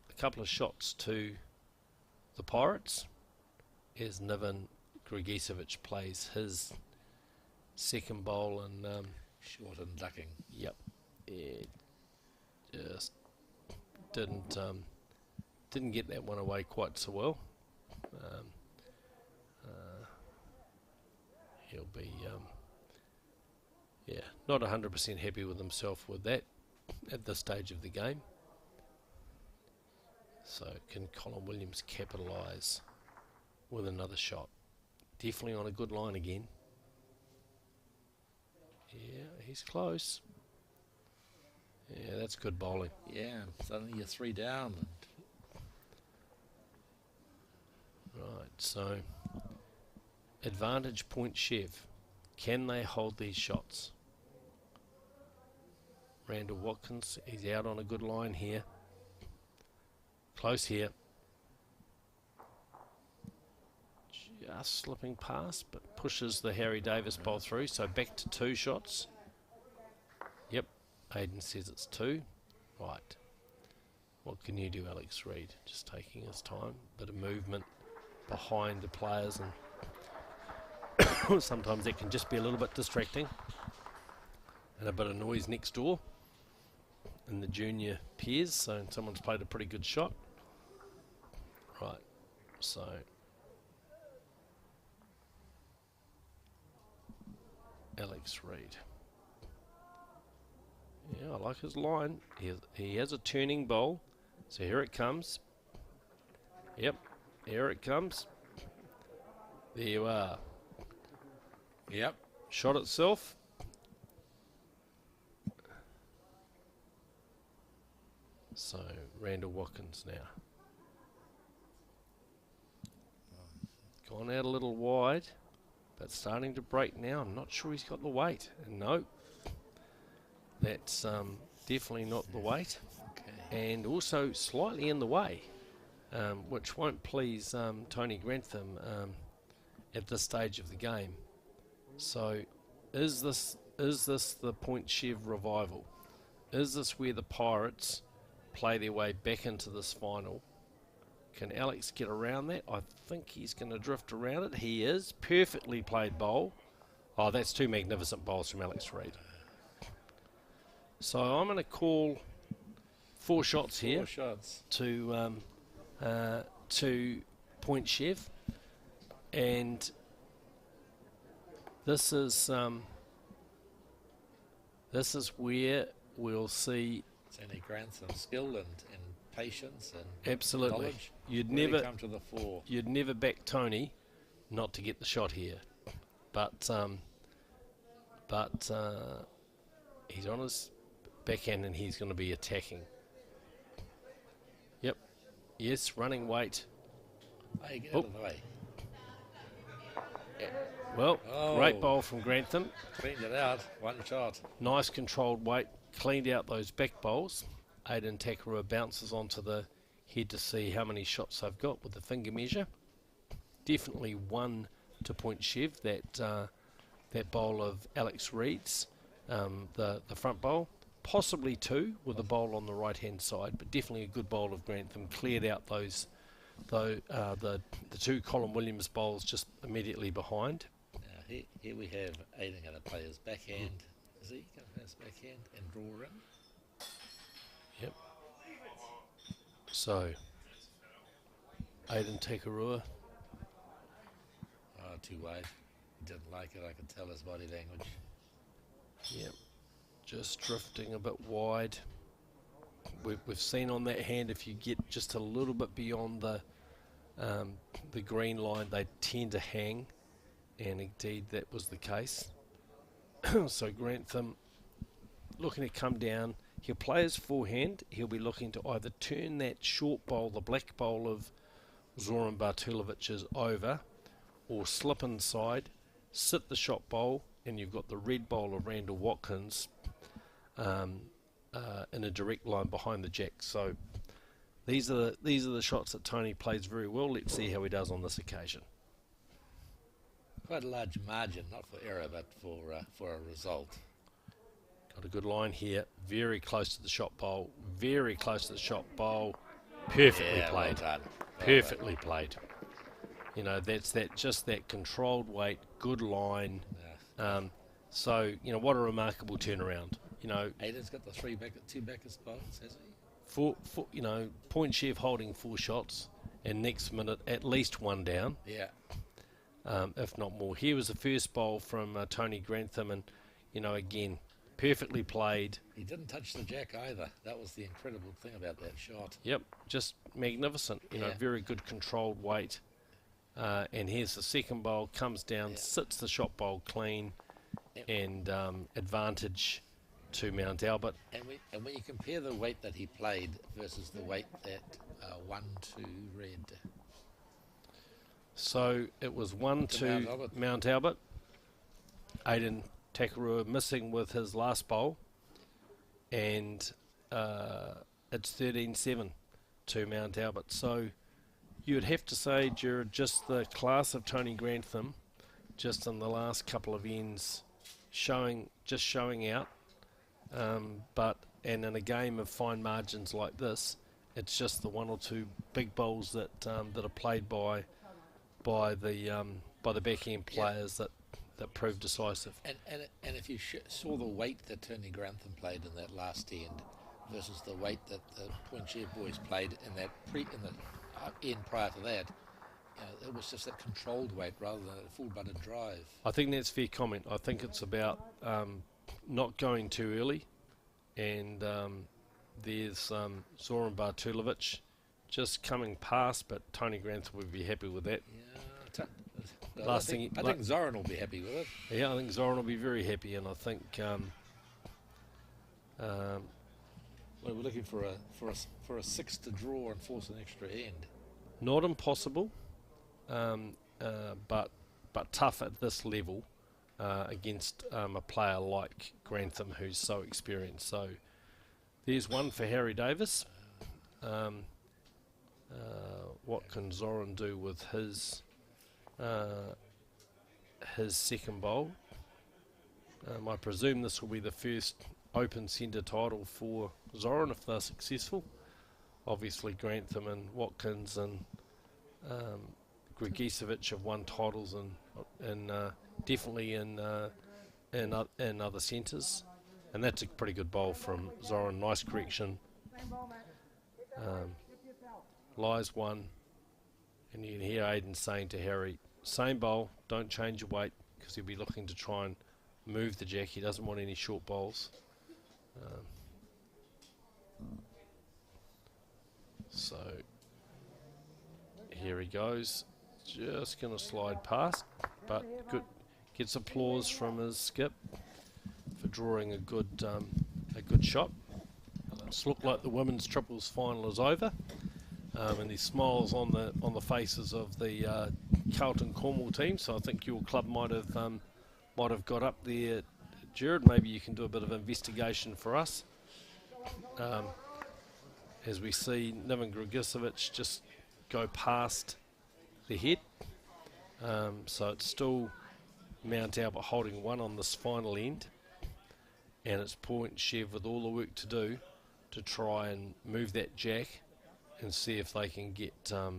a couple of shots to the Pirates as Niven Gregicevic plays his second bowl and short and ducking. Yep. It just didn't get that one away quite so well. He'll be not 100% happy with himself with that at this stage of the game. So can Colin Williams capitalise with another shot? Definitely on a good line again. Yeah, he's close. Yeah, that's good bowling. Yeah, suddenly you're 3 down. Right, so advantage point Chev. Can they hold these shots? Randall Watkins, he's out on a good line here. Close here. Just slipping past, but pushes the Harry Davis bowl through. So back to 2 shots. Yep, Aidan says it's 2. Right. What can you do, Alex Reid? Just taking his time. Bit of movement behind the players, and sometimes it can just be a little bit distracting. And a bit of noise next door in the junior pairs. So someone's played a pretty good shot. Right. So Alex Reid. Yeah, I like his line. He has a turning bowl. So here it comes. Yep, here it comes. There you are. Yep. Shot itself. So Randall Watkins now. Gone out a little wide, but starting to break now. I'm not sure he's got the weight. And no, that's definitely not the weight. Okay. And also slightly in the way, which won't please Tony Grantham at this stage of the game. So is this the Point Chev revival? Is this where the Pirates play their way back into this final? Can Alex get around that? I think he's going to drift around it. He is. Perfectly played bowl. Oh, that's 2 magnificent bowls from Alex Reid. So I'm going to call 4 shots here. 4 shots. To Point Chev. And this is where we'll see. It's only Grantham skill and patience and Absolutely. knowledge. You'd really never come to the fore. You'd never back Tony not to get the shot here, but he's on his backhand and he's going to be attacking. Yep. Yes, running weight. Hey, get out of the way. Well, Oh. great bowl from Grantham. Cleaned it out. One shot. Nice controlled weight. Cleaned out those back bowls. Aidan Takarua bounces onto the head to see how many shots they've got with the finger measure. Definitely one to point Chev, that bowl of Alex Reed's, the front bowl. Possibly two with the bowl on the right hand side, but definitely a good bowl of Grantham. Cleared out those, the two Colin Williams bowls just immediately behind. Now here we have Aidan going to play his backhand. Is he going to play his backhand and draw in? Yep. So, Aidan Takarua. Oh, too wide. He didn't like it. I could tell his body language. Yep. Just drifting a bit wide. We've seen on that hand, if you get just a little bit beyond the green line, they tend to hang, and indeed that was the case. So Grantham looking to come down. He'll play his forehand. He'll be looking to either turn that short bowl, the black bowl of Zoran Bartulovic's over, or slip inside, sit the shot bowl, and you've got the red bowl of Randall Watkins in a direct line behind the jack. So these are the shots that Tony plays very well. Let's see how he does on this occasion. Quite a large margin, not for error, but for a result. Got a good line here. Very close to the shot bowl. Very close to the shot bowl. Perfectly played. Well done. Perfectly played. You know, that's just that controlled weight, good line. Yeah. So, you know, what a remarkable turnaround. You know, Aidan's got the two backers bowls, has he? you know, Point Chef holding 4 shots, and next minute at least one down. Yeah. If not more. Here was the first bowl from Tony Grantham, and, you know, again, perfectly played. He didn't touch the jack either. That was the incredible thing about that shot. Yep, just magnificent. You know, very good controlled weight. And here's the second bowl, comes down, sits the shot bowl clean, and advantage to Mount Albert. And when you compare the weight that he played versus the weight that won to red. So it was 1-2 Mount Albert. Aidan Takarua missing with his last bowl, and it's 13-7 to Mount Albert. So you would have to say, Jared, just the class of Tony Grantham, just in the last couple of ends, showing out. But in a game of fine margins like this, it's just the one or two big bowls that are played by the backhand players that prove decisive. And if you saw the weight that Tony Grantham played in that last end versus the weight that the Point Chef boys played in the end prior to that, it was just that controlled weight rather than a full-blooded drive. I think that's a fair comment. I think it's about not going too early, and there's Zoran Bartulovic just coming past, but Tony Grantham would be happy with that. Yeah, I think Zoran will be happy with it. Yeah, I think Zoran will be very happy, and I think we're looking for a 6 to draw and force an extra end. Not impossible, but tough at this level against a player like Grantham, who's so experienced. So there's one for Harry Davis. What can Zoran do with his second bowl? I presume this will be the first open centre title for Zoran if they're successful. Obviously Grantham and Watkins and Gregicevic have won titles and definitely in other centres, and that's a pretty good bowl from Zoran. Nice correction. Lies one, and you can hear Aidan saying to Harry, same bowl, don't change your weight, because he'll be looking to try and move the jack. He doesn't want any short bowls. So here he goes, just going to slide past, but good. Gets applause from his skip for drawing a good shot. It's looked like the women's triples final is over, and he smiles on the faces of the Carlton Cornwall team. So I think your club might have got up there, Jared. Maybe you can do a bit of investigation for us. As we see Niven Grigicevic just go past the head. So it's still Mount Albert holding one on this final end, and it's Point Chev with all the work to do to try and move that jack and see if they can get a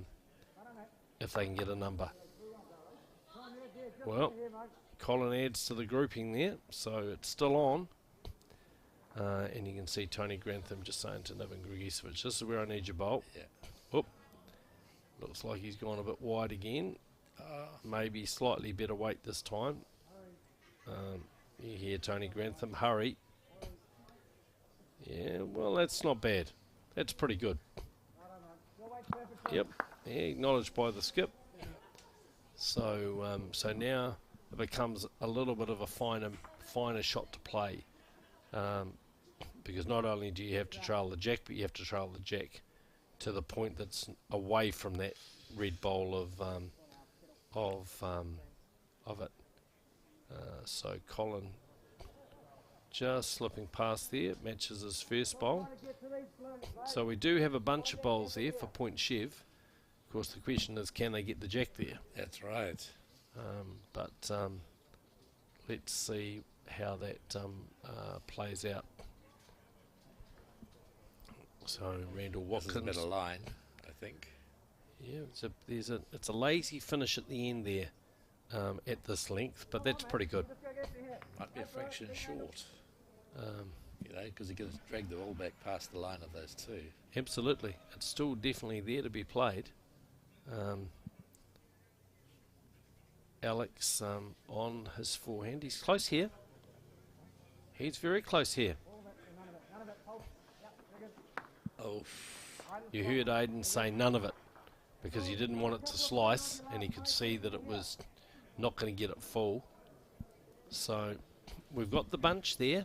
number. Well, Colin adds to the grouping there, so it's still on. And you can see Tony Grantham just saying to Niven Grigicevic, this is where I need your bolt. Yeah. Oop. Looks like he's gone a bit wide again. Maybe slightly better weight this time. You hear Tony Grantham, hurry. Yeah, well, that's not bad. That's pretty good. Yep, yeah, acknowledged by the skip. So now it becomes a little bit of a finer shot to play. Because not only do you have to trail the jack, but you have to trail the jack to the point that's away from that red bowl of it. So Colin just slipping past there, matches his first bowl. So we do have a bunch of bowls there for Point Chev. Of course, the question is, can they get the jack there? That's right. But let's see how that plays out. So Randall Watkins. This is a better line, I think. Yeah, it's a lazy finish at the end there at this length, but that's pretty good. Might be a fraction short. Because he could drag the ball back past the line of those two. Absolutely. It's still definitely there to be played. Alex on his forehand. He's close here. He's very close here. Oh. You heard Aiden say none of it, because he didn't want it to slice, and he could see that it was not going to get it full. So we've got the bunch there.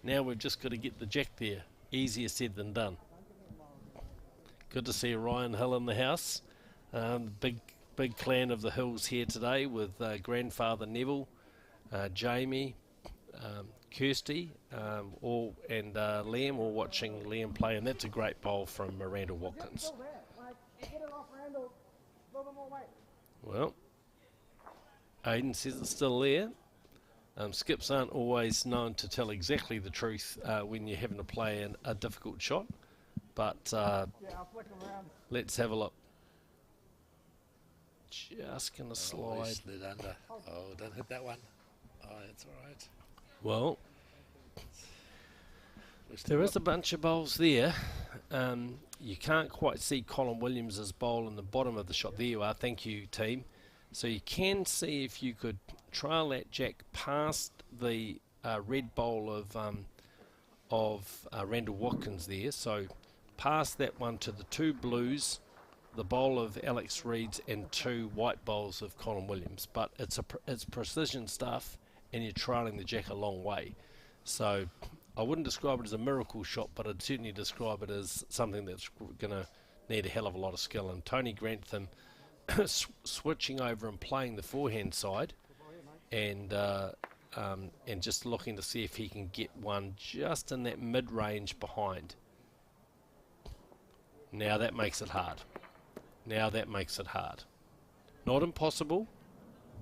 Now we've just got to get the jack there. Easier said than done. Good to see Ryan Hill in the house. Big clan of the Hills here today with grandfather Neville, Jamie, Kirsty, and Liam, all watching Liam play, and that's a great bowl from Miranda Watkins. Well, Aiden says it's still there. Skips aren't always known to tell exactly the truth when you're having to play a difficult shot, but let's have a look. Just going to slide. Slid under. Oh, don't hit that one. Oh, that's all right. Well, there is a bunch of bowls there. You can't quite see Colin Williams' bowl in the bottom of the shot. There you are. Thank you, team. So you can see if you could trail that jack past the red bowl of Randall Watkins there. So past that one to the two blues, the bowl of Alex Reed's, and two white bowls of Colin Williams. But it's precision stuff, and you're trailing the jack a long way. So I wouldn't describe it as a miracle shot, but I'd certainly describe it as something that's going to need a hell of a lot of skill. And Tony Grantham switching over and playing the forehand side, and just looking to see if he can get one just in that mid-range behind. Now that makes it hard. Not impossible,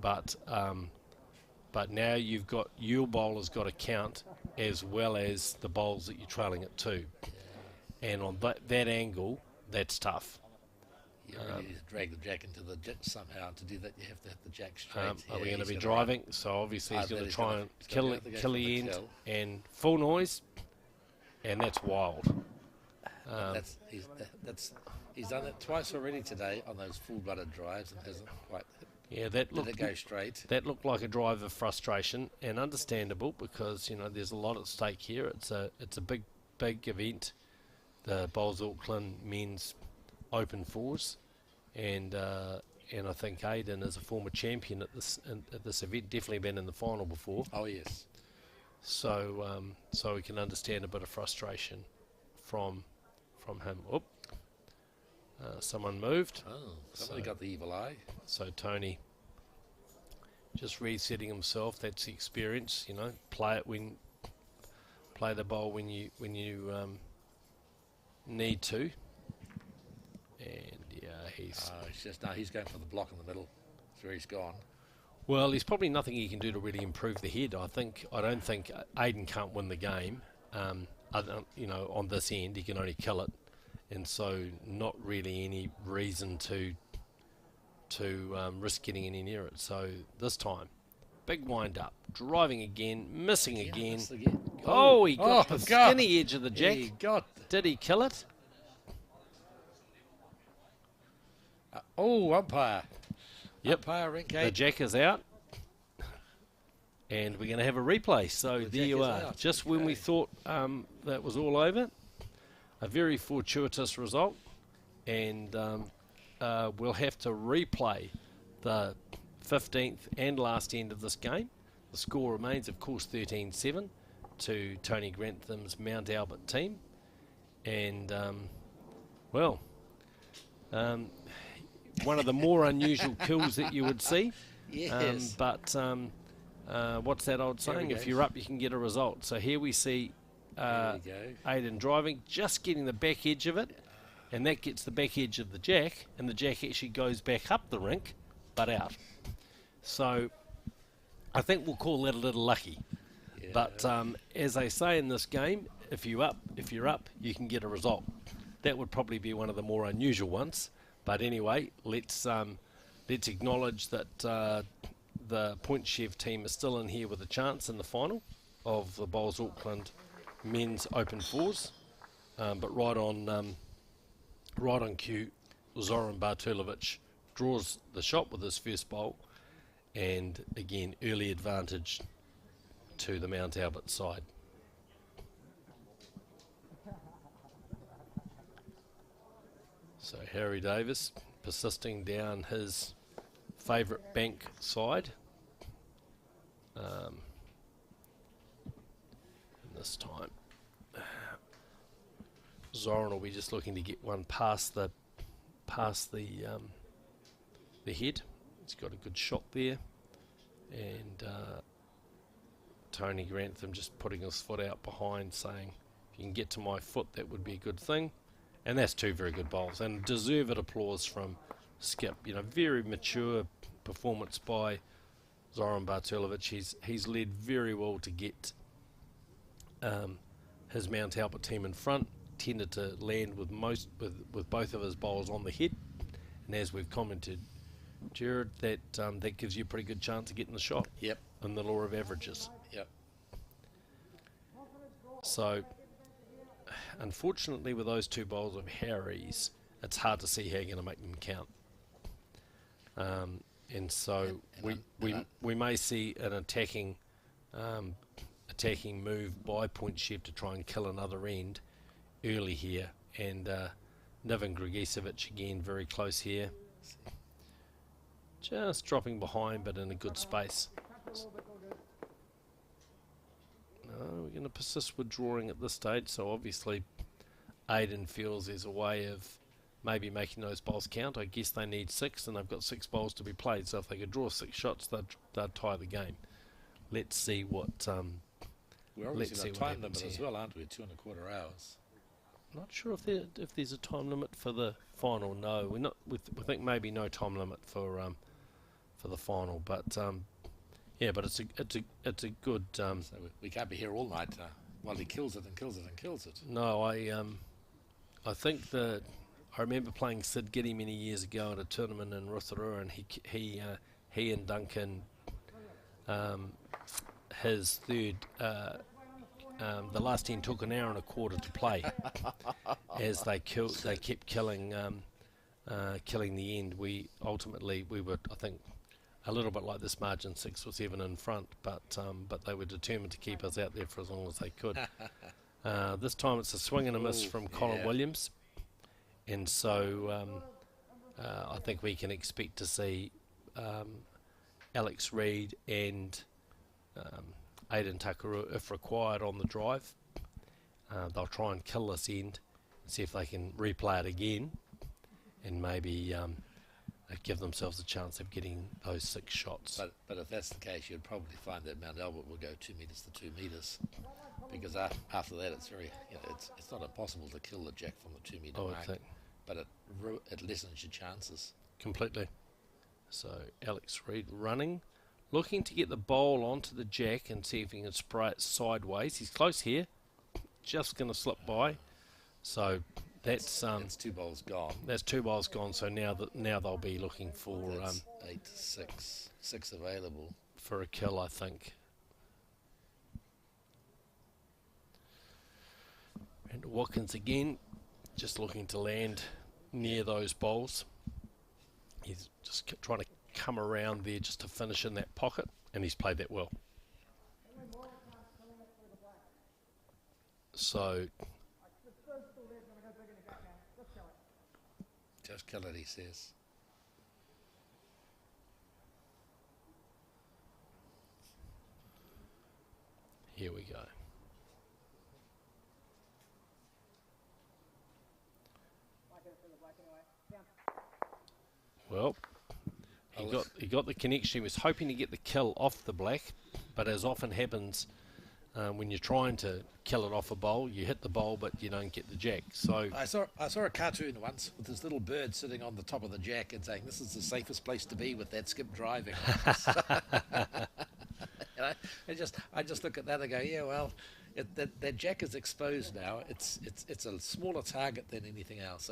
but now you've got your bowler's got to count as well as the bowls that you're trailing it to, and on that angle, that's tough. You need to drag the jack into the jet somehow. To do that, you have to hit the jack straight. Are we going to be driving? So obviously he's going to try and kill the end and full noise, and that's wild. He's done it twice already today on those full-blooded drives and hasn't quite hit Yeah, that Did it looked go straight? that looked like a drive of frustration, and understandable because there's a lot at stake here. It's a big event, the Bowls Auckland Men's Open Fours, and I think Aidan is a former champion at this event. Definitely been in the final before. Oh yes. So so we can understand a bit of frustration from him. Oop. Someone moved. Oh, somebody got the evil eye. So Tony just resetting himself. That's the experience, play the bowl when you need to. And he's going for the block in the middle. That's where he's gone. Well, there's probably nothing he can do to really improve the head. I don't think Aidan can't win the game. On this end he can only kill it, and so not really any reason to risk getting any near it. So this time, big wind up, driving again, missing again. Oh, he got the skinny edge of the jack. Did he kill it? Umpire. Yep. Umpire ring The jack is out. And we're going to have a replay. So there you are. Out. Just when we thought that was all over, a very fortuitous result. And we'll have to replay the 15th and last end of this game. The score remains, of course, 13-7 to Tony Grantham's Mount Albert team. And, one of the more unusual kills that you would see. Yes. What's that old saying? If you're up, you can get a result. So here we see Aidan driving, just getting the back edge of it, and that gets the back edge of the jack, and the jack actually goes back up the rink, but out. So I think we'll call that a little lucky. Yeah. But as they say in this game, if you're up, you can get a result. That would probably be one of the more unusual ones. But anyway, let's acknowledge that the Point Chev team is still in here with a chance in the final of the Bowls Auckland Men's Open Fours. But right on cue, Zoran Bartulovic draws the shot with his first bowl, and again early advantage to the Mount Albert side. So Harry Davis persisting down his favourite bank side. And this time Zoran will be just looking to get one past the head. He's got a good shot there, and Tony Grantham just putting his foot out behind, saying, if you can get to my foot, that would be a good thing. And that's two very good bowls, and deserved applause from Skip. Very mature performance by Zoran Bartulovic. He's led very well to get his Mount Albert team in front. Tended to land with both of his bowls on the head, and as we've commented, Jared, that gives you a pretty good chance of getting the shot. Yep. In the law of averages. Yep. So, unfortunately, with those two bowls of Harry's, it's hard to see how you're going to make them count. And so we may see an attacking move by Point Chev to try and kill another end early here. And Niven Grigisevic again very close here. Just dropping behind, but in a good space. No, we're going to persist with drawing at this stage. So obviously, Aidan feels there's a way of maybe making those bowls count. I guess they need 6, and they've got 6 bowls to be played. So if they could draw 6 shots, they'd tie the game. Let's see what. We're obviously on a time limit as well, aren't we? 2.25 hours. Not sure if there's a time limit for the final. No, we're not. We think maybe no time limit for the final, but yeah, but it's a good. So we can't be here all night while he kills it and kills it and kills it. No, I think I remember playing Sid Giddy many years ago at a tournament in Rotorua, and he and Duncan, his third. The last 10 took an hour and a quarter to play, as they kept killing the end. We were, I think, a little bit like this margin 6 or 7 in front, but they were determined to keep us out there for as long as they could. This time it's a swing and a miss from Colin Williams, and so I think we can expect to see Alex Reid and Aidan Takarua, if required, on the drive. They'll try and kill this end, see if they can replay it again, and maybe give themselves a chance of getting those 6 shots. But if that's the case, you'd probably find that Mount Albert will go 2 metres to 2 metres, because after that it's very, it's not impossible to kill the jack from the 2 metre mark. Think. But it lessens your chances Completely. So Alex Reid running, looking to get the bowl onto the jack and see if he can spray it sideways. He's close here, just going to slip by. So that's 2 bowls gone. That's 2 bowls gone. So now they'll be looking for 8 to 6 available for a kill, I think. And Watkins again, just looking to land near those bowls. He's just trying to come around there just to finish in that pocket, and he's played that well. So just kill it, he says. Here we go. Well, he got the connection. He was hoping to get the kill off the black, but as often happens when you're trying to kill it off a bowl, you hit the bowl but you don't get the jack. So I saw a cartoon once with this little bird sitting on the top of the jack and saying, "This is the safest place to be with that skip driving." I just look at that and go, yeah, well, that jack is exposed now. It's a smaller target than anything else.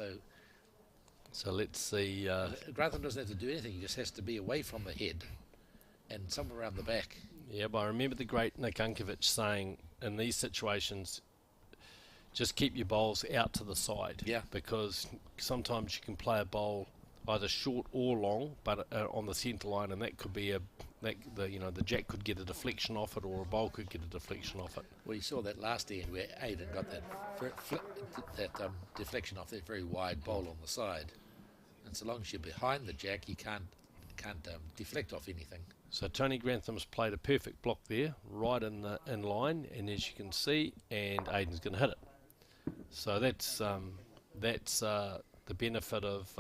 So let's see. Grantham doesn't have to do anything. He just has to be away from the head and somewhere around the back. Yeah, but I remember the great Nick Unkovic saying, in these situations, just keep your bowls out to the side. Yeah. Because sometimes you can play a bowl either short or long, but on the centre line, and that could be the jack could get a deflection off it, or a bowl could get a deflection off it. Well, you saw that last end where Aidan got that deflection off that very wide bowl on the side, and so long as you're behind the jack, you can't deflect off anything. So Tony Grantham's played a perfect block there, right in line, and as you can see, and Aidan's going to hit it. So that's the benefit of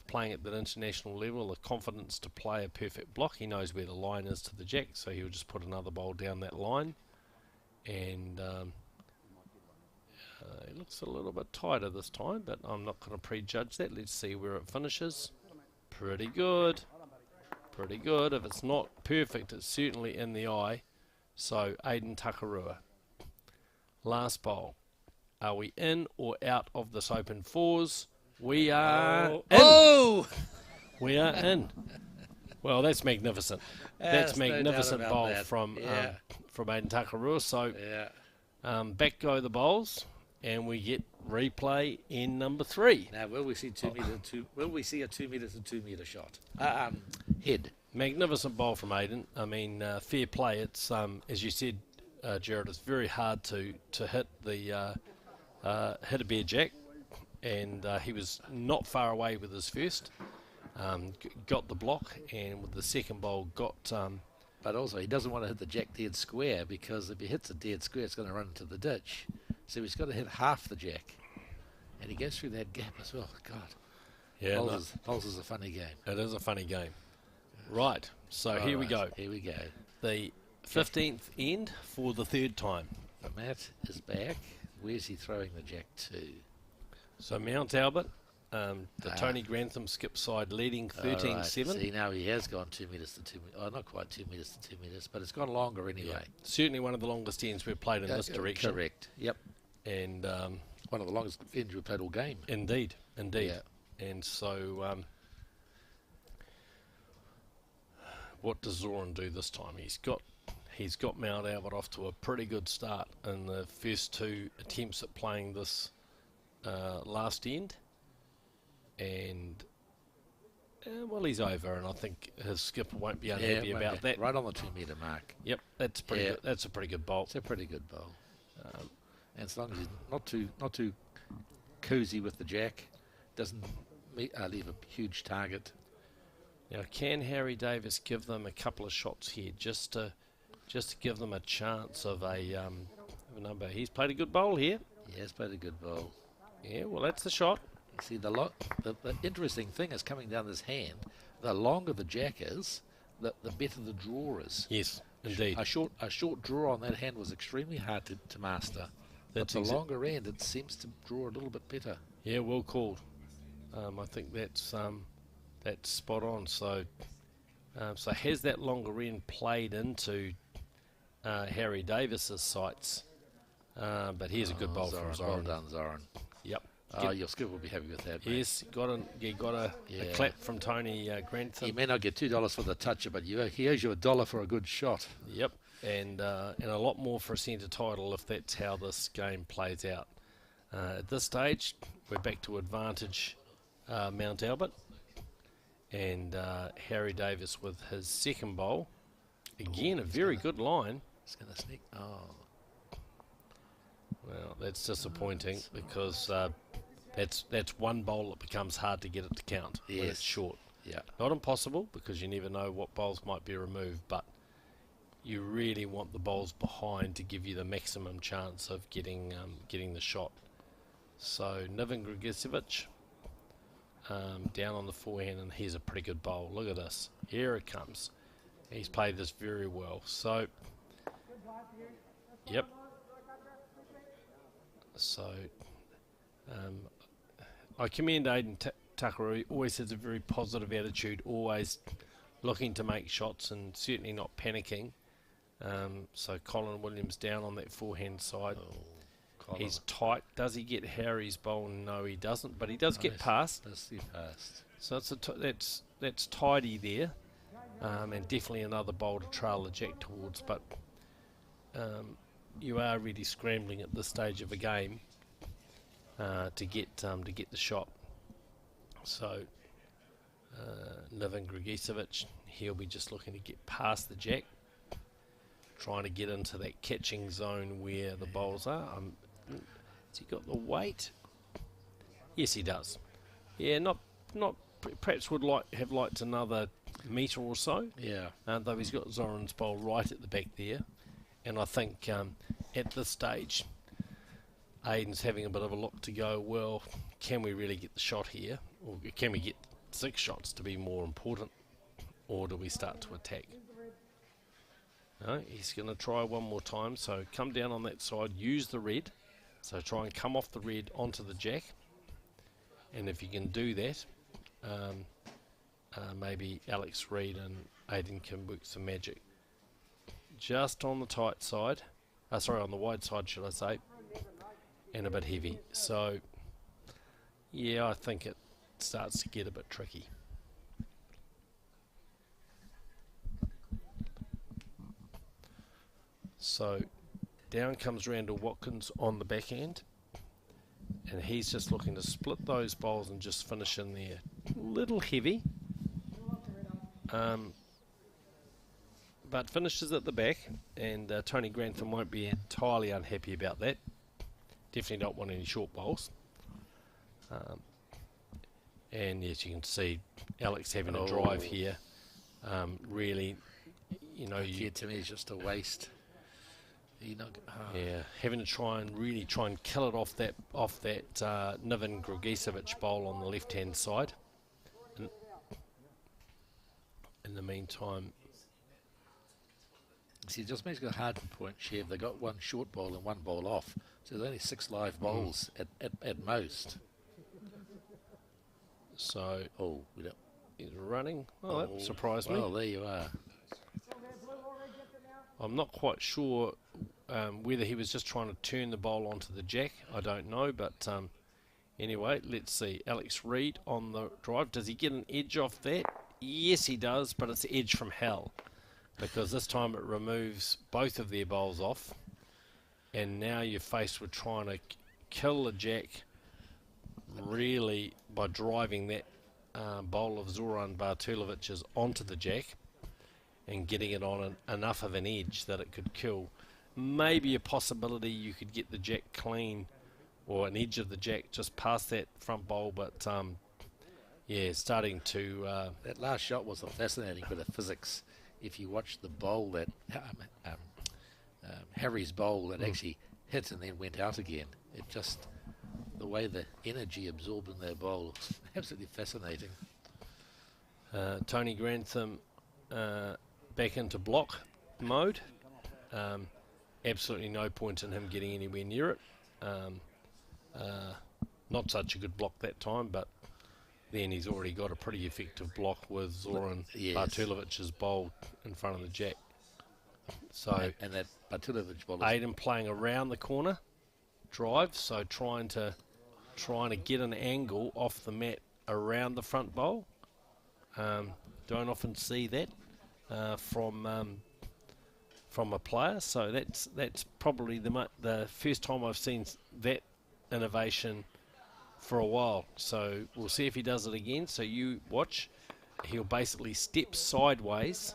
playing at that international level, the confidence to play a perfect block. He knows where the line is to the jack, so he'll just put another bowl down that line, and it looks a little bit tighter this time, but I'm not going to prejudge that. Let's see where it finishes. Pretty good. Pretty good. If it's not perfect, it's certainly in the eye. So Aidan Takarua, last bowl. Are we in or out of this open fours? We are in. Oh! We are in. Well, that's magnificent. That's magnificent no bowl that. from Aidan Takarua. So back go the bowls, and we get replay in number 3. Now, will we see Will we see a 2 metre to 2 metre shot? Head. Magnificent bowl from Aidan. I mean, fair play. It's as you said, Jared. It's very hard to hit the hit a bare jack, and he was not far away with his first. Got the block, and with the second bowl got. But also, he doesn't want to hit the jack dead square, because if he hits a dead square, it's going to run into the ditch. So he's got to hit half the jack, and he goes through that gap as well. God, yeah, bowls is a funny game. It is a funny game. Right, so here we go. Here we go. The 15th end for the third time. The Matt is back. Where's he throwing the jack to? So Mount Albert, the Tony Grantham skip side leading 13-7. See, now he has gone 2 metres to 2 metres. Oh, not quite 2 metres to 2 metres, but it's gone longer anyway. Yeah. Certainly one of the longest ends we've played in this direction. Correct, yep. And one of the longest ends we've played all game. Indeed. Yeah. And so what does Zoran do this time? He's got Mount Albert off to a pretty good start in the first 2 attempts at playing this last end, and Well, he's over, and I think his skipper won't be unhappy Yeah, about that. right on the 2-metre mark. Yep, that's pretty good. That's a pretty good bowl. It's a pretty good bowl. And as long as he's not too cozy with the jack, doesn't leave a huge target. Now, can Harry Davis give them a couple of shots here, just to give them a chance of a number? He's played a good bowl here. He has played a good bowl. Yeah, well, that's the shot. You see, the interesting thing is coming down this hand. The longer the jack is, the better the draw is. Yes, indeed. A short draw on that hand was extremely hard to master. But the longer end, it seems to draw a little bit better. Yeah, well called. I think that's spot on. So has that longer end played into Harry Davis's sights? But here's a good bowl from Zoran. Well done, Zoran. Yep. Your skipper will be happy with that. Mate. Yes, got a clap from Tony Grantham. He may not get $2 for the toucher, but he owes you $1 for a good shot. Yep, and a lot more for a centre title if that's how this game plays out. At this stage, we're back to advantage Mount Albert, and Harry Davis with his second bowl. Again, a very good line. He's going to sneak. Oh. Well, that's disappointing because that's one bowl that becomes hard to get it to count when it's short. Yeah. Not impossible because you never know what bowls might be removed, but you really want the bowls behind to give you the maximum chance of getting the shot. So Niven Grgicevic down on the forehand, and here's a pretty good bowl. Look at this. Here it comes. He's played this very well. So, yep. So, I commend Aidan Tucker. He always has a very positive attitude, always looking to make shots and certainly not panicking. So Colin Williams down on that forehand side. He's tight. Does he get Harry's bowl? No, he doesn't, but he does get past. Does he past? So that's tidy there, and definitely another bowl to trail the jack towards. But you are really scrambling at this stage of a game to get the shot. So Niven Grgicevic, he'll be just looking to get past the jack, trying to get into that catching zone where the bowls are. Has he got the weight? Yes, he does. Yeah, not perhaps would have liked another metre or so. Yeah. Though he's got Zoran's bowl right at the back there. And I think at this stage, Aidan's having a bit of a look to go, well, can we really get the shot here? Or can we get 6 shots to be more important? Or do we start to attack? No, he's going to try one more time. So come down on that side, use the red. So try and come off the red onto the jack. And if you can do that, maybe Alex Reid and Aidan can work some magic. Just on the tight side, on the wide side, should I say, and a bit heavy. So, yeah, I think it starts to get a bit tricky. So, down comes Randall Watkins on the backhand, and he's just looking to split those bowls and just finish in there. A little heavy. But finishes at the back, and Tony Grantham won't be entirely unhappy about that. Definitely don't want any short bowls. And yes, you can see Alex having a drive here. Really, Here to me is just a waste. Yeah, having to try and kill it off that Niven Grgicevic bowl on the left hand side. In the meantime. See, it just makes it a hard point, Chev. They got one short bowl and one bowl off. So there's only 6 live bowls at most. So, we don't. He's running. Oh, that surprised me. Well, there you are. I'm not quite sure whether he was just trying to turn the bowl onto the jack. I don't know, but anyway, let's see. Alex Reid on the drive. Does he get an edge off that? Yes, he does, but it's edge from hell. Because this time it removes both of their bowls off, and now you're faced with trying to kill the jack really by driving that bowl of Zoran Bartulovic's onto the jack and getting it on enough of an edge that it could kill. Maybe a possibility you could get the jack clean or an edge of the jack just past that front bowl, but yeah, starting to... that last shot was a fascinating bit of physics. If you watch the bowl that Harry's bowl that actually hit and then went out again, it just, the way the energy absorbed in their bowl was absolutely fascinating. Tony Grantham back into block mode. Absolutely no point in him getting anywhere near it. Not such a good block that time, but then he's already got a pretty effective block with Zoran Bartulovic's bowl in front of the jack. So and that Bartulovic bowl, Aidan playing around the corner drive, so trying to get an angle off the mat around the front bowl. Don't often see that from a player, so that's probably the first time I've seen that innovation for a while. So we'll see if he does it again. So you watch. He'll basically step sideways.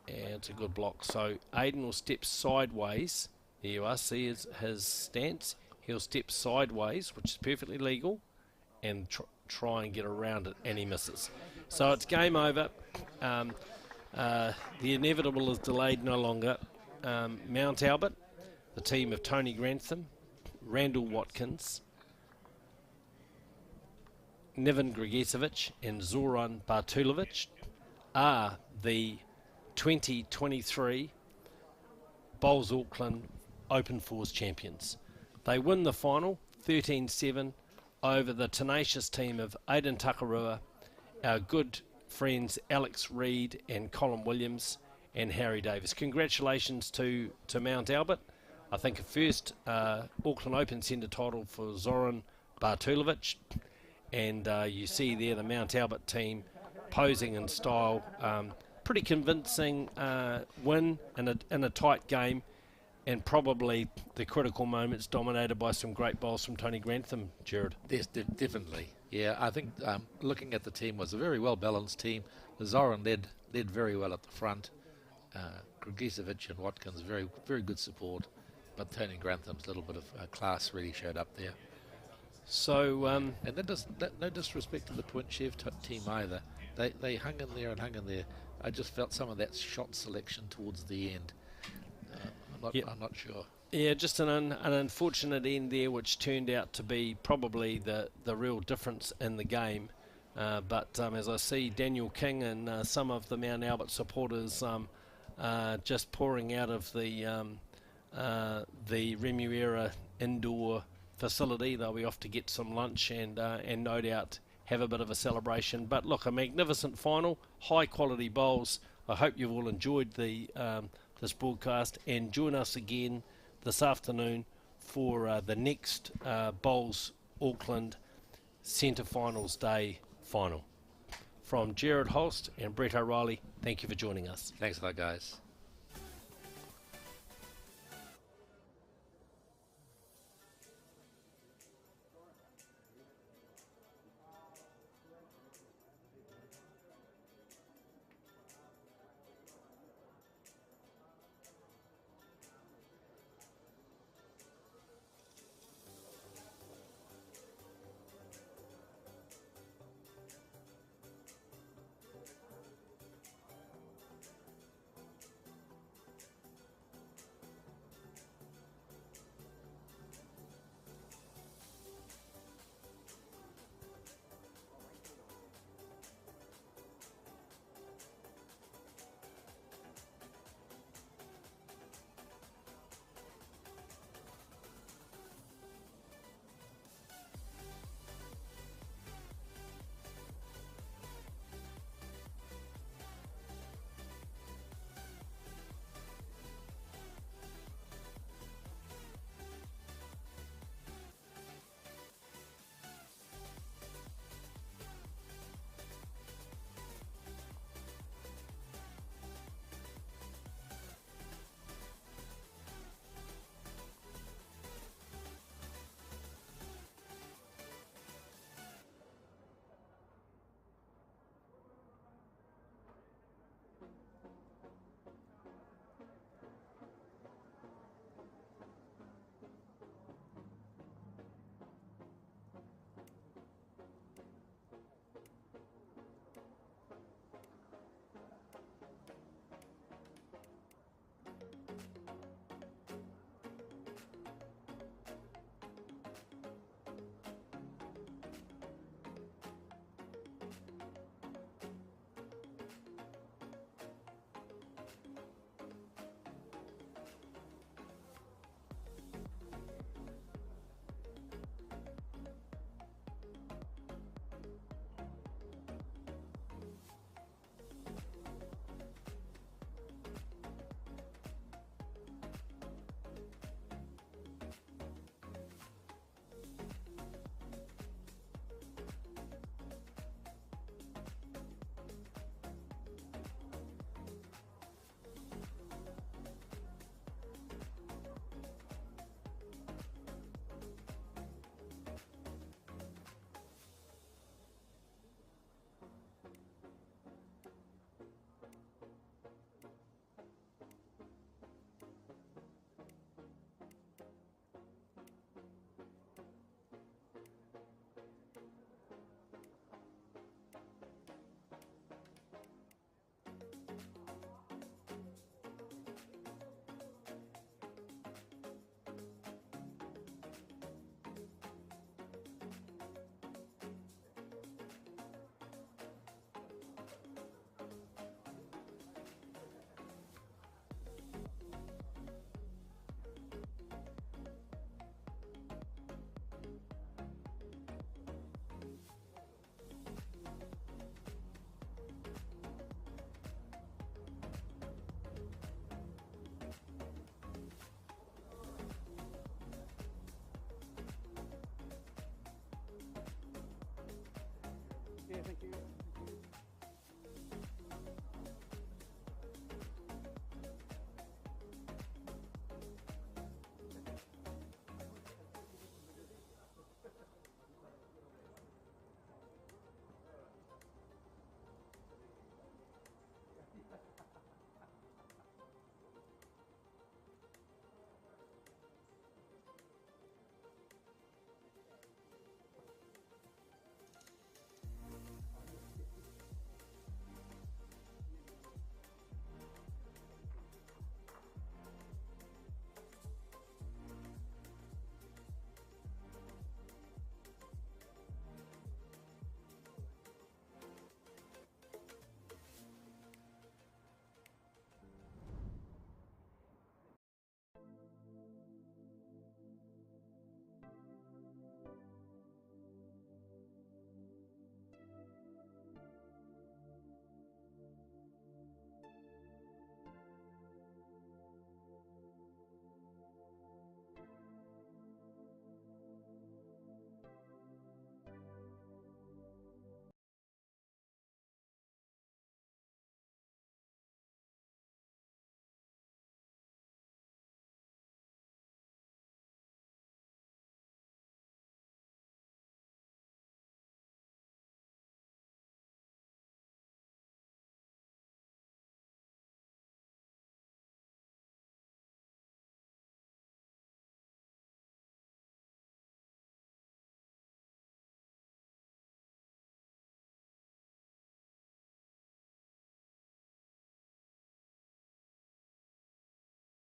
And it's a good block. So Aidan will step sideways. There you are. See his stance. He'll step sideways, which is perfectly legal, and try and get around it, and he misses. So it's game over. The inevitable is delayed no longer. Mount Albert, the team of Tony Grantham, Randall Watkins, Niven Grigesiewicz and Zoran Bartulovic are the 2023 Bowls Auckland Open Fours champions. They win the final 13-7 over the tenacious team of Aidan Takarua, our good friends Alex Reid and Colin Williams and Harry Davis. Congratulations to Mount Albert. I think a first Auckland Open centre title for Zoran Bartulovic, and you see there the Mount Albert team posing in style. Pretty convincing win in a tight game, and probably the critical moments dominated by some great bowls from Tony Grantham, Jared. Yes, definitely. Yeah, I think looking at the team was a very well balanced team. Zoran led very well at the front. Grigesiewicz and Watkins very good support, but Tony Grantham's little bit of class really showed up there. So and no disrespect to the Point Chev team either. They hung in there. I just felt some of that shot selection towards the end. I'm not sure. Yeah, just an unfortunate end there, which turned out to be probably the real difference in the game. But as I see Daniel King and some of the Mount Albert supporters just pouring out of the Remuera indoor facility, they'll be off to get some lunch and no doubt have a bit of a celebration. But look, a magnificent final, high quality bowls. I hope you've all enjoyed this broadcast, and join us again this afternoon for the next Bowls Auckland Centre Finals Day final. From Jared Holst and Brett O'Reilly, thank you for joining us. Thanks a lot, guys.